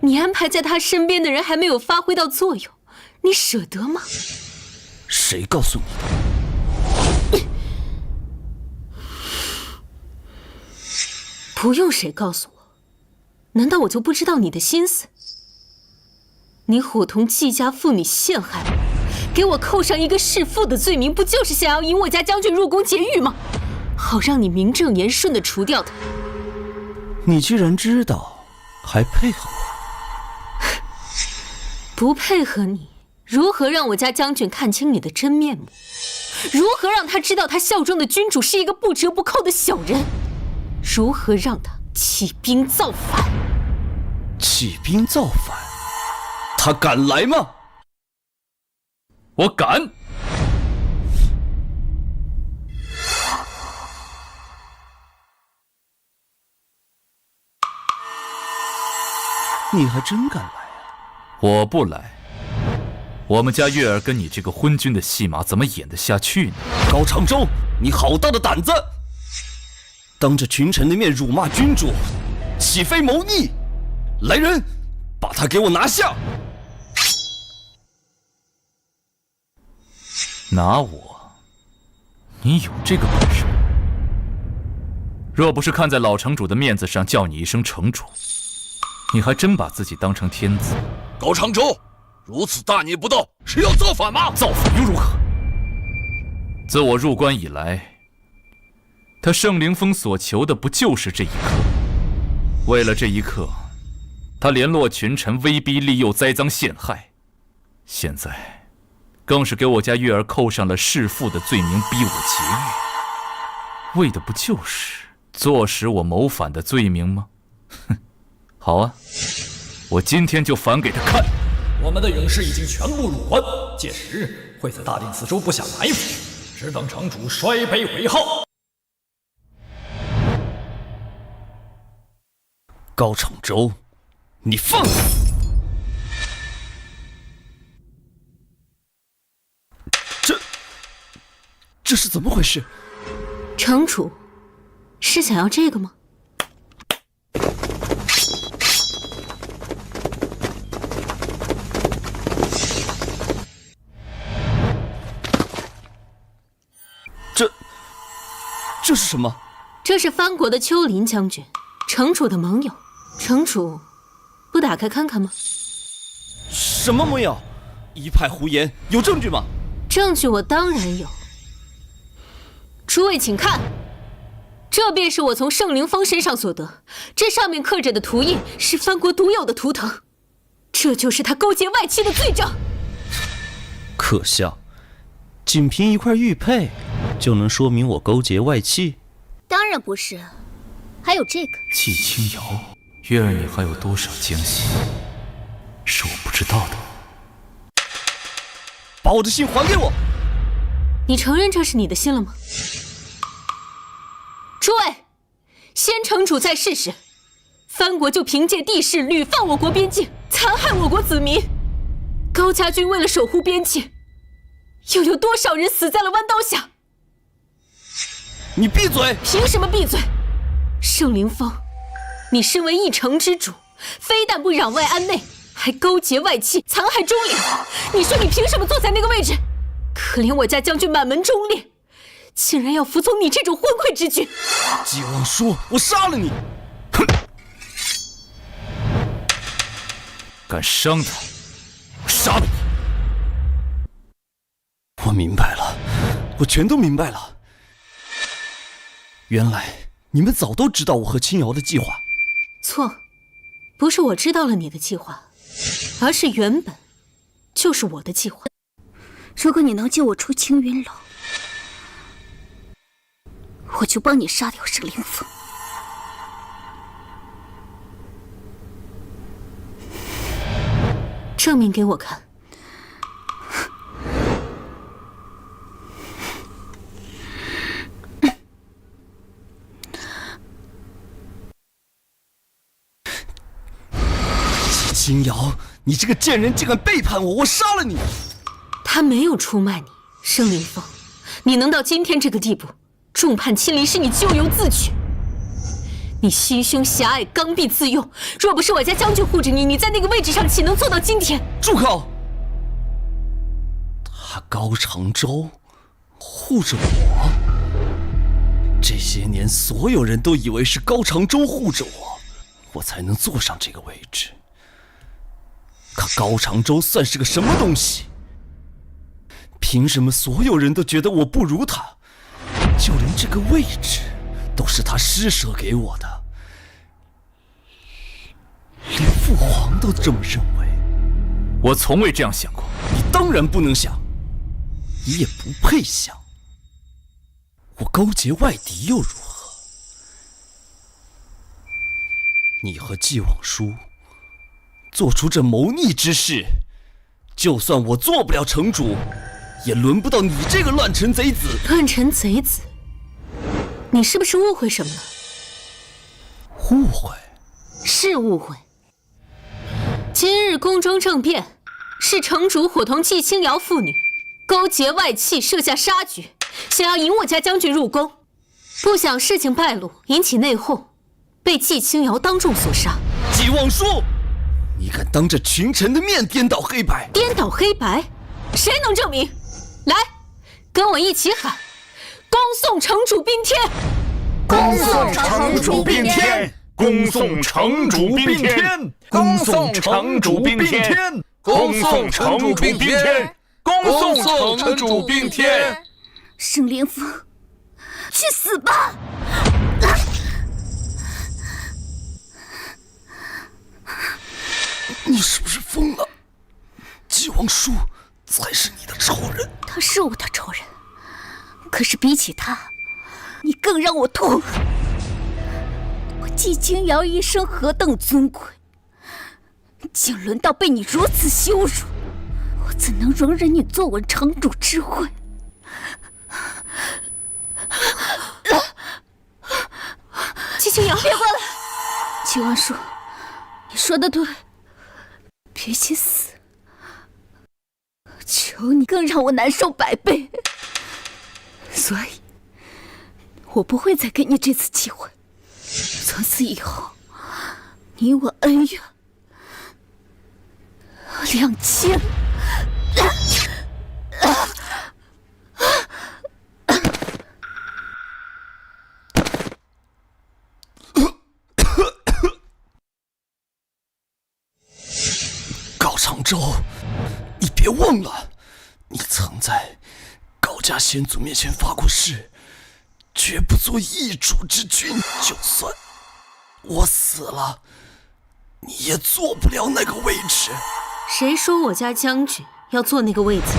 [SPEAKER 2] 你安排在他身边的人还没有发挥到作用，你舍得吗？
[SPEAKER 7] 谁告诉你的？
[SPEAKER 2] 不用谁告诉我，难道我就不知道你的心思？你伙同季家妇女陷害我，给我扣上一个弑父的罪名，不就是想要引我家将军入宫劫狱吗？好让你名正言顺地除掉他。
[SPEAKER 7] 你既然知道，还配合我？
[SPEAKER 2] 不配合你，如何让我家将军看清你的真面目？如何让他知道他效忠的君主是一个不折不扣的小人？如何让他起兵造反？
[SPEAKER 7] 起兵造反？他敢来吗？
[SPEAKER 4] 我敢。
[SPEAKER 7] 你还真敢来啊？
[SPEAKER 4] 我不来，我们家月儿跟你这个昏君的戏码怎么演得下去呢？
[SPEAKER 7] 高长洲，你好大的胆子！当着群臣的面辱骂君主，岂非谋逆？来人，把他给我拿下！
[SPEAKER 4] 拿我？你有这个本事吗？若不是看在老城主的面子上叫你一声城主，你还真把自己当成天子。
[SPEAKER 10] 高长洲，如此大逆不道，是要造反吗？
[SPEAKER 4] 造反又如何？自我入关以来，他圣灵峰所求的不就是这一刻？为了这一刻，他联络群臣，威逼利诱，栽赃陷害，现在更是给我家月儿扣上了弑父的罪名，逼我劫狱，为的不就是坐实我谋反的罪名吗？哼，好啊，我今天就反给他看。
[SPEAKER 12] 我们的勇士已经全部入关，届时会在大殿四周布下埋伏，只等城主摔杯为号。
[SPEAKER 7] 高长洲，你放肆！这是怎么回事？
[SPEAKER 2] 城主，是想要这个吗？
[SPEAKER 7] 这是什么？
[SPEAKER 2] 这是藩国的丘陵将军，城主的盟友。城主，不打开看看吗？
[SPEAKER 7] 什么盟友？一派胡言，有证据吗？
[SPEAKER 2] 证据我当然有。诸位请看，这便是我从圣灵峰身上所得，这上面刻着的图印是藩国独有的图腾，这就是他勾结外戚的罪证。
[SPEAKER 7] 可笑，仅凭一块玉佩就能说明我勾结外戚？
[SPEAKER 1] 当然不是，还有这个
[SPEAKER 4] 季清瑶，月儿你还有多少奸细是我不知道的？
[SPEAKER 7] 把我的信还给我！
[SPEAKER 2] 你承认这是你的信了吗？诸位，先城主在世时，藩国就凭借地势屡犯我国边境，残害我国子民。高家军为了守护边境，又有多少人死在了弯刀下？
[SPEAKER 7] 你闭嘴！
[SPEAKER 2] 凭什么闭嘴？圣灵峰，你身为一城之主，非但不攘外安内，还勾结外戚，残害忠烈。你说你凭什么坐在那个位置？可怜我家将军满门忠烈，竟然要服从你这种昏聩之举！
[SPEAKER 7] 季王叔，我杀了你！哼！
[SPEAKER 4] 敢伤他，我杀了你！
[SPEAKER 7] 我明白了，我全都明白了。原来你们早都知道我和青瑶的计划。
[SPEAKER 2] 错，不是我知道了你的计划，而是原本就是我的计划。
[SPEAKER 1] 如果你能救我出青云楼，我就帮你杀掉圣灵峰。
[SPEAKER 2] 证明给我看。
[SPEAKER 7] 青瑶，你这个贱人竟敢背叛我，我杀了你！
[SPEAKER 2] 他没有出卖你，圣灵峰，你能到今天这个地步，众叛亲离是你咎由自取。你心胸狭隘，刚愎自用。若不是我家将军护着你，你在那个位置上岂能做到今天？
[SPEAKER 7] 住口！他高长洲护着我，这些年所有人都以为是高长洲护着我，我才能坐上这个位置。可高长洲算是个什么东西？凭什么所有人都觉得我不如他？就连这个位置都是他施舍给我的，连父皇都这么认为。
[SPEAKER 4] 我从未这样想过。
[SPEAKER 7] 你当然不能想，你也不配想。我勾结外敌又如何？你和季往书做出这谋逆之事，就算我做不了城主，也轮不到你这个乱臣贼子。
[SPEAKER 2] 乱臣贼子，你是不是误会什么了？
[SPEAKER 7] 误会？
[SPEAKER 2] 是误会。今日宫中政变，是城主伙同季清瑶父女勾结外戚，设下杀局，想要引我家将军入宫，不想事情败露，引起内讧，被季清瑶当众所杀。
[SPEAKER 7] 季望舒，你敢当着群臣的面颠倒黑白？
[SPEAKER 2] 颠倒黑白？谁能证明？来，跟我一起喊：恭送城主宾天！
[SPEAKER 9] 恭送城主宾天！恭送城主宾天！恭送城主宾天！恭送城主宾天！恭送城主宾天！
[SPEAKER 1] 圣灵峰，去死吧！
[SPEAKER 7] 你是不是疯了？季王叔才是你的仇人。
[SPEAKER 1] 他是我的仇人，可是比起他，你更让我痛恨。我季清瑶一生何等尊贵，竟轮到被你如此羞辱，我怎能容忍你坐稳城主之位？
[SPEAKER 2] 季清瑶，
[SPEAKER 1] 别过来！季王叔，你说的对，比起死，求你更让我难受100倍。所以，我不会再给你这次机会。从此以后，你我恩怨两清。
[SPEAKER 7] 州，你别忘了，你曾在高家先祖面前发过誓，绝不做异主之君。就算我死了，你也坐不了那个位置。
[SPEAKER 2] 谁说我家将军要坐那个位子？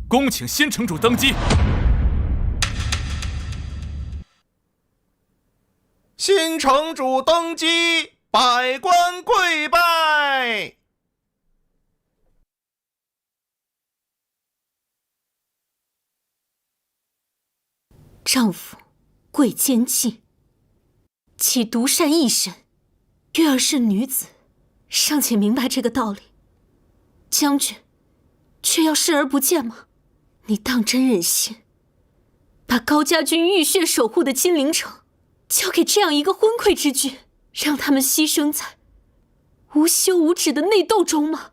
[SPEAKER 4] 恭请新城主登基。
[SPEAKER 5] 新城主登基，百官跪拜。
[SPEAKER 2] 丈夫贵奸计，岂独善一身？月儿是女子，尚且明白这个道理，将军却要视而不见吗？你当真忍心把高家军浴血守护的金陵城交给这样一个昏聩之君，让他们牺牲在无休无止的内斗中吗？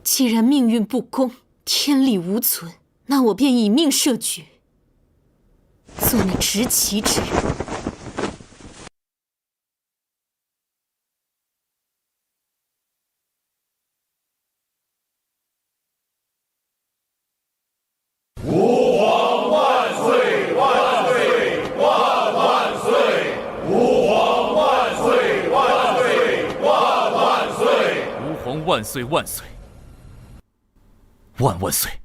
[SPEAKER 2] 既然命运不公，天理无存，那我便以命设局，做那执旗之人。
[SPEAKER 9] 吾皇万岁万岁万万岁！吾皇万岁万岁万万岁！
[SPEAKER 4] 吾皇万岁万岁万万岁！